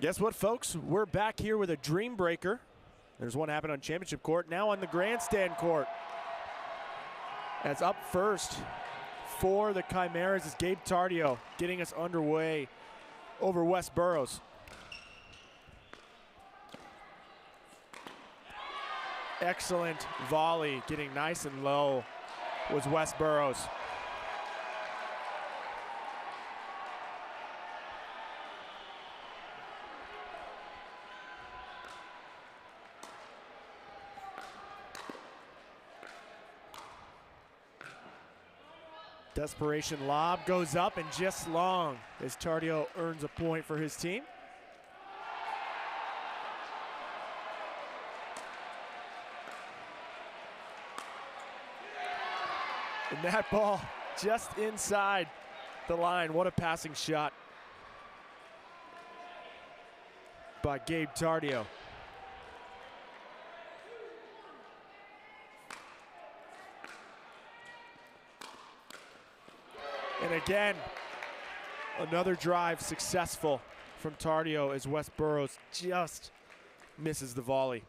Guess what, folks? We're back here with a Dreambreaker. There's one happening on championship court, now on the grandstand court. As up first for the Chimeras is Gabe Tardio, getting us underway over West Burroughs. Excellent volley, getting nice and low was West Burroughs. Desperation lob goes up and just long as Tardio earns a point for his team. And that ball just inside the line. What a passing shot by Gabe Tardio. And again, another drive successful from Tardio as West Burroughs just misses the volley.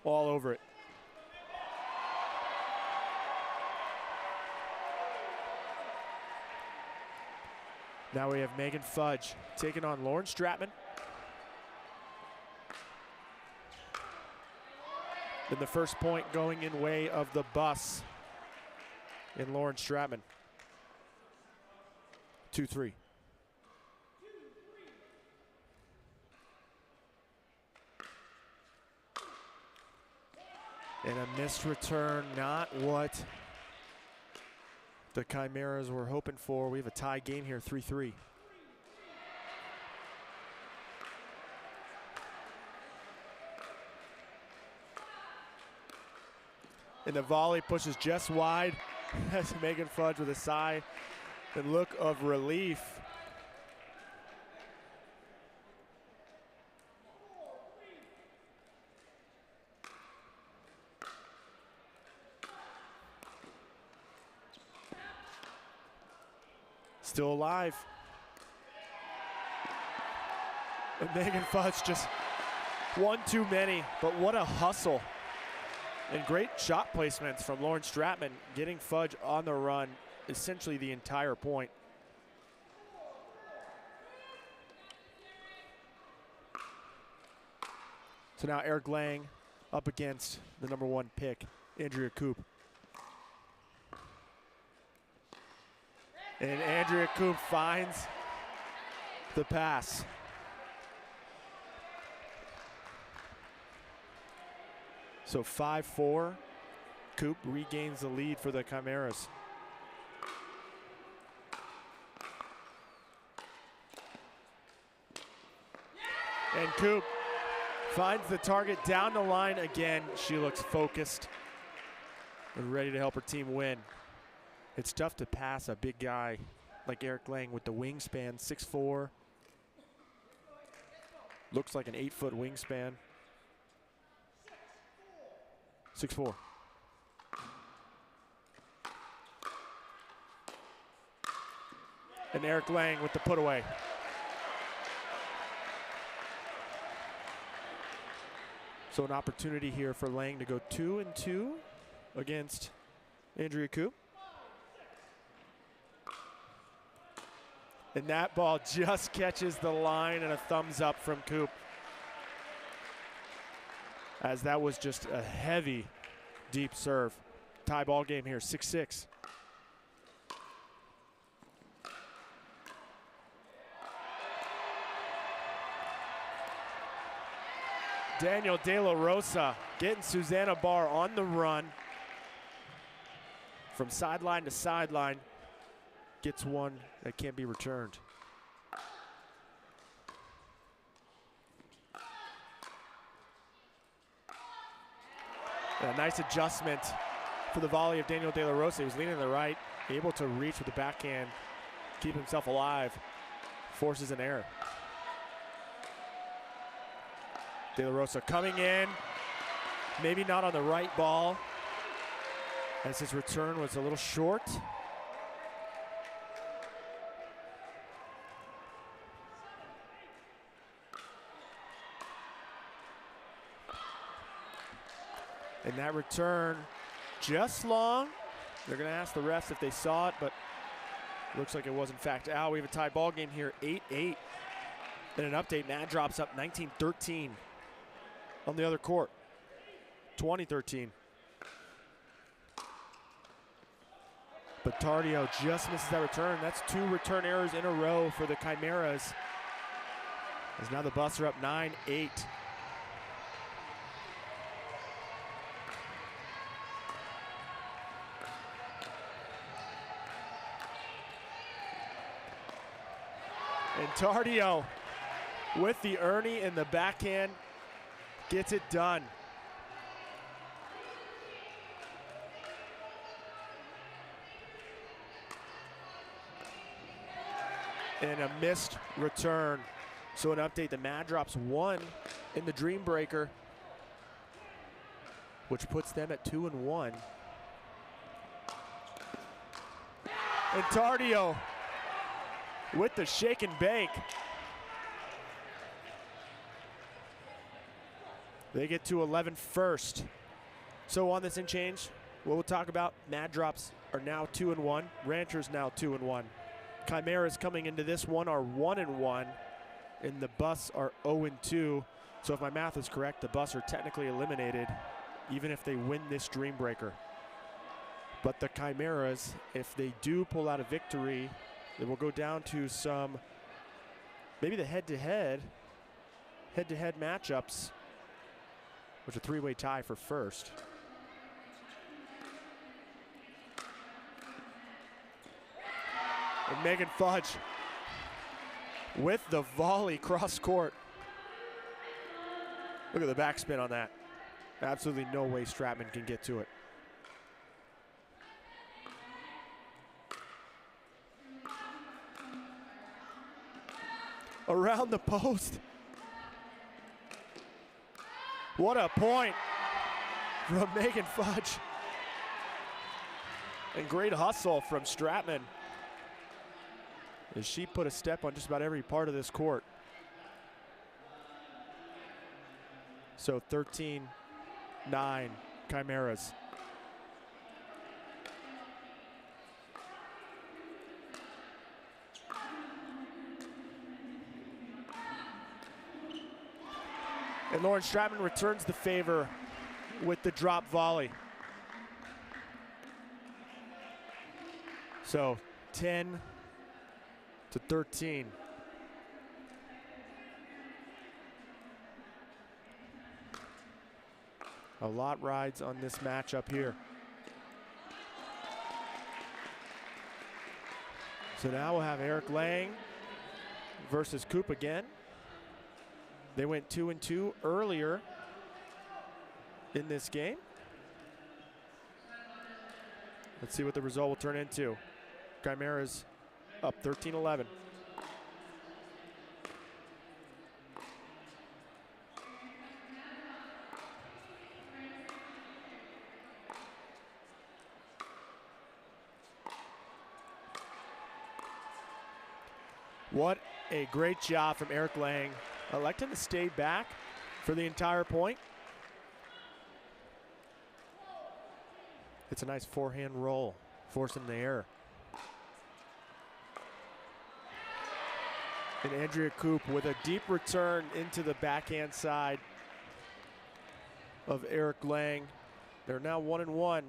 All over it. Now we have Megan Fudge taking on Lauren Stratman. And the first point going in way of the bus in Lauren Stratman. 2-3. And a missed return, not what the Chimeras were hoping for. We have a tie game here, 3-3. And the volley pushes just wide as Megan Fudge with a sigh and look of relief. Still alive. And Megan Fudge just one too many, but what a hustle. And great shot placements from Lauren Stratman, getting Fudge on the run essentially the entire point. So now Eric Lang up against the #1 pick, Andrea Coop. And Andrea Coop finds the pass. So 5-4, Coop regains the lead for the Chimeras. And Coop finds the target down the line again. She looks focused and ready to help her team win. It's tough to pass a big guy like Eric Lang with the wingspan, 6'4". Looks like an 8-foot wingspan. 6'4". And Eric Lang with the put away. So an opportunity here for Lang to go 2-2 against Andrea Coop. And that ball just catches the line, and a thumbs up from Coop. As that was just a heavy, deep serve. Tie ball game here, 6-6. Daniel De La Rosa getting Susanna Barr on the run. From sideline to sideline, gets one that can't be returned. A nice adjustment for the volley of Daniel De La Rosa. He was leaning to the right, able to reach with the backhand, keep himself alive, forces an error. De La Rosa coming in, maybe not on the right ball, as his return was a little short. And that return just long. They're going to ask the refs if they saw it, but looks like it was in fact out. We have a tie ball game here, 8-8. And an update, Mad drops up 19-13 on the other court, 20-13. But Tardio just misses that return. That's 2 return errors in a row for the Chimeras. As now the Buffs are up 9-8. And Tardio with the Ernie in the backhand gets it done. And a missed return. So an update, the Mad drops 1 in the Dreambreaker, which puts them at 2-1. And Tardio with the shake and bake. They get to 11 first. So on this in change, what we'll talk about, Mad drops are now 2-1. Ranchers now 2-1. Chimeras coming into this one are 1-1, and the Buffs are 0-2. So if my math is correct, the Buffs are technically eliminated, even if they win this Dreambreaker. But the Chimeras, if they do pull out a victory, they will go down to some, maybe the head-to-head matchups, which are a 3-way tie for first. And Megan Fudge with the volley cross court. Look at the backspin on that. Absolutely no way Stratman can get to it. Around the post. What a point from Megan Fudge. And great hustle from Stratman, as she put a step on just about every part of this court. So 13-9 Chimeras. And Lauren Stratman returns the favor with the drop volley. So 10-13. A lot rides on this matchup here. So now we'll have Eric Lang versus Coop again. They went 2-2 earlier in this game. Let's see what the result will turn into. Chimeras up 13-11. What a great job from Eric Lang, electing to stay back for the entire point. It's a nice forehand roll, forcing the error. And Andrea Coop with a deep return into the backhand side of Eric Lang. They're now 1-1.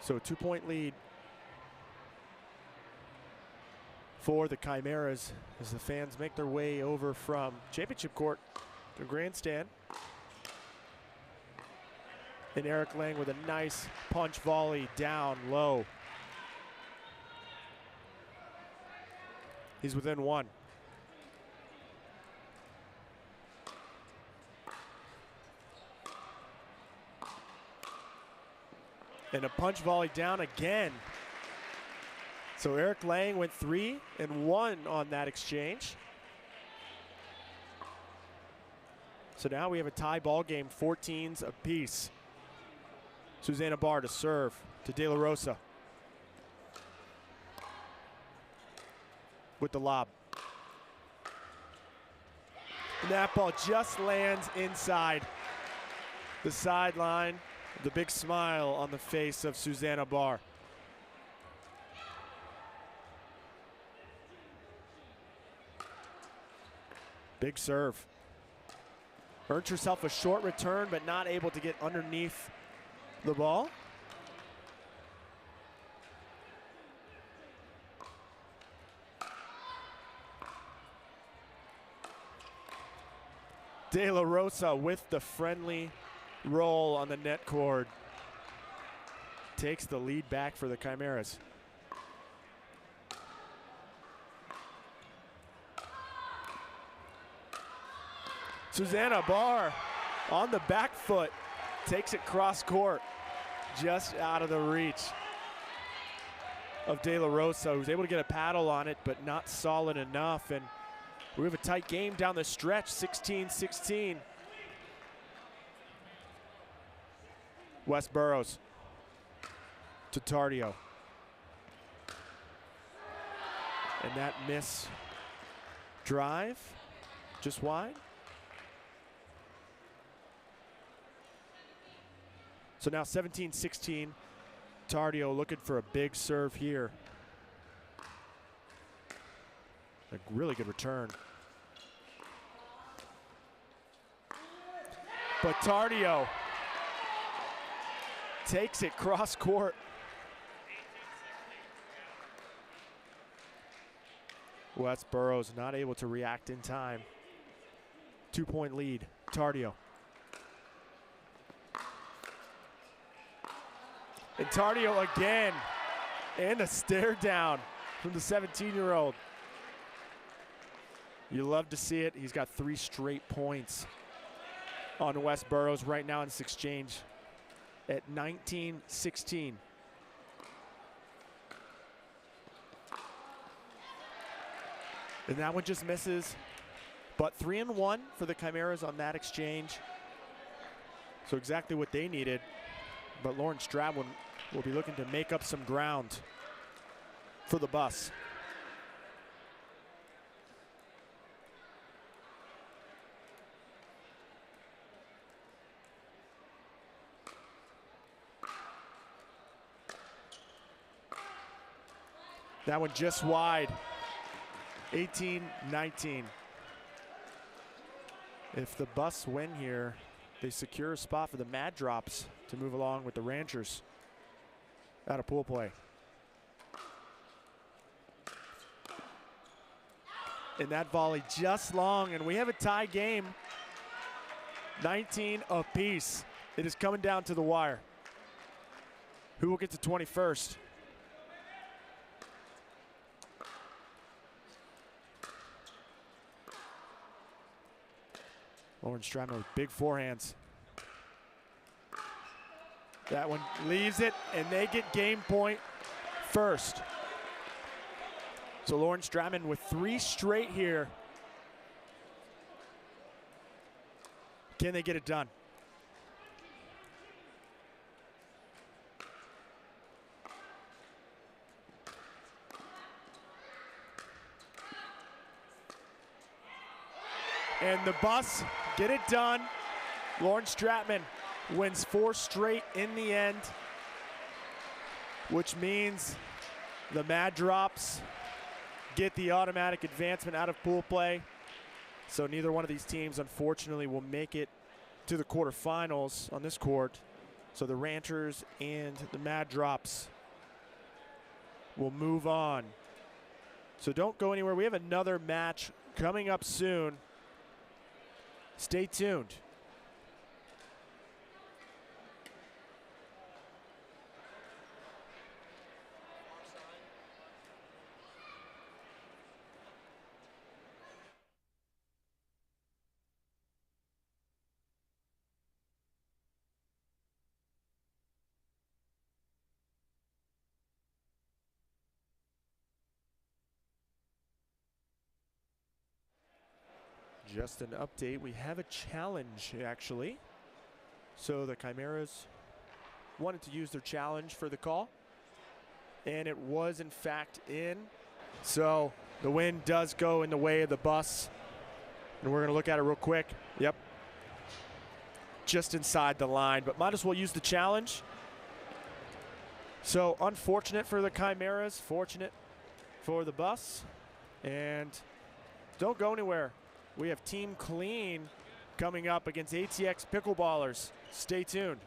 So a 2-point lead for the Chimeras as the fans make their way over from championship court to Grandstand. And Eric Lang with a nice punch volley down low. He's within 1. And a punch volley down again. So Eric Lang went 3 and 1 on that exchange. So now we have a tie ball game, 14s apiece. Susanna Barr to serve to De La Rosa with the lob. And that ball just lands inside the sideline. The big smile on the face of Susanna Barr. Big serve. Earned herself a short return, but not able to get underneath the ball. De La Rosa with the friendly roll on the net cord. Takes the lead back for the Chimeras. Susanna Barr on the back foot, takes it cross court, just out of the reach of De La Rosa, who's able to get a paddle on it, but not solid enough. And we have a tight game down the stretch, 16-16. West Burrows to Tardio. And that miss drive, just wide. So now 17-16, Tardio looking for a big serve here. A really good return. But Tardio takes it cross court. West Burrows not able to react in time. 2-point lead, Tardio. And Tardio again, and a stare down from the 17-year-old. You love to see it. He's got 3 straight points on West Burrows right now in this exchange at 19-16. And that one just misses, but 3-1 for the Chimeras on that exchange. So exactly what they needed, but Lauren Stradwin will be looking to make up some ground for the bus. That one just wide, 18-19. If the bus win here, they secure a spot for the Mad Drops to move along with the Ranchers out of pool play. And that volley just long, and we have a tie game, 19 apiece. It is coming down to the wire. Who will get to 21st? Lauren Stratman with big forehands. That one leaves it, and they get game point first. So Lauren Stratman with 3 straight here. Can they get it done? And the bus get it done. Lauren Stratman wins 4 straight in the end, which means the Mad Drops get the automatic advancement out of pool play. So neither one of these teams, unfortunately, will make it to the quarterfinals on this court. So the Ranchers and the Mad Drops will move on. So don't go anywhere. We have another match coming up soon. Stay tuned. Just an update, we have a challenge actually. So the Chimeras wanted to use their challenge for the call, and it was in fact in. So the wind does go in the way of the bus And we're going to look at it real quick. Yep. Just inside the line, but might as well use the challenge. So unfortunate for the Chimeras, fortunate for the Bus. And don't go anywhere. We have Team Clean coming up against ATX Pickleballers. Stay tuned.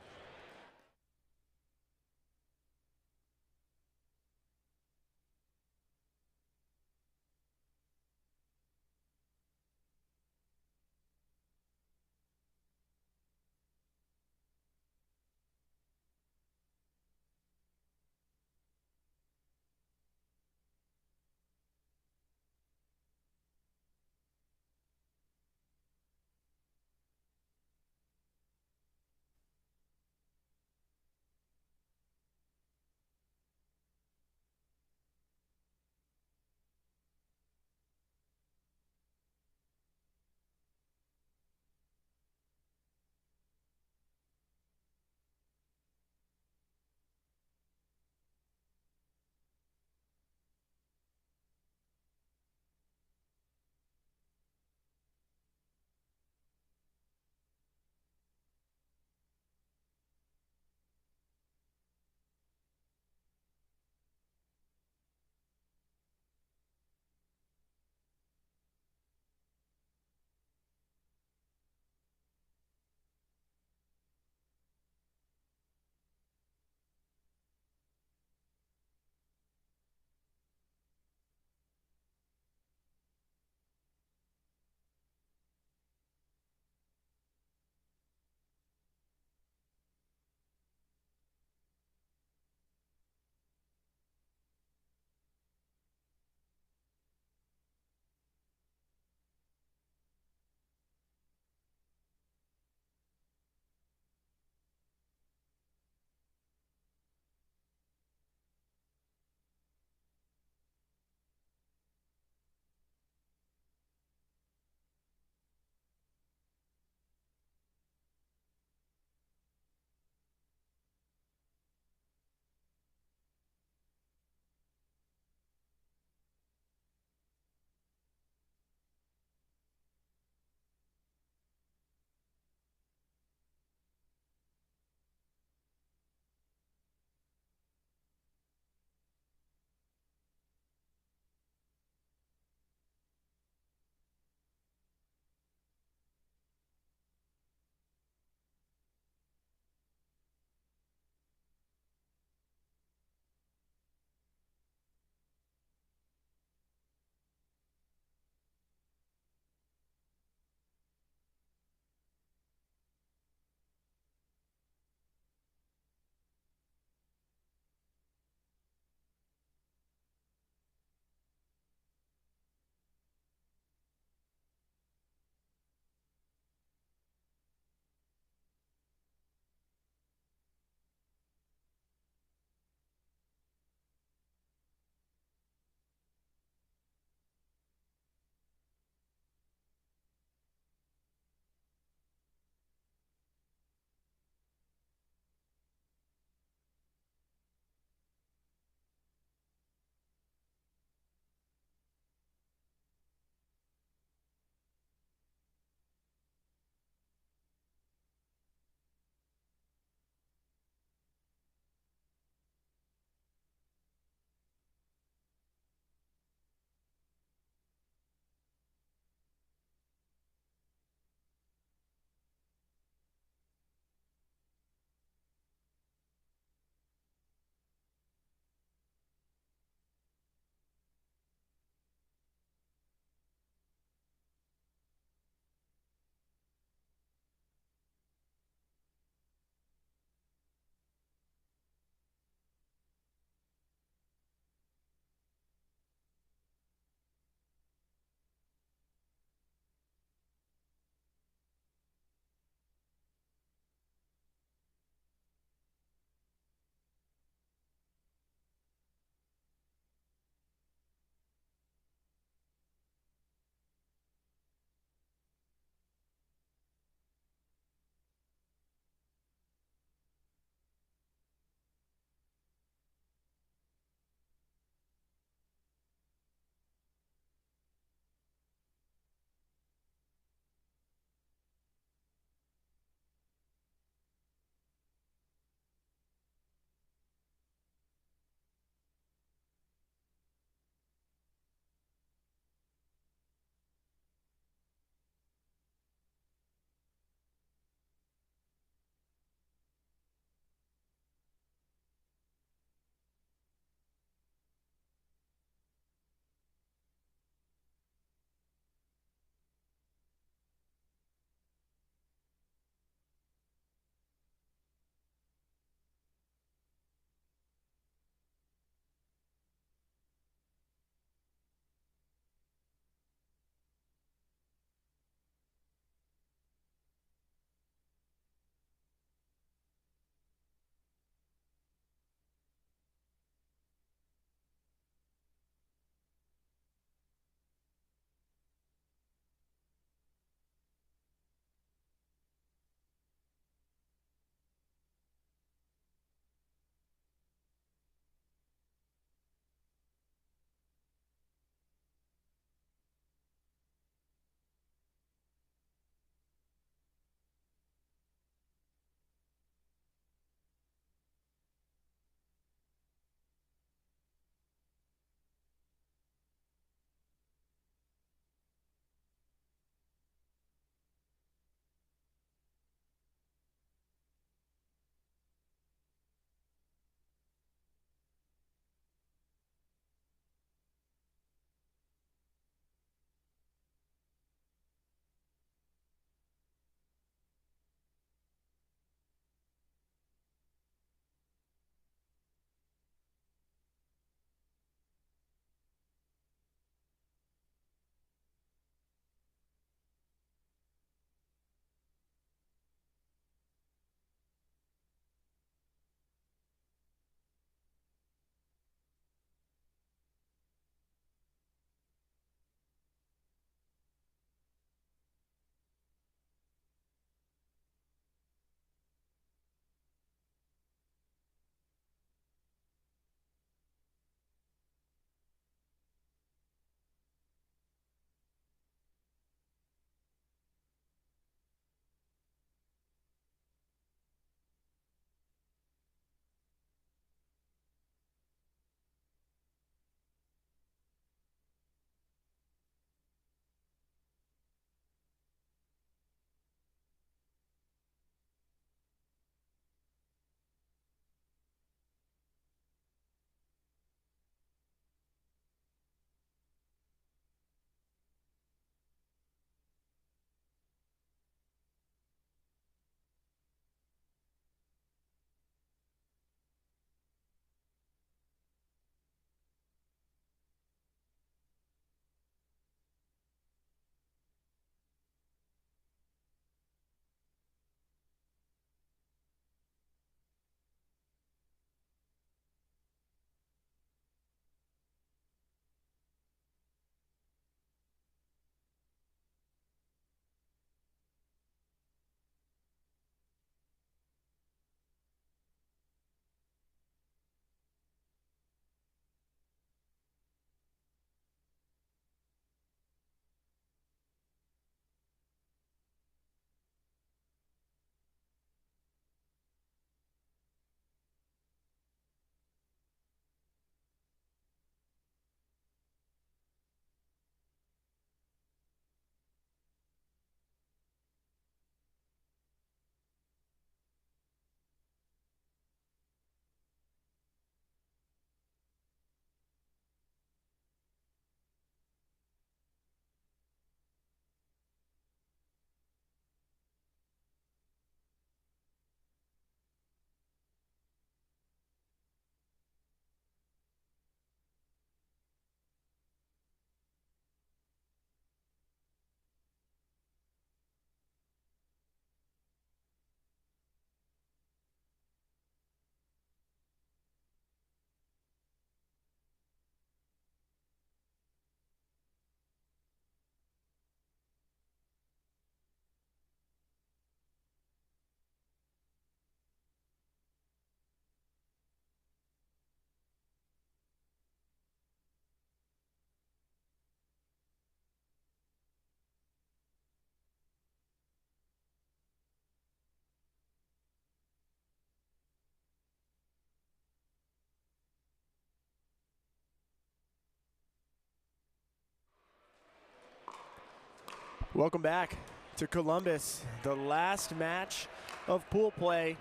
Welcome back to Columbus, the last match of pool play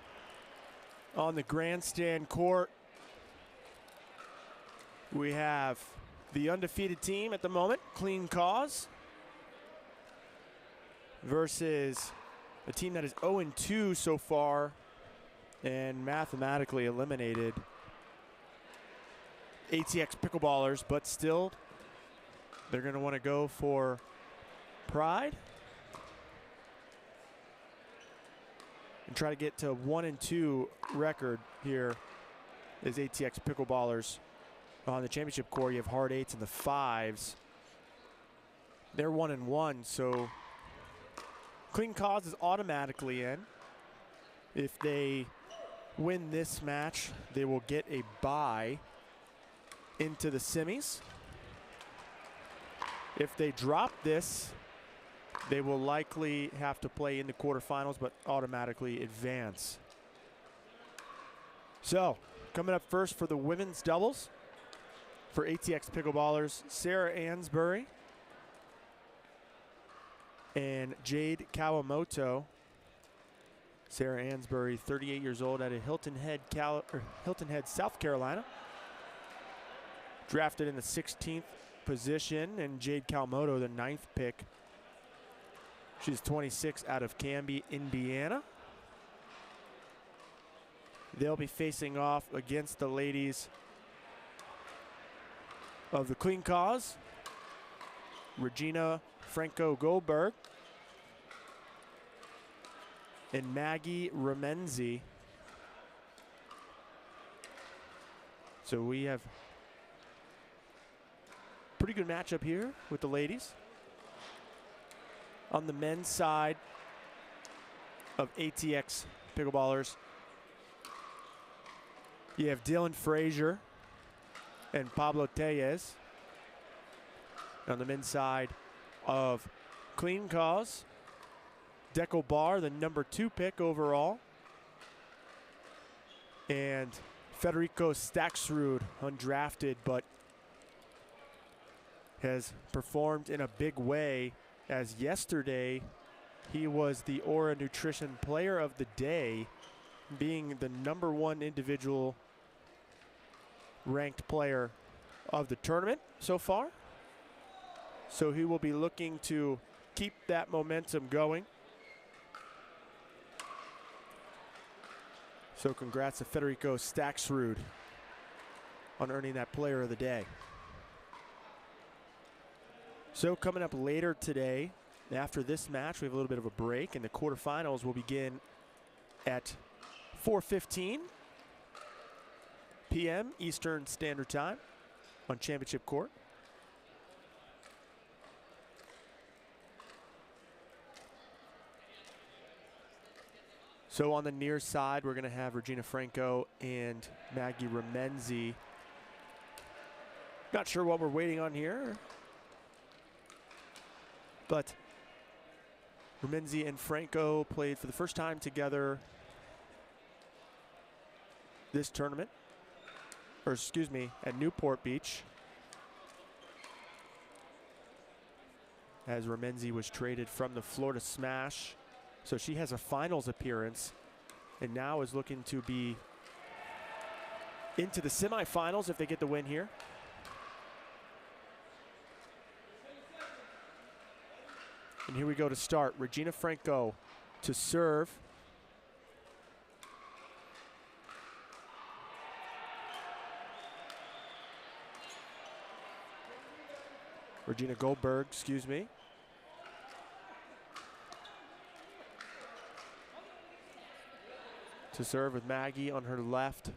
on the Grandstand court. We have the undefeated team at the moment, Clean Cause, versus a team that is 0-2 so far and mathematically eliminated ATX Pickleballers, but still they're going to want to go for pride and try to get to 1-2 record here as ATX Pickleballers. On the championship core, you have hard 8s and the 5s. They're 1-1, so Clean Cause is automatically in. If they win this match, they will get a bye into the semis. If they drop this, they will likely have to play in the quarterfinals, but automatically advance. So, coming up first for the women's doubles for ATX Pickleballers, Sarah Ansbury and Jade Kawamoto. Sarah Ansbury, 38 years old, out of Hilton Head, South Carolina. Drafted in the 16th position, and Jade Kawamoto, the 9th pick. She's 26, out of Canby, Indiana. They'll be facing off against the ladies of the Clean Cause, Regina Franco Goldberg and Maggie Remenzi. So we have pretty good matchup here with the ladies. On the men's side of ATX Pickleballers, you have Dylan Frazier and Pablo Tellez. On the men's side of Clean Cause, Deco Barr, the number 2 pick overall, and Federico Staxrud, undrafted, but has performed in a big way, as yesterday he was the Aura Nutrition Player of the Day, being the number 1 individual ranked player of the tournament so far. So he will be looking to keep that momentum going. So congrats to Federico Staxrud on earning that Player of the Day. So coming up later today, after this match, we have a little bit of a break, and the quarterfinals will begin at 4:15 p.m. Eastern Standard Time on Championship Court. So on the near side, we're going to have Regina Franco and Maggie Remenzi. Not sure what we're waiting on here, but Remenzi and Franco played for the first time together this tournament, or excuse me, at Newport Beach, as Remenzi was traded from the Florida Smash. So she has a finals appearance and now is looking to be into the semifinals if they get the win here. And here we go to start. Regina Franco to serve. Regina Goldberg, excuse me. To serve with Maggie on her left. And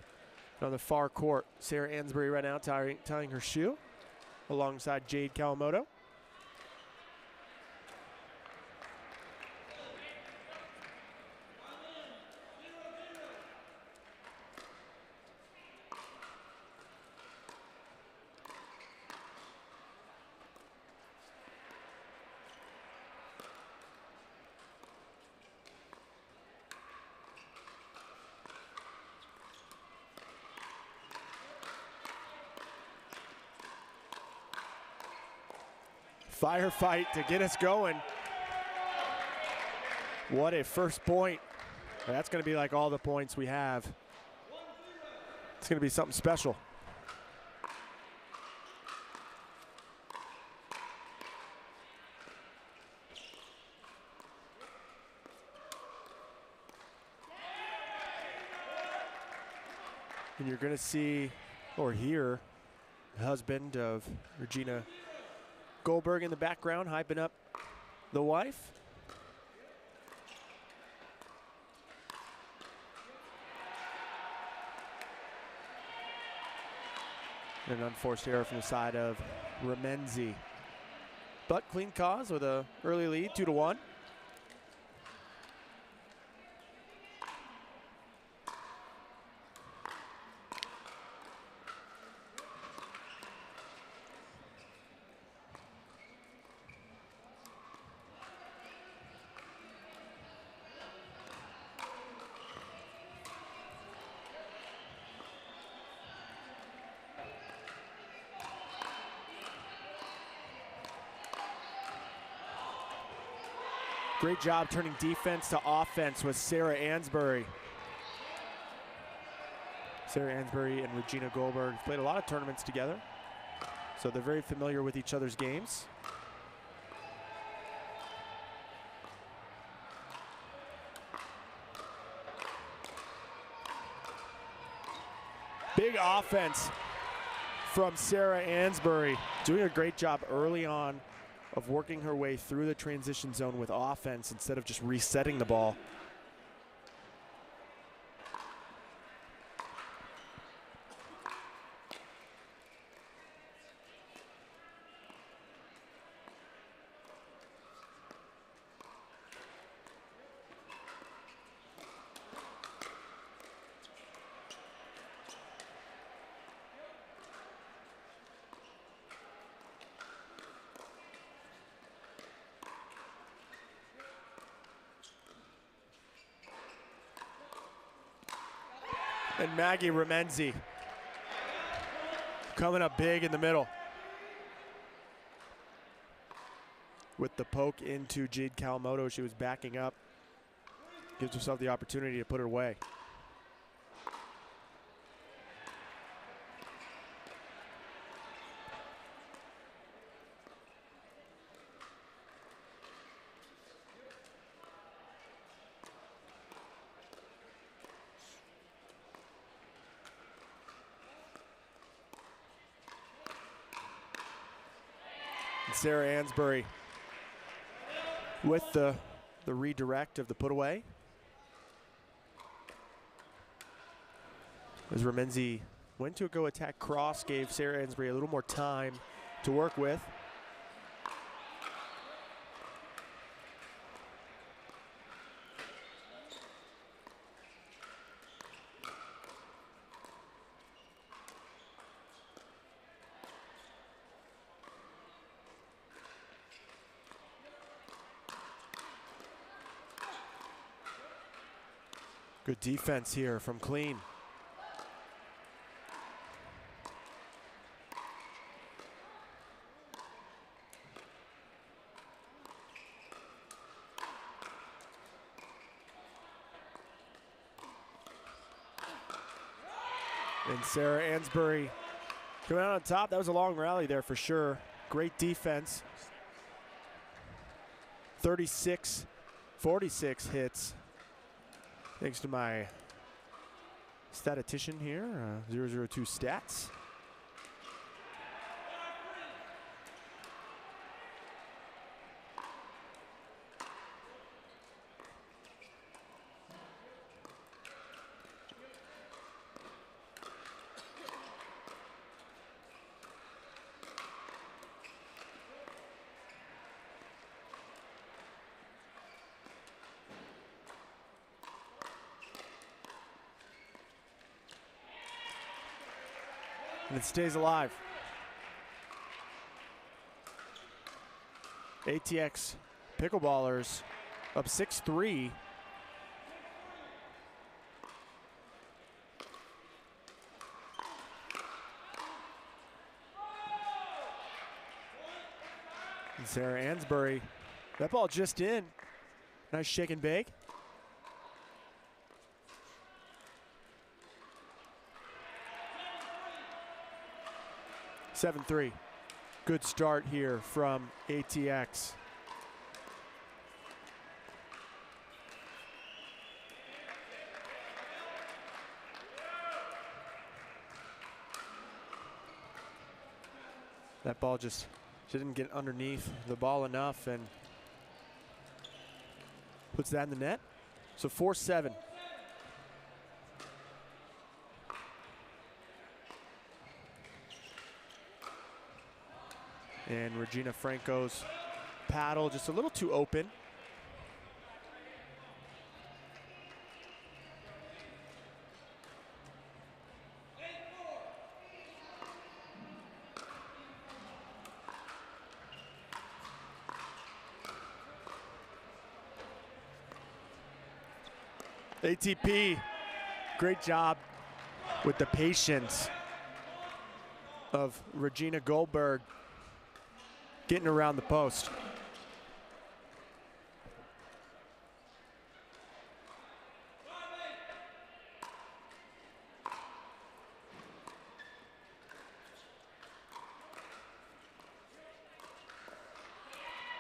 on the far court, Sarah Ansbury right now tying her shoe alongside Jade Kawamoto. Firefight to get us going. What a first point. That's going to be like all the points we have. It's going to be something special. And you're going to see or hear the husband of Regina Goldberg in the background, hyping up the wife. An unforced error from the side of Remenzi. But clean cause with an early lead, 2-1. Great job turning defense to offense with Sarah Ansbury. Sarah Ansbury and Regina Goldberg played a lot of tournaments together, so they're very familiar with each other's games. Big offense from Sarah Ansbury, doing a great job early on of working her way through the transition zone with offense instead of just resetting the ball. And Maggie Remenzi coming up big in the middle with the poke into Jade Kawamoto. She was backing up, gives herself the opportunity to put her away. Sarah Ansbury with the redirect of the put away. As Remenzi went to go attack cross, gave Sarah Ansbury a little more time to work with. Good defense here from Clean. And Sarah Ansbury coming out on top. That was a long rally there for sure. Great defense. 36, 46 hits. Thanks to my statistician here, 002 stats. And it stays alive. ATX Pickleballers up 6-3. And Sarah Ansbury, that ball just in. Nice shake and bake. (7-3). Good start here from ATX. That ball just didn't get underneath the ball enough and puts that in the net. So 4-7. And Regina Franco's paddle just a little too open. ATP, great job with the patience of Regina Goldberg getting around the post.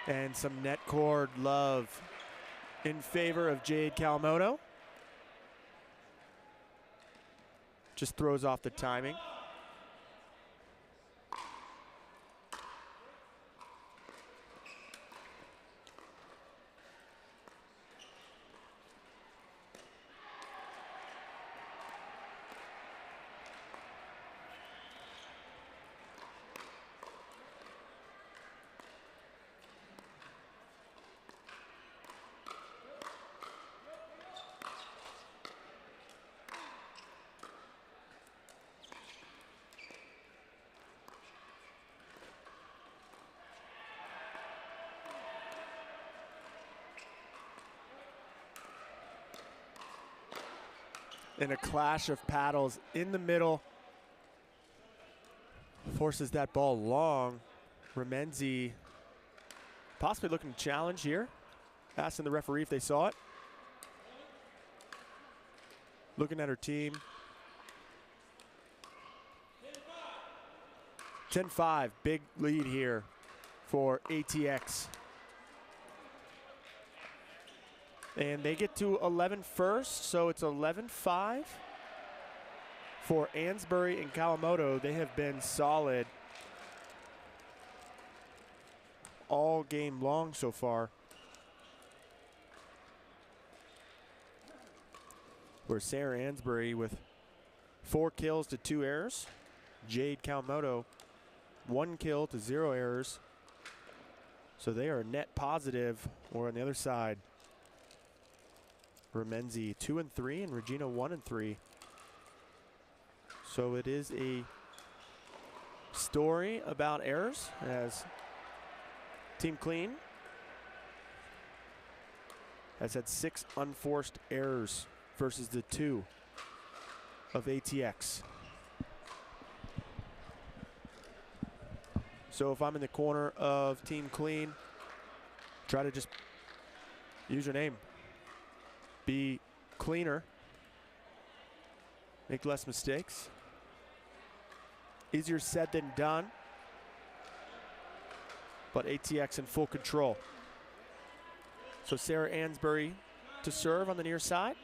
And some net cord love in favor of Jade Kawamoto. Just throws off the timing. And a clash of paddles in the middle. Forces that ball long. Remenzi possibly looking to challenge here. Asking the referee if they saw it. Looking at her team. 10-5, big lead here for ATX. And they get to 11 first, so it's 11-5 for Ansbury and Kawamoto. They have been solid all game long so far. Where Sarah Ansbury with 4 kills to 2 errors. Jade Kawamoto 1 kill to 0 errors. So they are net positive. Or on the other side, Remenzi 2-3 and Regina 1-3. So it is a story about errors as Team Clean has had 6 unforced errors versus the 2 of ATX. So if I'm in the corner of Team Clean, try to just use your name. Be cleaner, make less mistakes. Easier said than done, but ATX in full control. So Sarah Ansbury to serve on the near side.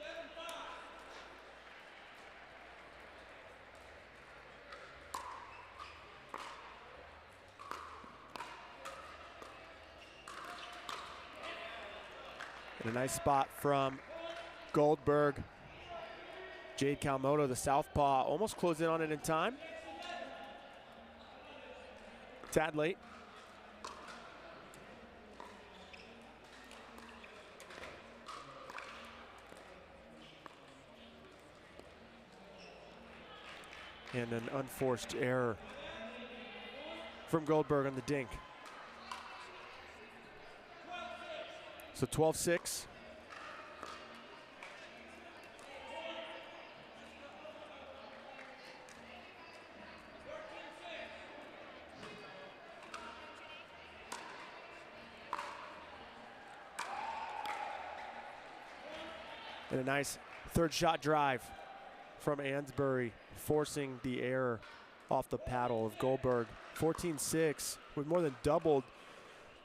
And a nice spot from Goldberg. Jade Kawamoto, the southpaw, almost closed in on it in time. Tad late. And an unforced error from Goldberg on the dink. So 12-6. And a nice third shot drive from Ansbury, forcing the error off the paddle of Goldberg. 14-6, with more than doubled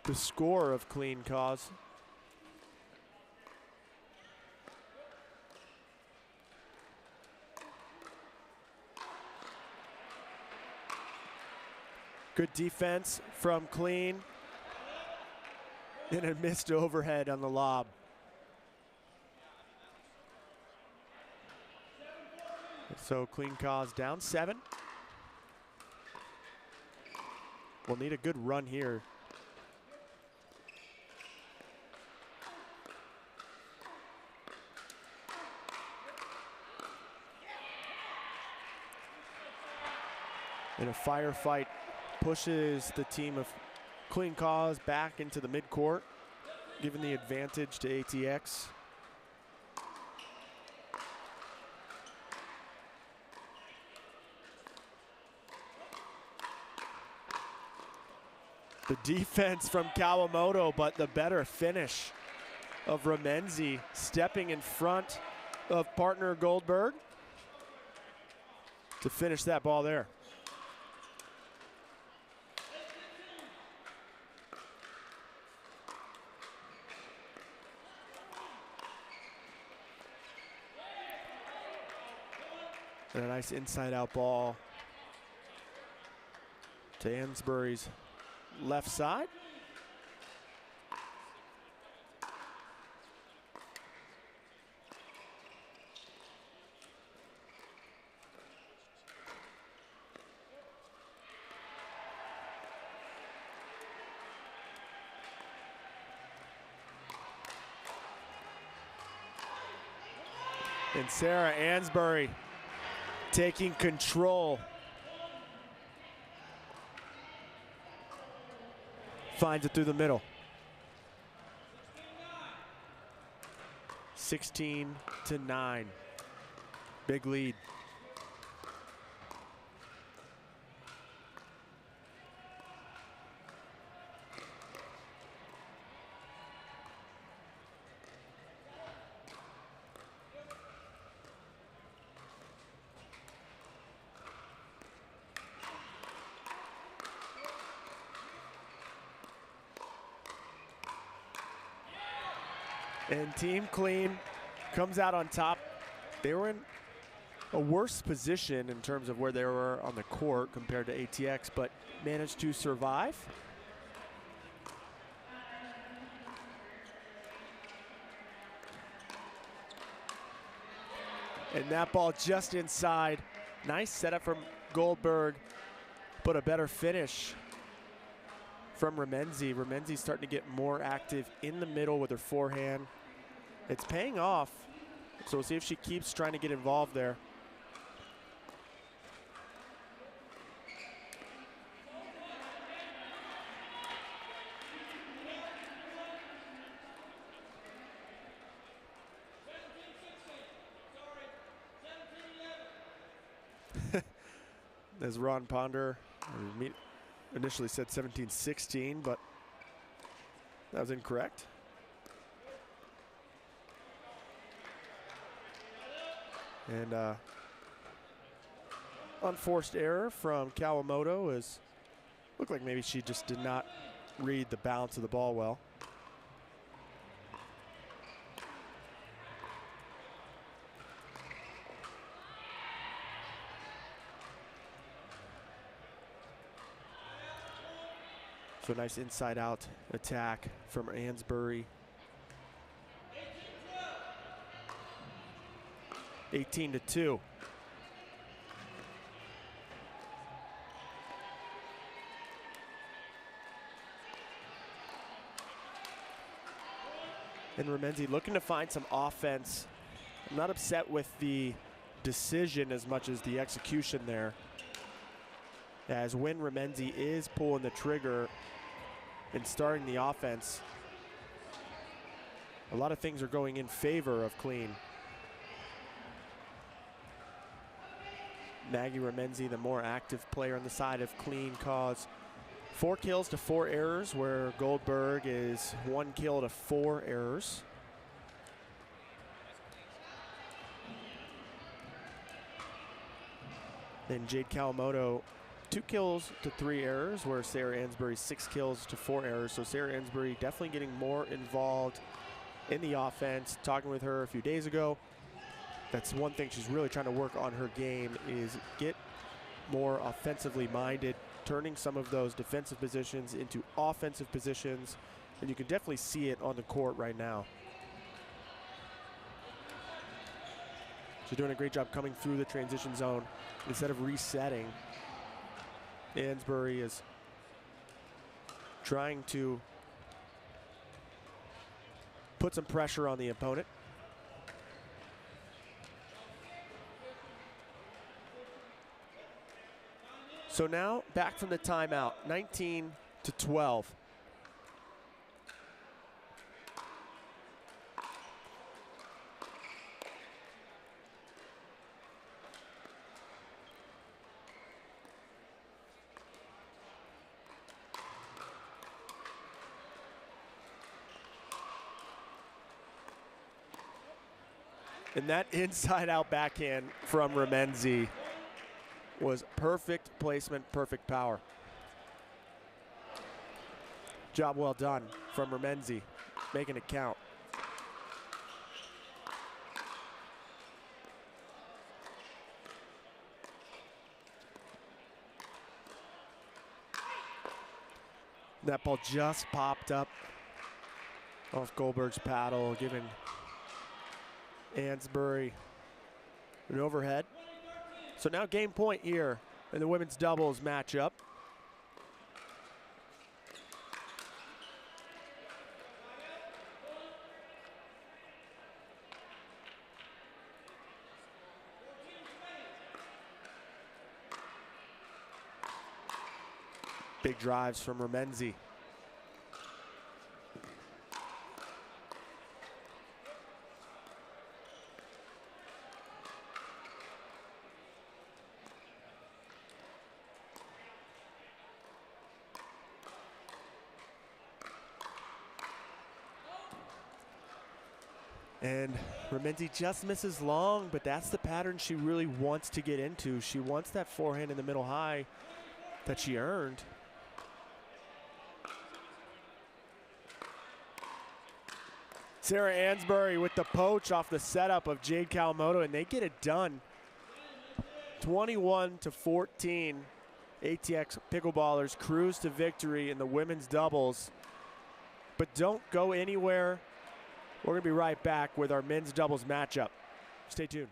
the score of Clean Cause. Good defense from Clean. And a missed overhead on the lob. So Clean Cause down 7. We'll need a good run here. And a firefight pushes the team of Clean Cause back into the midcourt, giving the advantage to ATX. The defense from Kawamoto, but the better finish of Ramenzi, stepping in front of partner Goldberg to finish that ball there. And a nice inside-out ball to Ansbury's left side. And Sarah Ansbury taking control. Finds it through the middle. 16-9. Big lead. And Team Clean comes out on top. They were in a worse position in terms of where they were on the court compared to ATX, but managed to survive. And that ball just inside. Nice setup from Goldberg, but a better finish from Ramenzi. Ramenzi starting to get more active in the middle with her forehand. It's paying off, so we'll see if she keeps trying to get involved there. As Ron Ponder initially said 17-16, but that was incorrect. And unforced error from Kawamoto, as looked like maybe she just did not read the bounce of the ball well. So a nice inside-out attack from Ansbury. 18-2. And Ramenzi looking to find some offense. I'm not upset with the decision as much as the execution there, as when Ramenzi is pulling the trigger and starting the offense, a lot of things are going in favor of Clean. Maggie Ramenzi, the more active player on the side of Clean Cause. 4 kills to 4 errors, where Goldberg is 1 kill to 4 errors. Then Jade Kawamoto, 2 kills to 3 errors, where Sarah Ansbury 6 kills to 4 errors. So Sarah Ansbury definitely getting more involved in the offense. Talking with her a few days ago, that's one thing she's really trying to work on her game, is get more offensively minded, turning some of those defensive positions into offensive positions, and you can definitely see it on the court right now. She's doing a great job coming through the transition zone. Instead of resetting, Ansbury is trying to put some pressure on the opponent. So now back from the timeout, 19-12. And that inside-out backhand from Remenzi was perfect placement, perfect power. Job well done from Remenzi, making it count. That ball just popped up off Goldberg's paddle, giving Ansbury an overhead. So now game point here in the women's doubles matchup. Big drives from Remenzi. And Remenzi just misses long, but that's the pattern she really wants to get into. She wants that forehand in the middle high that she earned. Sarah Ansbury with the poach off the setup of Jade Kawamoto, and they get it done. 21-14. ATX Pickleballers cruise to victory in the women's doubles. But don't go anywhere. We're going to be right back with our men's doubles matchup. Stay tuned.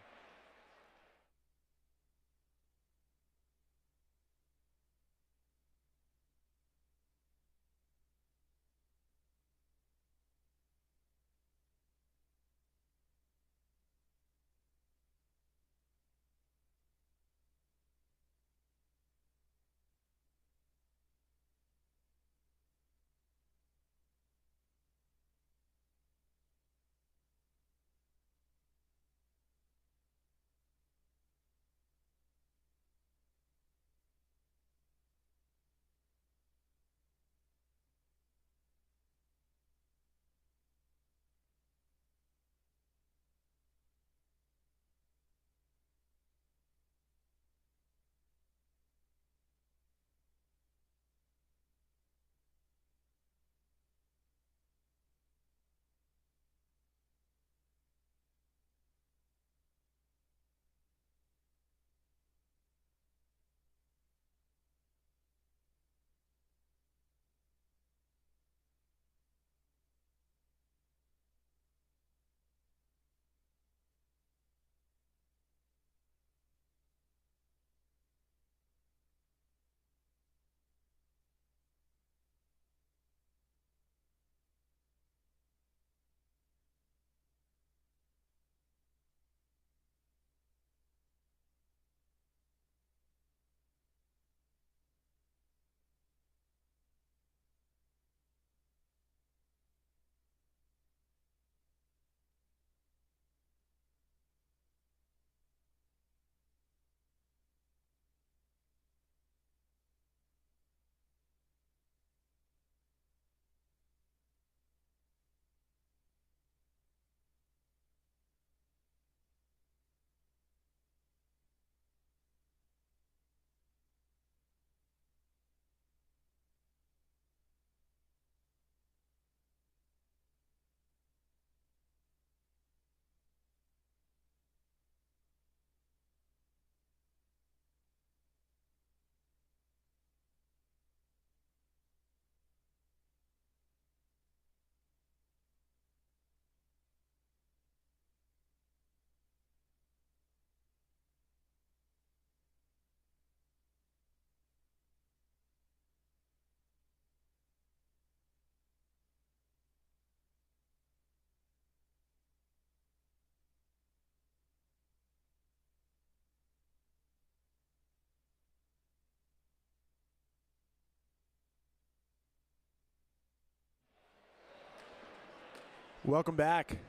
Welcome back,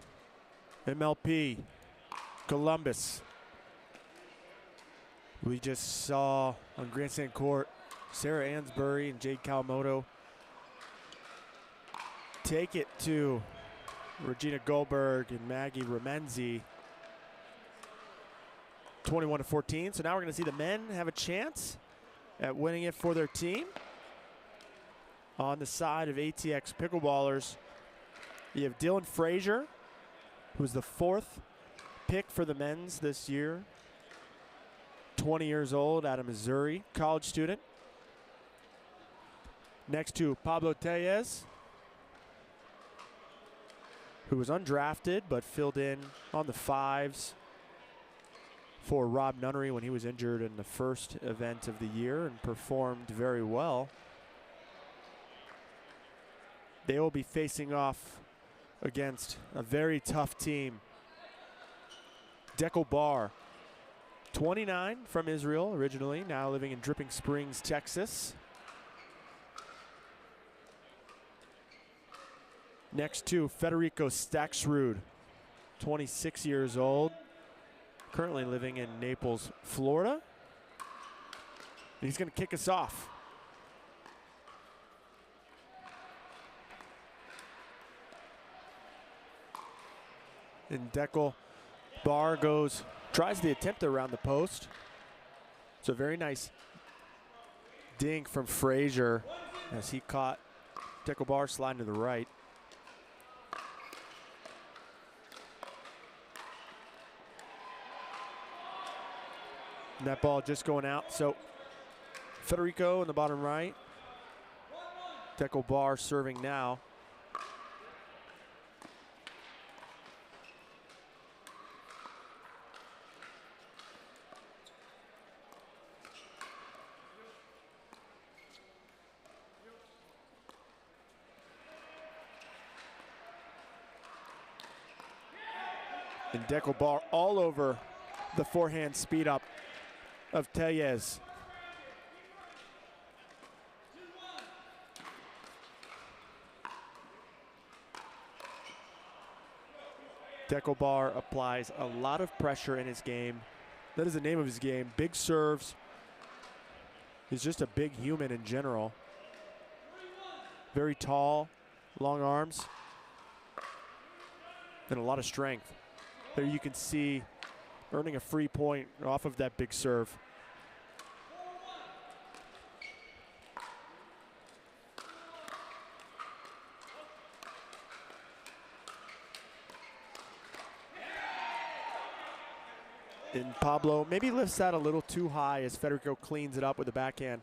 MLP Columbus. We just saw on Grandstand Court Sarah Ansbury and Jade Kawamoto take it to Regina Goldberg and Maggie Remenzi, 21-14. So now we're going to see the men have a chance at winning it for their team. On the side of ATX Pickleballers, you have Dylan Frazier, who's the 4th pick for the men's this year. 20 years old, out of Missouri, college student. Next to Pablo Tellez, who was undrafted but filled in on the 5s for Rob Nunnery when he was injured in the first event of the year and performed very well. They will be facing off against a very tough team. Dekel Bar, 29, from Israel originally, now living in Dripping Springs, Texas. Next to Federico Staksrud, 26 years old, currently living in Naples, Florida. And he's going to kick us off. And Dekel Bar tries the attempt around the post. It's a very nice dink from Frazier as he caught Dekel Bar sliding to the right. And that ball just going out. So Federico in the bottom right. Dekel Bar serving now. And Dekel Bar all over the forehand speed up of Tellez. Dekel Bar applies a lot of pressure in his game. That is the name of his game. Big serves. He's just a big human in general. Very tall, long arms, and a lot of strength. There you can see earning a free point off of that big serve. And Pablo maybe lifts that a little too high as Federico cleans it up with the backhand.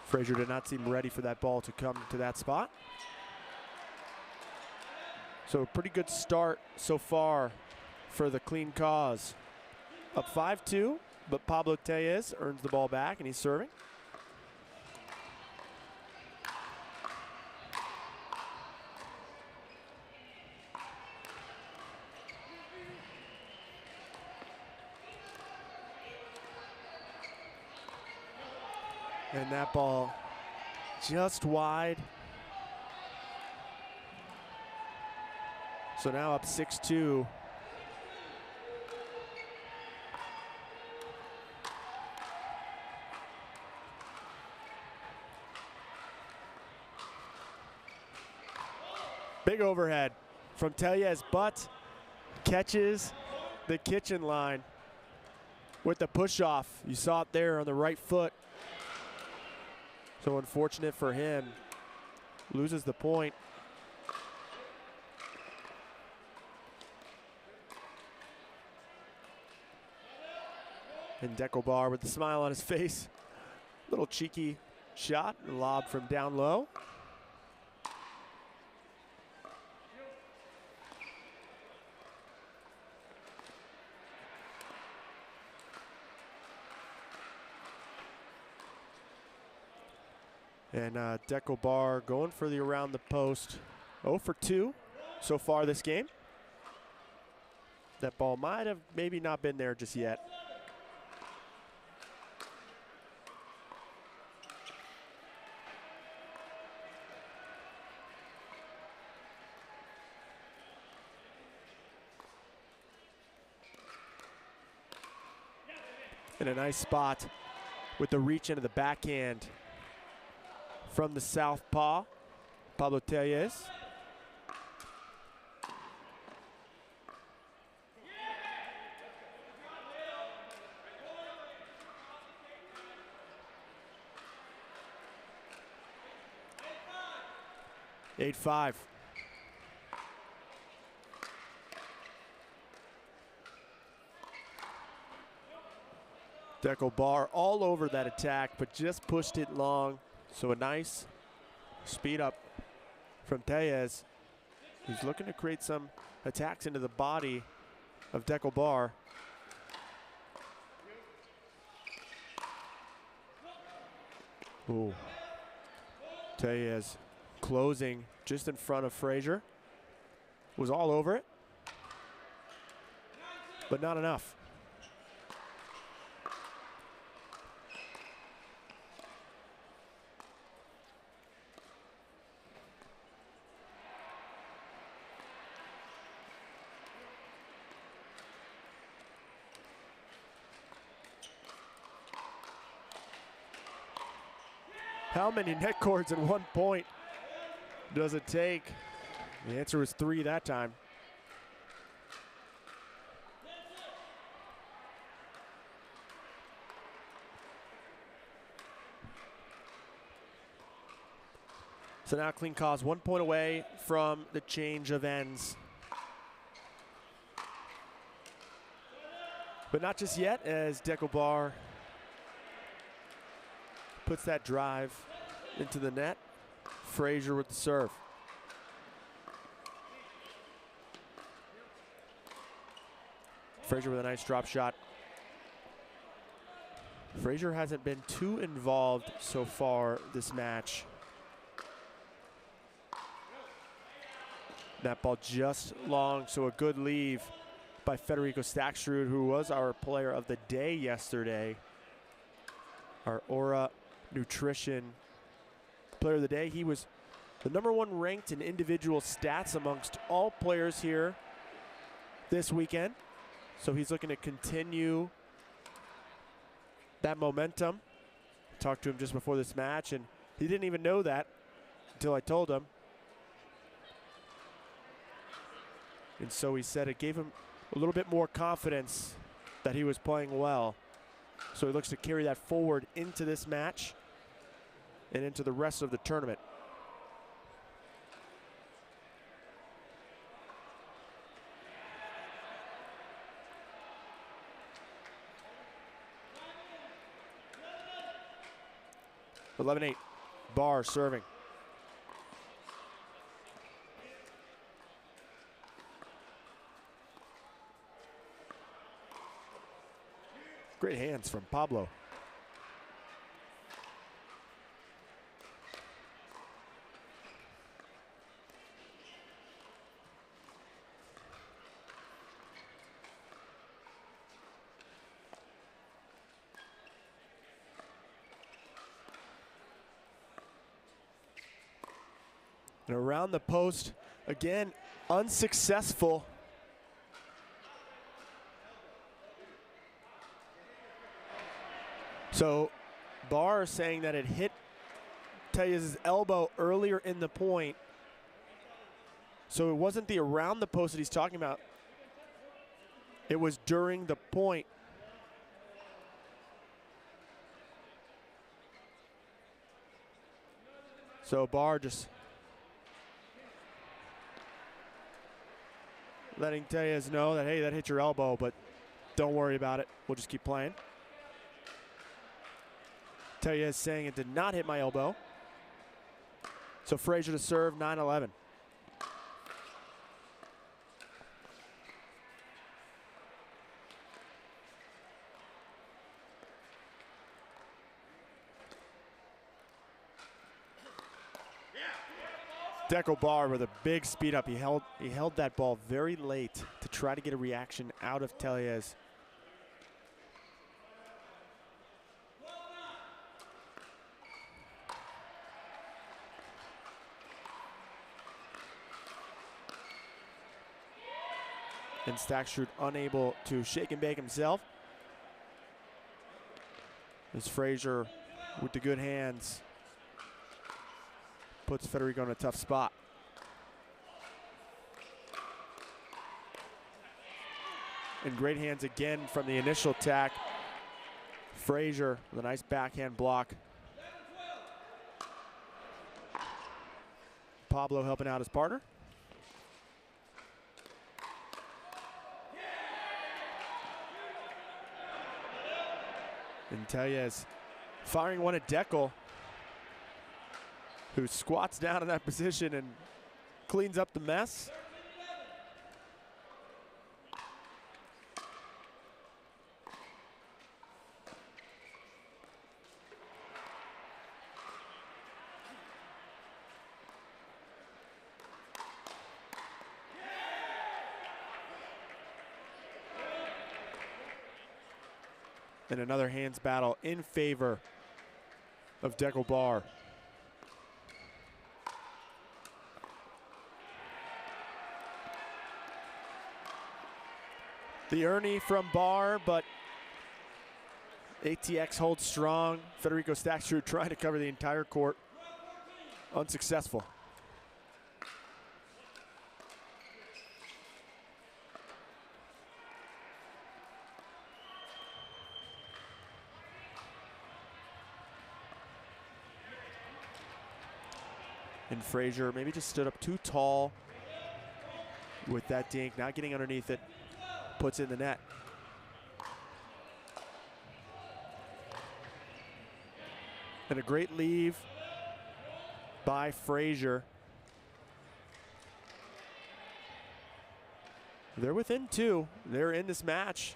Frazier did not seem ready for that ball to come to that spot. So a pretty good start so far for the clean cause. Up 5-2, but Pablo Tellez earns the ball back and he's serving. And that ball just wide. So now up 6-2. Big overhead from Tellez, but catches the kitchen line with the push off. You saw it there on the right foot. So unfortunate for him. Loses the point. And Dekel Bar with the smile on his face. Little cheeky shot, lob from down low. And Dekel Bar going for the around the post. 0 for 2 so far this game. That ball might have maybe not been there just yet. in a nice spot with the reach into the backhand from the southpaw, Pablo Tellez. Eight, 5. Dekel Bar all over that attack, but just pushed it long. So a nice speed up from Tellez. He's looking to create some attacks into the body of Dekel Bar. Ooh. Tellez closing just in front of Frazier. Was all over it, but not enough. How many net cords in 1 point does it take? The answer was 3 that time. So now clean cause 1 point away from the change of ends. But not just yet, as Dekel Bar puts that drive into the net. Frazier with the serve. Frazier with a nice drop shot. Frazier hasn't been too involved so far this match. That ball just long, so a good leave by Federico Staksrud, who was our player of the day yesterday. Our Aura Nutrition player of the day. He was the #1 ranked in individual stats amongst all players here this weekend. So he's looking to continue that momentum. Talked to him just before this match, and he didn't even know that until I told him. And so he said it gave him a little bit more confidence that he was playing well. So he looks to carry that forward into this match and into the rest of the tournament. (11-8). Bar serving. Great hands from Pablo. And around the post, again, unsuccessful. So Barr saying that it hit Tellez's elbow earlier in the point. So it wasn't the around the post that he's talking about. It was during the point. So Barr just letting Tellez know that, hey, that hit your elbow, but don't worry about it. We'll just keep playing. Tellez saying it did not hit my elbow. So Frazier to serve, 9-11. Dekel Bar with a big speed up. He held that ball very late to try to get a reaction out of Tellez. And Staksrud unable to shake and bake himself. As Frazier with the good hands puts Federico in a tough spot. And great hands again from the initial attack. Frazier with a nice backhand block. Pablo helping out his partner. And Tellez firing one at Deckel, who squats down in that position and cleans up the mess. And another hands battle in favor of Deckel Bar. The Ernie from Bar, but ATX holds strong. Federico Stacksrud trying to cover the entire court. Unsuccessful. And Frazier maybe just stood up too tall with that dink, not getting underneath it, puts it in the net. And a great leave by Frazier. They're within two. They're in this match.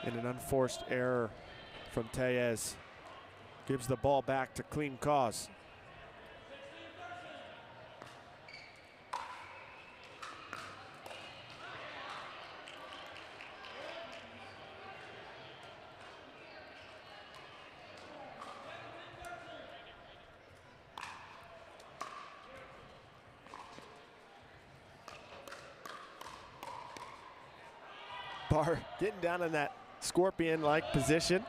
And an unforced error from Tellez gives the ball back to Clean Cause. Bar getting down in that scorpion-like position.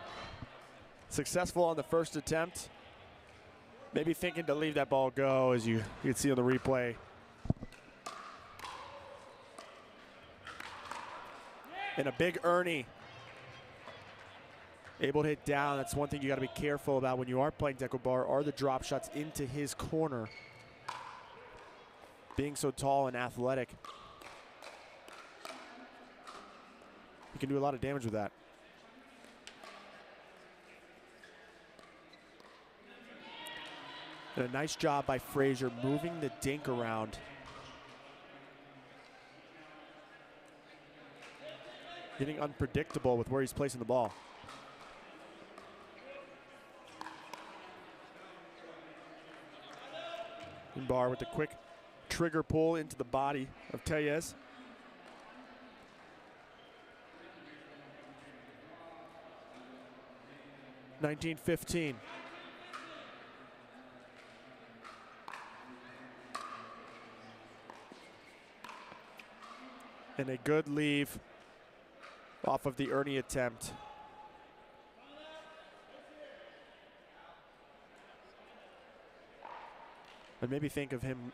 Successful on the first attempt. Maybe thinking to leave that ball go, as you can see on the replay. And a big Ernie. Able to hit down. That's one thing you got to be careful about when you are playing Deckel Bar, are the drop shots into his corner. Being so tall and athletic, you can do a lot of damage with that. And a nice job by Frazier moving the dink around. Getting unpredictable with where he's placing the ball. And Bar with the quick trigger pull into the body of Tellez. $19-15. And a good leave off of the Ernie attempt. And maybe think of him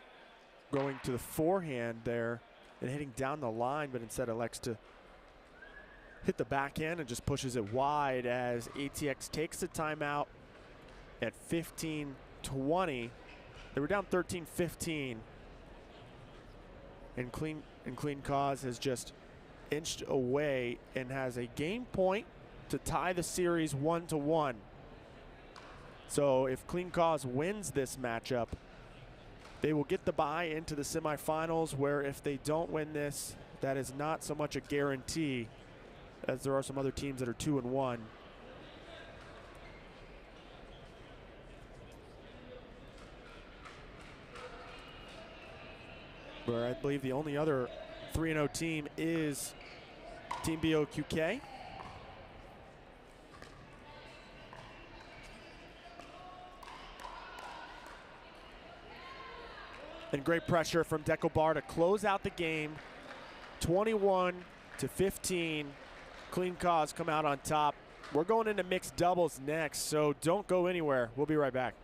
going to the forehand there and hitting down the line, but instead elects to hit the backhand and just pushes it wide as ATX takes the timeout at 15-20. They were down 13-15. And Clean Cause has just inched away and has a game point to tie the series 1-1. So if Clean Cause wins this matchup, they will get the bye into the semifinals, where if they don't win this, that is not so much a guarantee, as there are some other teams that are 2-1. Where I believe the only other 3-0 team is Team BOQK. And great pressure from Dekelbar to close out the game. 21-15. Clean Cause come out on top. We're going into mixed doubles next, so don't go anywhere. We'll be right back.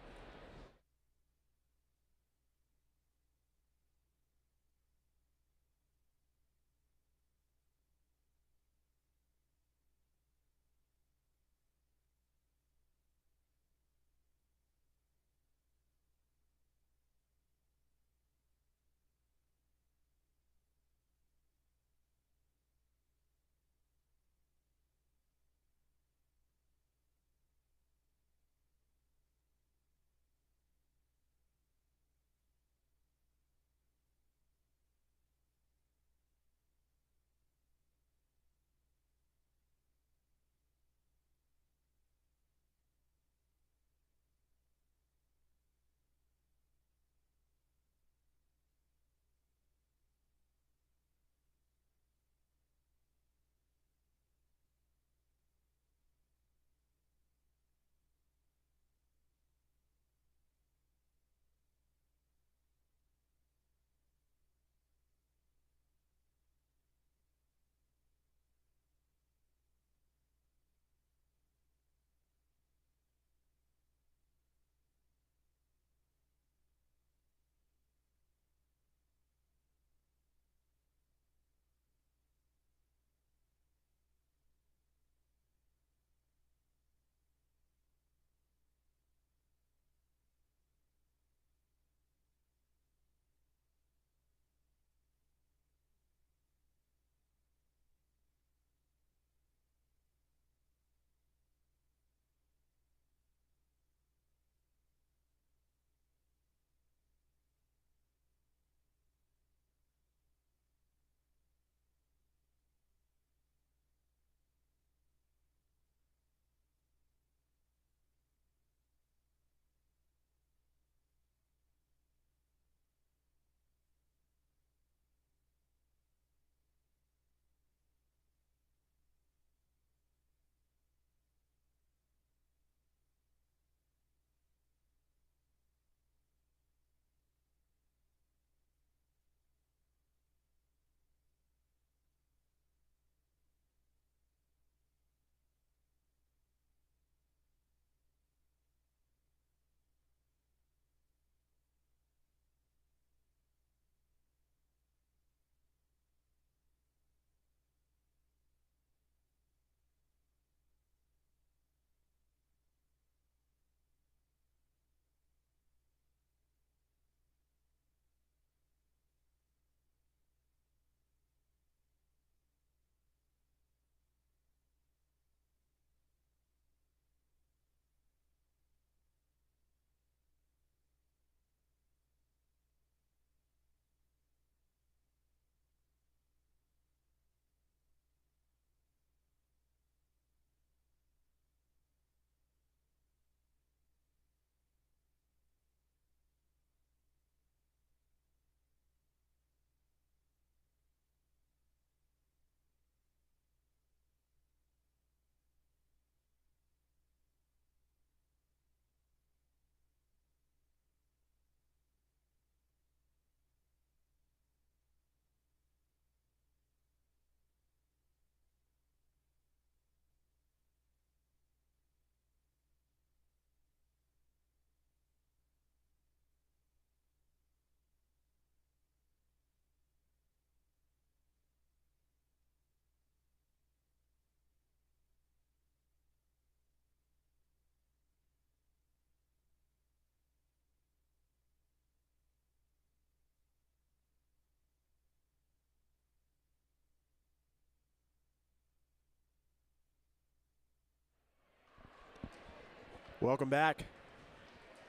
Welcome back.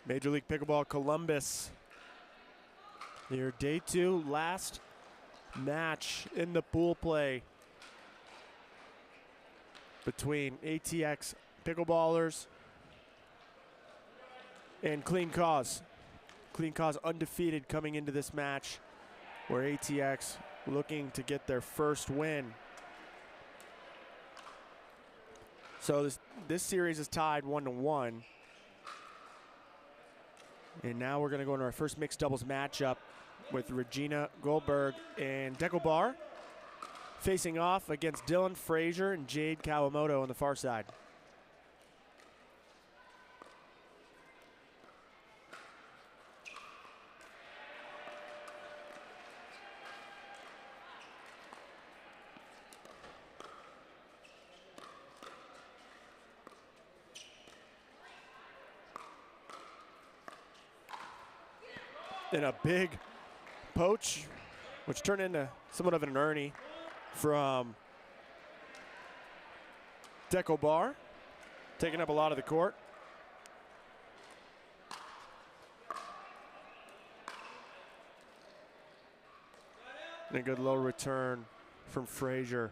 Major League Pickleball Columbus. Your day 2 last match in the pool play between ATX Pickleballers and Clean Cause. Clean Cause undefeated coming into this match, where ATX looking to get their first win. So this series is tied 1-1. And now we're going to go into our first mixed doubles matchup with Regina Goldberg and Deckle Bar facing off against Dylan Frazier and Jade Kawamoto on the far side. And a big poach, which turned into somewhat of an Ernie from Deckle Bar, taking up a lot of the court. And a good low return from Frazier.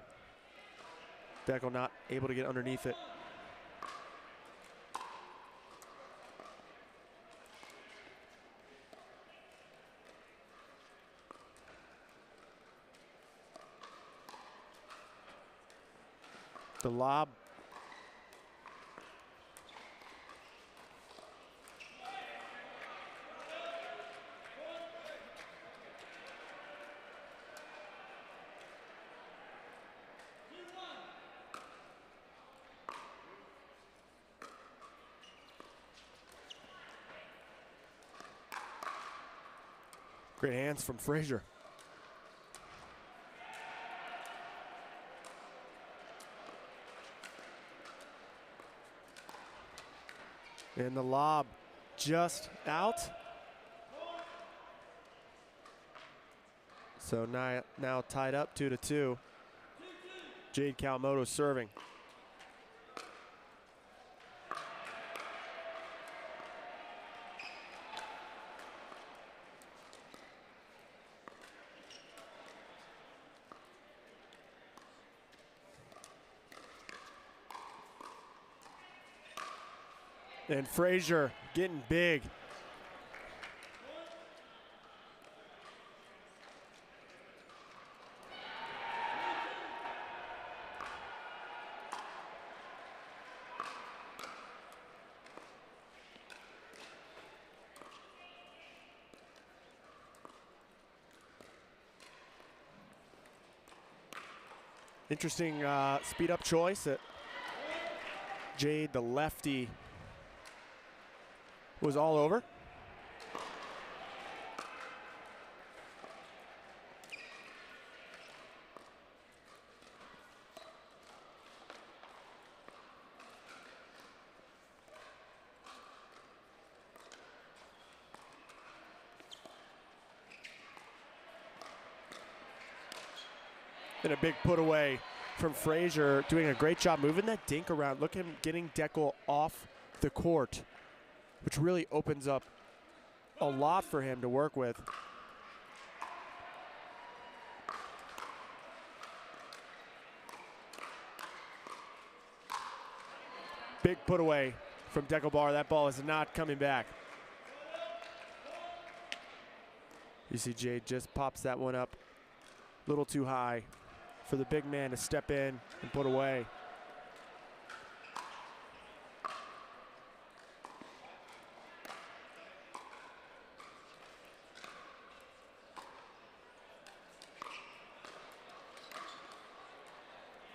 Deckle not able to get underneath it. The lob. Great hands from Frazier. And the lob just out. So now tied up 2-2. Jade Kawamoto serving. And Frazier getting big. Interesting speed up choice at Jade, the lefty, was all over. And a big put away from Frazier, doing a great job moving that dink around. Look at him getting Deckle off the court, which really opens up a lot for him to work with. Big put away from Deckle Bar. That ball is not coming back. You see Jade just pops that one up a little too high for the big man to step in and put away.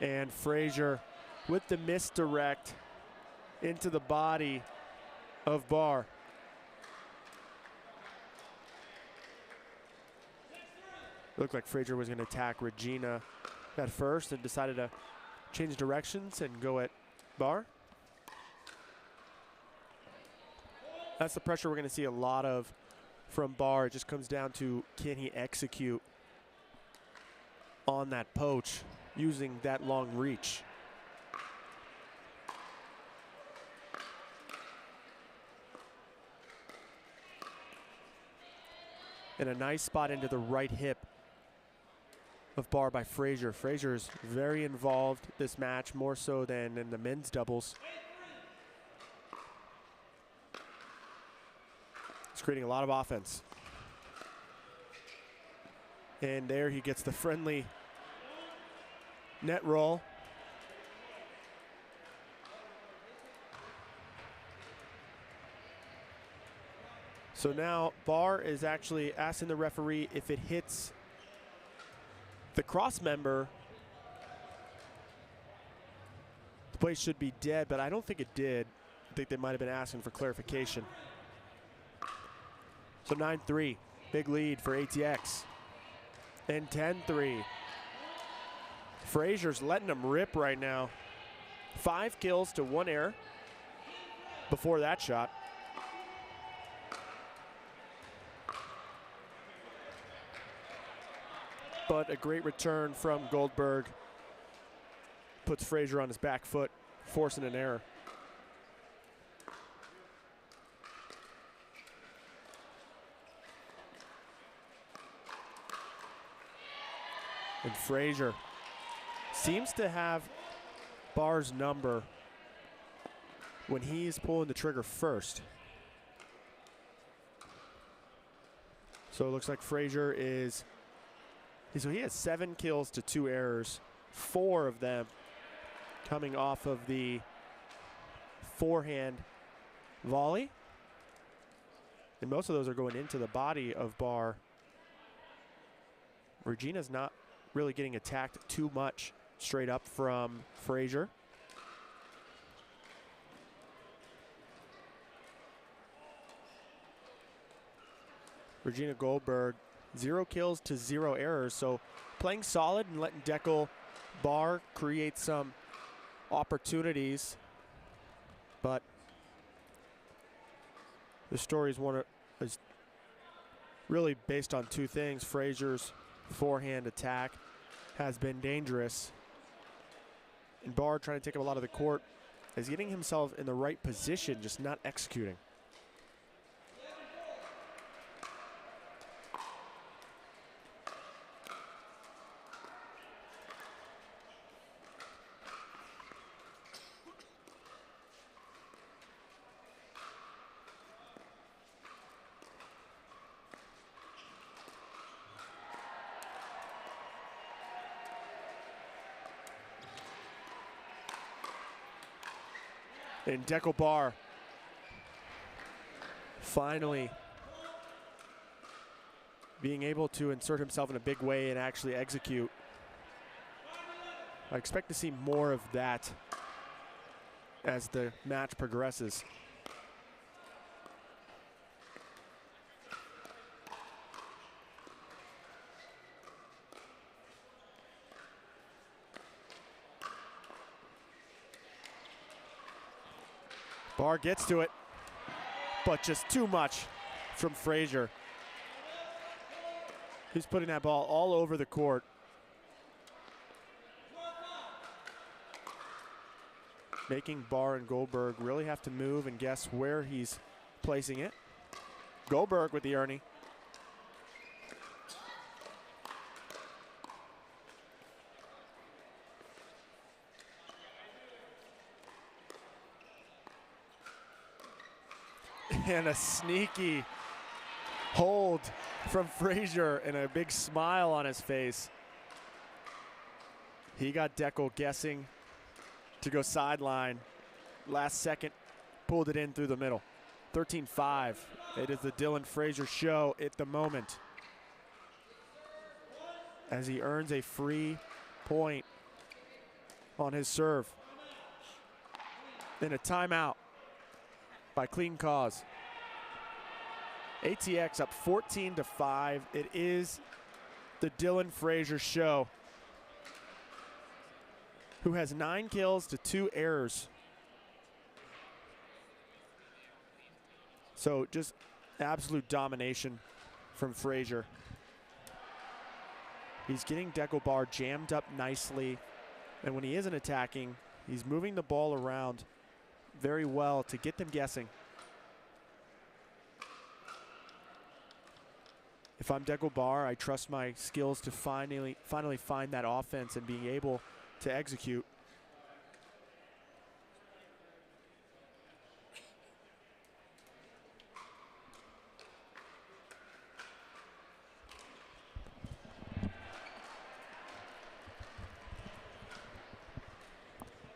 And Frazier with the misdirect into the body of Barr. Looked like Frazier was going to attack Regina at first and decided to change directions and go at Barr. That's the pressure we're going to see a lot of from Barr. It just comes down to, can he execute on that poach using that long reach? And a nice spot into the right hip of Barr by Frazier. Frazier is very involved this match, more so than in the men's doubles. He's creating a lot of offense. And there he gets the friendly net roll. So now Barr is actually asking the referee if it hits the cross member, the play should be dead, but I don't think it did. I think they might have been asking for clarification. So 9-3, big lead for ATX. And 10-3. Frazier's letting them rip right now. 5 kills to 1 error before that shot. But a great return from Goldberg. Puts Frazier on his back foot, forcing an error. And Frazier seems to have Barr's number when he's pulling the trigger first. So it looks like Frazier is, so he has 7 kills to 2 errors, 4 of them coming off of the forehand volley. And most of those are going into the body of Barr. Regina's not really getting attacked too much straight up from Frazier. Regina Goldberg, 0 kills to 0 errors, so playing solid and letting Deckel Barr create some opportunities. But the story is really based on 2 things. Frazier's forehand attack has been dangerous, and Barr, trying to take up a lot of the court, is getting himself in the right position, just not executing. And Deckel Barr finally being able to insert himself in a big way and actually execute. I expect to see more of that as the match progresses. Barr gets to it, but just too much from Frazier. He's putting that ball all over the court. Making Barr and Goldberg really have to move and guess where he's placing it. Goldberg with the Ernie. And a sneaky hold from Frazier and a big smile on his face. He got Deckel guessing to go sideline. Last second, pulled it in through the middle. 13-5. It is the Dylan Frazier show at the moment, as he earns a free point on his serve. And a timeout by Clean Cause. ATX up 14-5. It is the Dylan Frazier show, who has 9 kills to 2 errors. So just absolute domination from Frazier. He's getting Deckel Barr jammed up nicely, and when he isn't attacking, he's moving the ball around very well to get them guessing. If I'm Deckel Barr, I trust my skills to finally find that offense and being able to execute.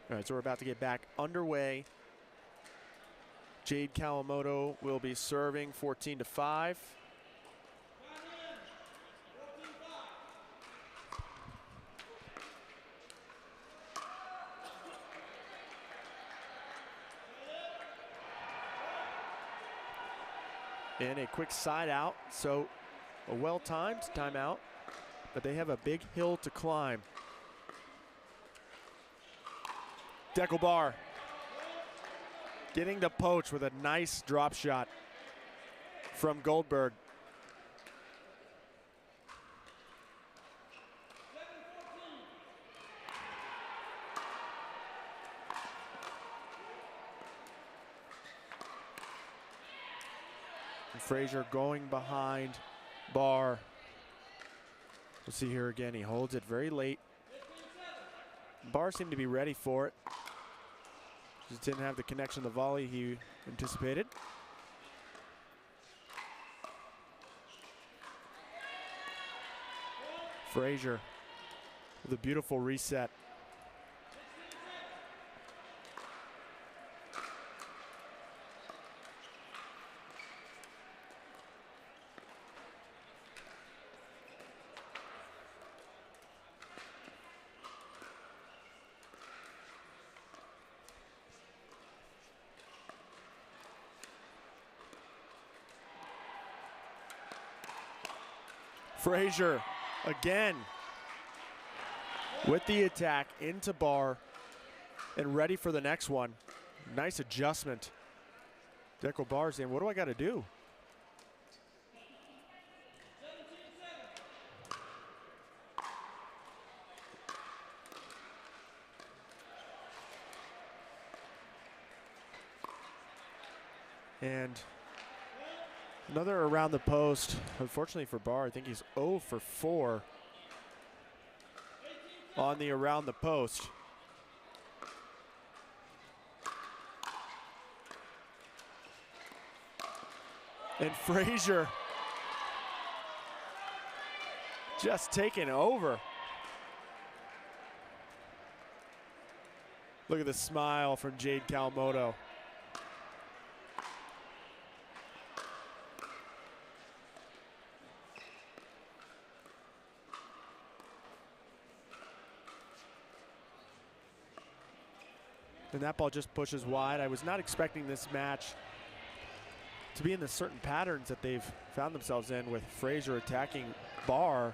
All right, so we're about to get back underway. Jade Kawamoto will be serving 14-5. And a quick side out, so a well-timed timeout, but they have a big hill to climb. Deckelbar getting the poach with a nice drop shot from Goldberg. And Frazier going behind Barr. We'll see here again, he holds it very late. Barr seemed to be ready for it. Just didn't have the connection, the volley he anticipated. Frazier with a beautiful reset. Frazier again with the attack into Barr and ready for the next one. Nice adjustment. Deco Barr saying, what do I got to do? And another around the post. Unfortunately for Barr, I think he's 0 for 4 on the around the post. And Frazier just taking over. Look at the smile from Jade Kawamoto. And that ball just pushes wide. I was not expecting this match to be in the certain patterns that they've found themselves in, with Frazier attacking Barr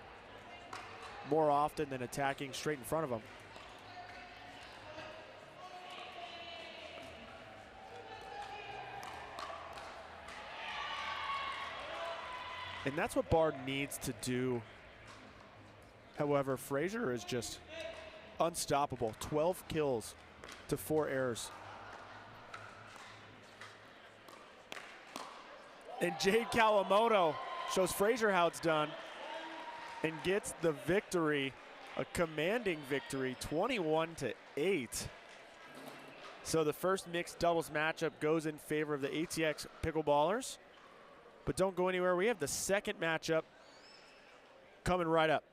more often than attacking straight in front of him. And that's what Barr needs to do. However, Frazier is just unstoppable. 12 kills to 4 errors. And Jade Kawamoto shows Frazier how it's done and gets the victory, a commanding victory, 21-8. So the first mixed doubles matchup goes in favor of the ATX Pickleballers. But don't go anywhere, we have the second matchup coming right up.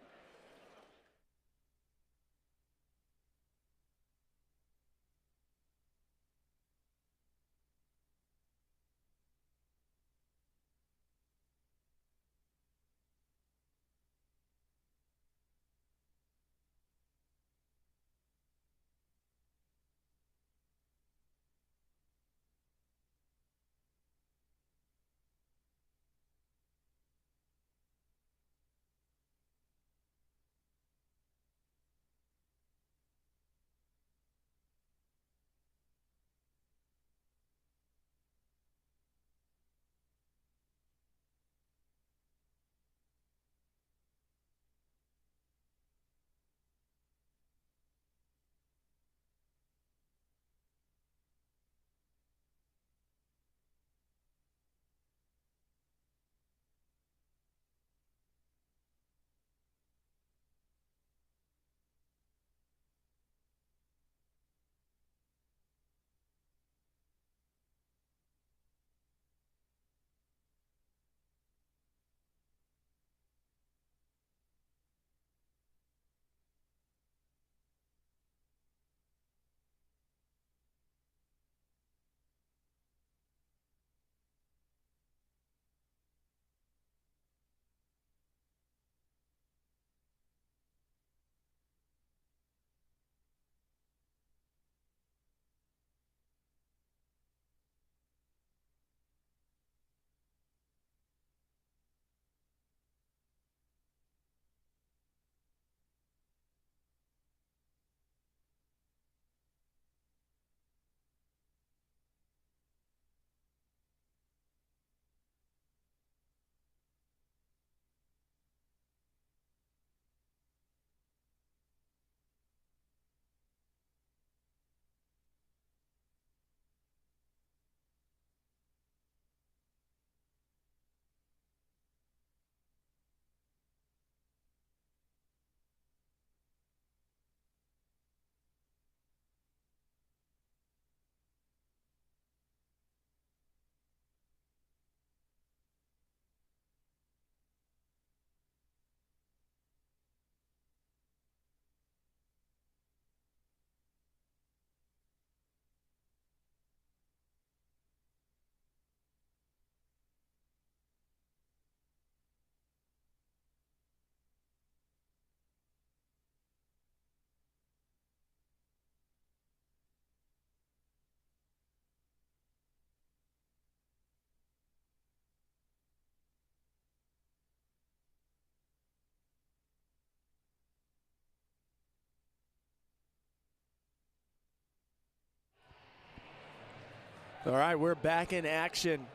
All right, we're back in action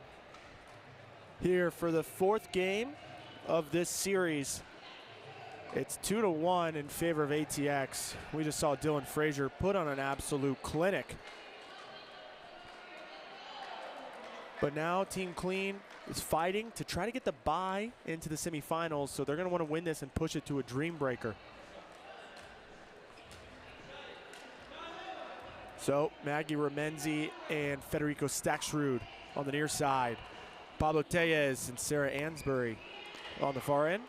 here for the fourth game of this series. It's 2-1 in favor of ATX. We just saw Dylan Frazier put on an absolute clinic. But now Team Clean is fighting to try to get the bye into the semifinals, so they're going to want to win this and push it to a Dreambreaker. So Maggie Remenzi and Federico Staksrud on the near side. Pablo Tellez and Sarah Ansbury on the far end.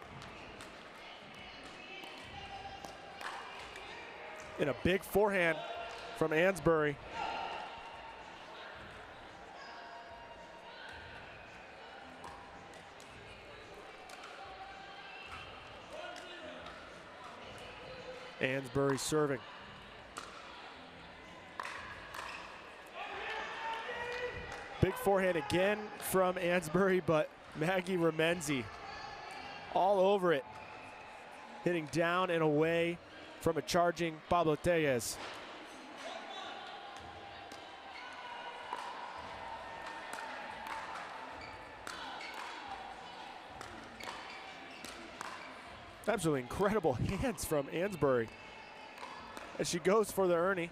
And a big forehand from Ansbury. Ansbury serving. Big forehand again from Ansbury, but Maggie Remenzi all over it. Hitting down and away from a charging Pablo Tellez. Absolutely incredible hands from Ansbury as she goes for the Ernie.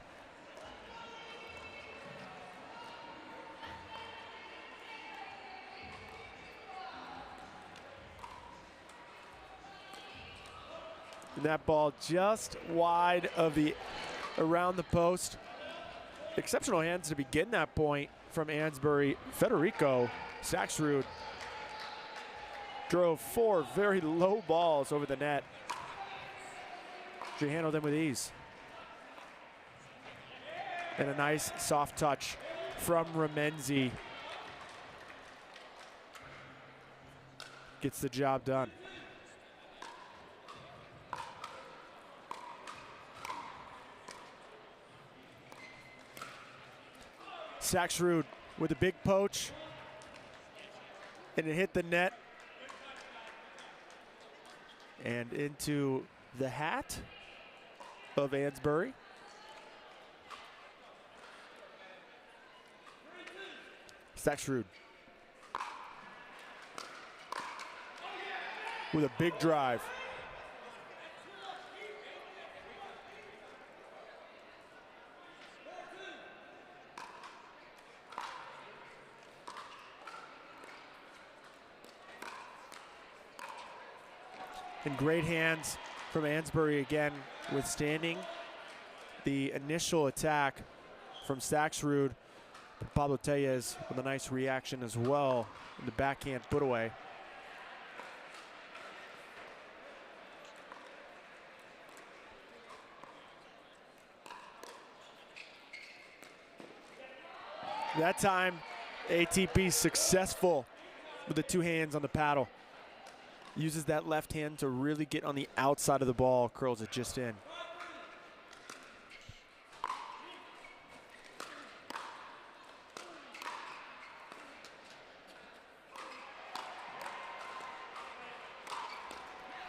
And that ball just wide of the around the post. Exceptional hands to begin that point from Ansbury. Federico Staksrud drove 4 very low balls over the net. She handled them with ease. And a nice soft touch from Remenzi. Gets the job done. Staksrud with a big poach, and it hit the net and into the hat of Ansbury. Staksrud with a big drive. And great hands from Ansbury again, withstanding the initial attack from Staksrud. Pablo Tellez with a nice reaction as well in the backhand put away. That time, ATP successful with the 2 hands on the paddle. Uses that left hand to really get on the outside of the ball, curls it just in.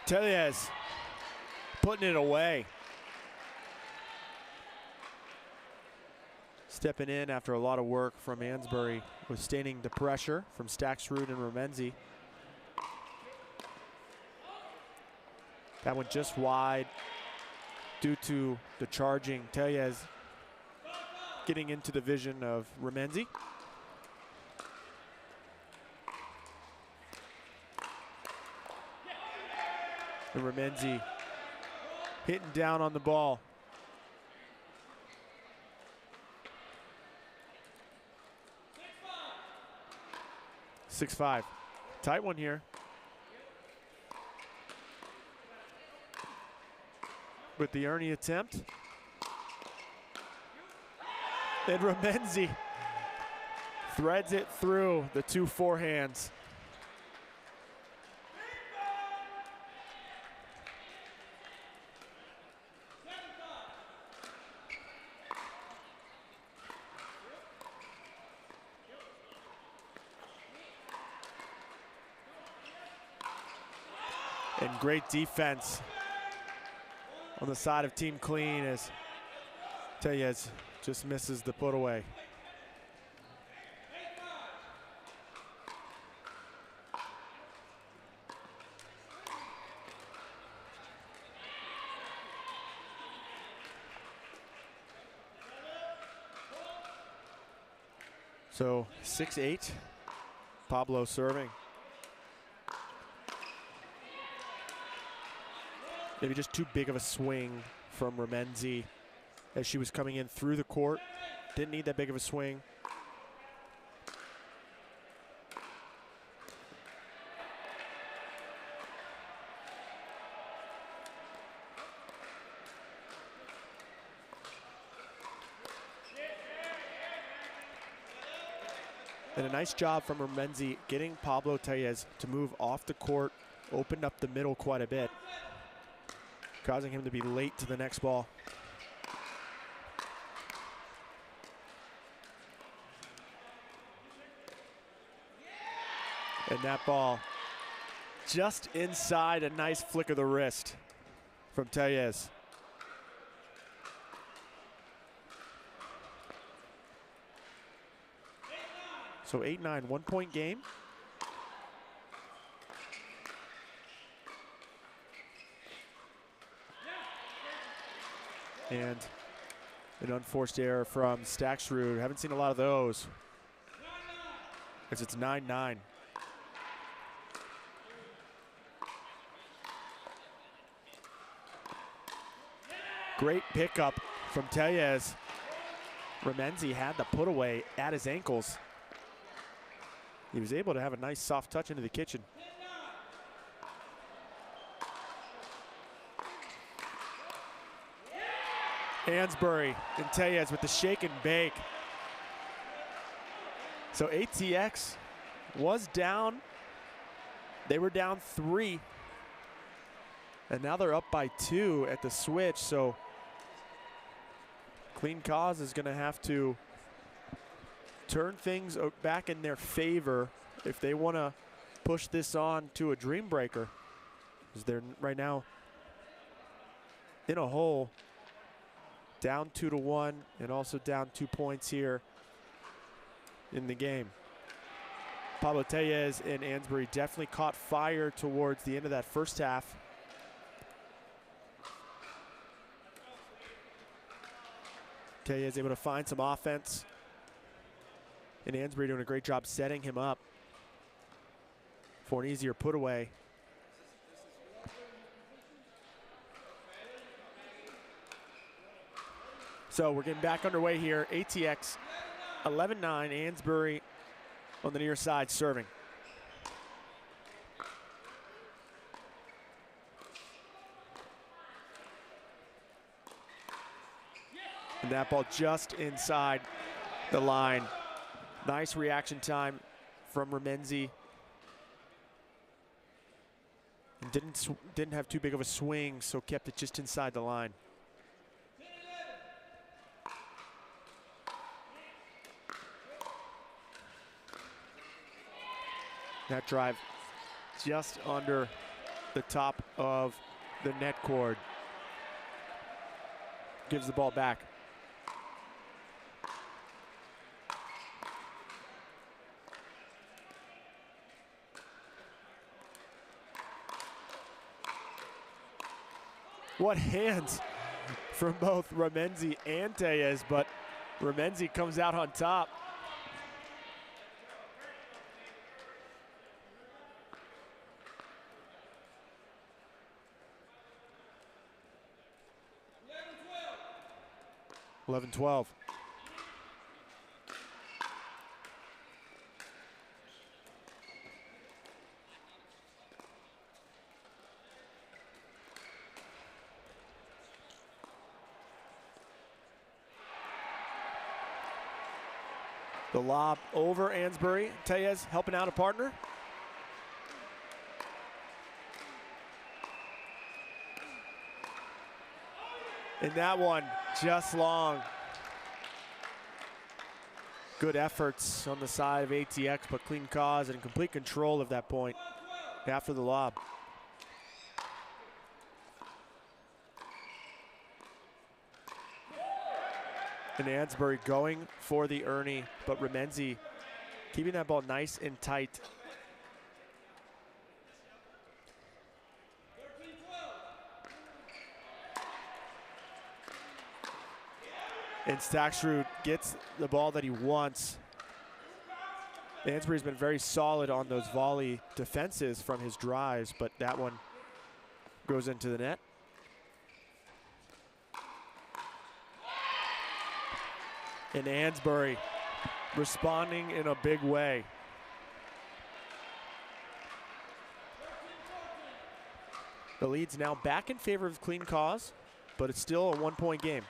Tellez putting it away. Stepping in after a lot of work from Ansbury, withstanding the pressure from Staksrud and Remenzi. That one just wide due to the charging Tellez getting into the vision of Remenzi. And Remenzi hitting down on the ball. (6-5). Tight one here. With the Ernie attempt. And Remenzi threads it through the 2 forehands. And great defense on the side of Team Clean as Tellez just misses the put away. So 6-8, Pablo serving. Maybe just too big of a swing from Ramenzi as she was coming in through the court. Didn't need that big of a swing. And a nice job from Ramenzi getting Pablo Tellez to move off the court, opened up the middle quite a bit, causing him to be late to the next ball. And that ball just inside, a nice flick of the wrist from Tellez. So 8-9, 1 point game. And an unforced error from Staksrud. Haven't seen a lot of those, as it's 9-9. Great pickup from Tellez. Ramenzi had the put away at his ankles. He was able to have a nice soft touch into the kitchen. Ansbury and Tellez with the shake and bake. So ATX was down. They were down 3. And now they're up by 2 at the switch. So Clean Cause is going to have to turn things back in their favor if they want to push this on to a Dreambreaker, because they're right now in a hole, down 2-1, and also down 2 points here in the game. Pablo Tellez and Ansbury definitely caught fire towards the end of that first half. Tellez able to find some offense, and Ansbury doing a great job setting him up for an easier put away. So we're getting back underway here. ATX 11-9, Ansbury on the near side serving. And that ball just inside the line. Nice reaction time from Ramenzi. And didn't have too big of a swing, so kept it just inside the line. That drive just under the top of the net cord. Gives the ball back. What hands from both Ramenzi and Tellez, but Ramenzi comes out on top. Eleven, 12. The lob over Ansbury. Tellez helping out a partner. And that one just long. Good efforts on the side of ATX, but Clean Cause and complete control of that point after the lob. And Ansbury going for the Ernie, but Ramenzi keeping that ball nice and tight. And Staksrud gets the ball that he wants Ansbury's been very solid on those volley defenses from his drives, but that one goes into the net. And Ansbury responding in a big way. The lead's now back in favor of Clean Cause, but it's still a 1-point game.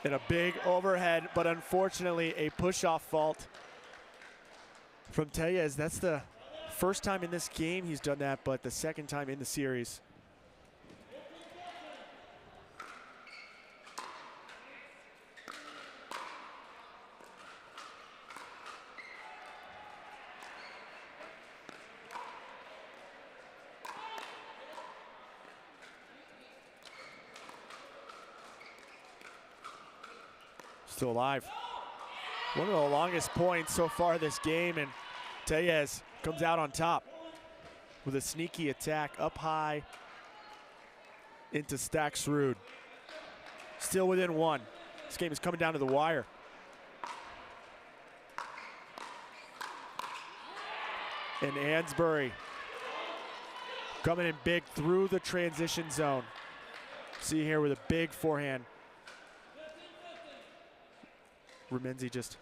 And a big overhead, but unfortunately a push-off fault from Tellez. That's the first time in this game he's done that, but the second time in the series. Still alive. One of the longest points so far this game, and Tellez comes out on top with a sneaky attack up high into Staksrud. Still within one. This game is coming down to the wire. And Ansbury coming in big through the transition zone. See here with a big forehand. Remenzi just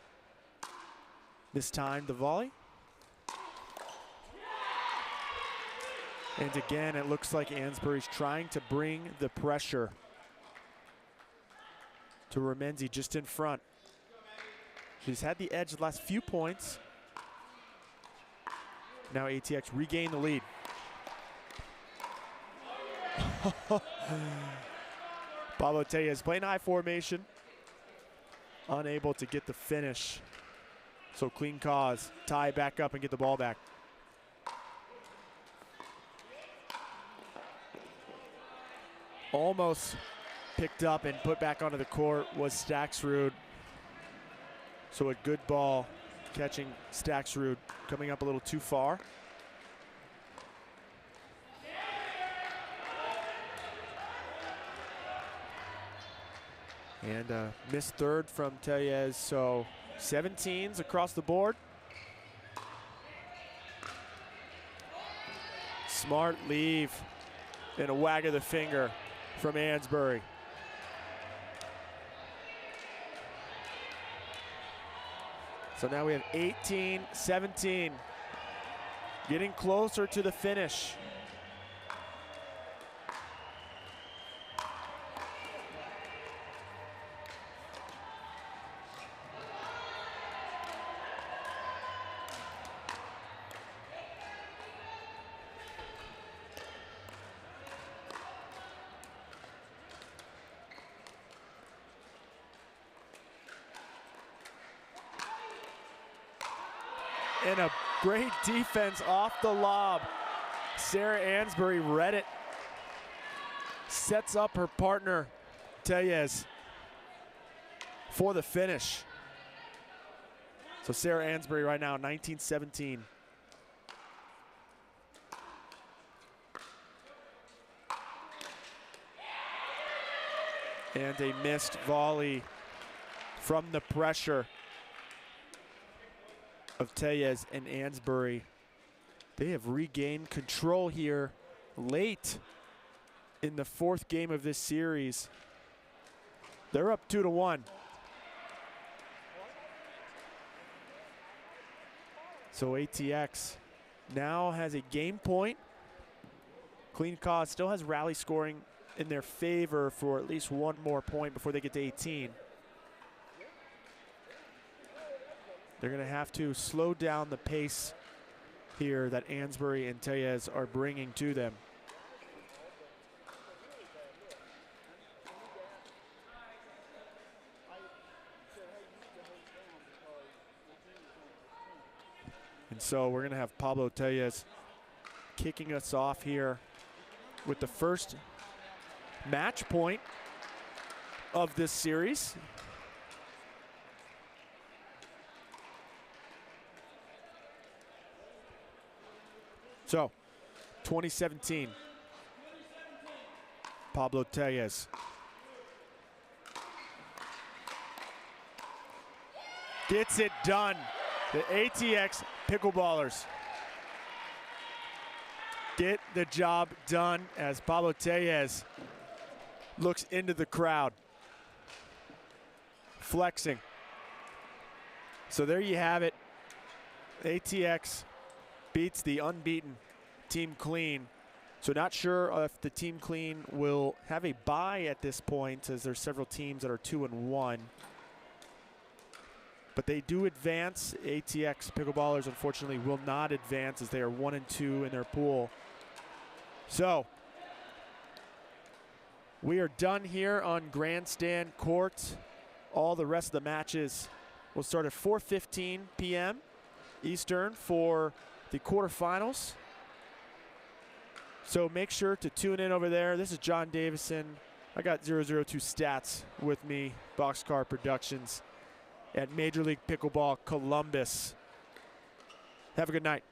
mistimed the volley. And again, it looks like Ansbury's trying to bring the pressure to Remenzi just in front. She's had the edge the last few points. Now ATX regain the lead. Pablo Tellez playing high formation. Unable to get the finish. So Clean Cause, tie back up and get the ball back. Almost picked up and put back onto the court was Staksrud. So a good ball catching Staksrud, coming up a little too far. And a missed third from Tellez, so 17s across the board. Smart leave and a wag of the finger from Ansbury. So now we have 18-17, getting closer to the finish. And a great defense off the lob. Sarah Ansbury read it. Sets up her partner, Tellez, for the finish. So Sarah Ansbury right now, 19-17. And a missed volley from the pressure of Tellez and Ansbury. They have regained control here late in the fourth game of this series. They're up 2-1. So ATX now has a game point. Clean Cause still has rally scoring in their favor for at least one more point before they get to 18. They're going to have to slow down the pace here that Ansbury and Tellez are bringing to them. And so we're going to have Pablo Tellez kicking us off here with the first match point of this series. So, 2017, Pablo Tellez. Gets it done. The ATX Pickleballers get the job done as Pablo Tellez looks into the crowd, flexing. So there you have it. ATX beats the unbeaten Team Clean. So not sure if the Team Clean will have a bye at this point, as there's several teams that are 2-1. But they do advance. ATX Pickleballers, unfortunately, will not advance as they are 1-2 in their pool. So we are done here on Grandstand Court. All the rest of the matches will start at 4:15 p.m. Eastern for the quarterfinals. So make sure to tune in over there. This is John Davison. I got 002 Stats with me, Boxcar Productions, at Major League Pickleball Columbus. Have a good night.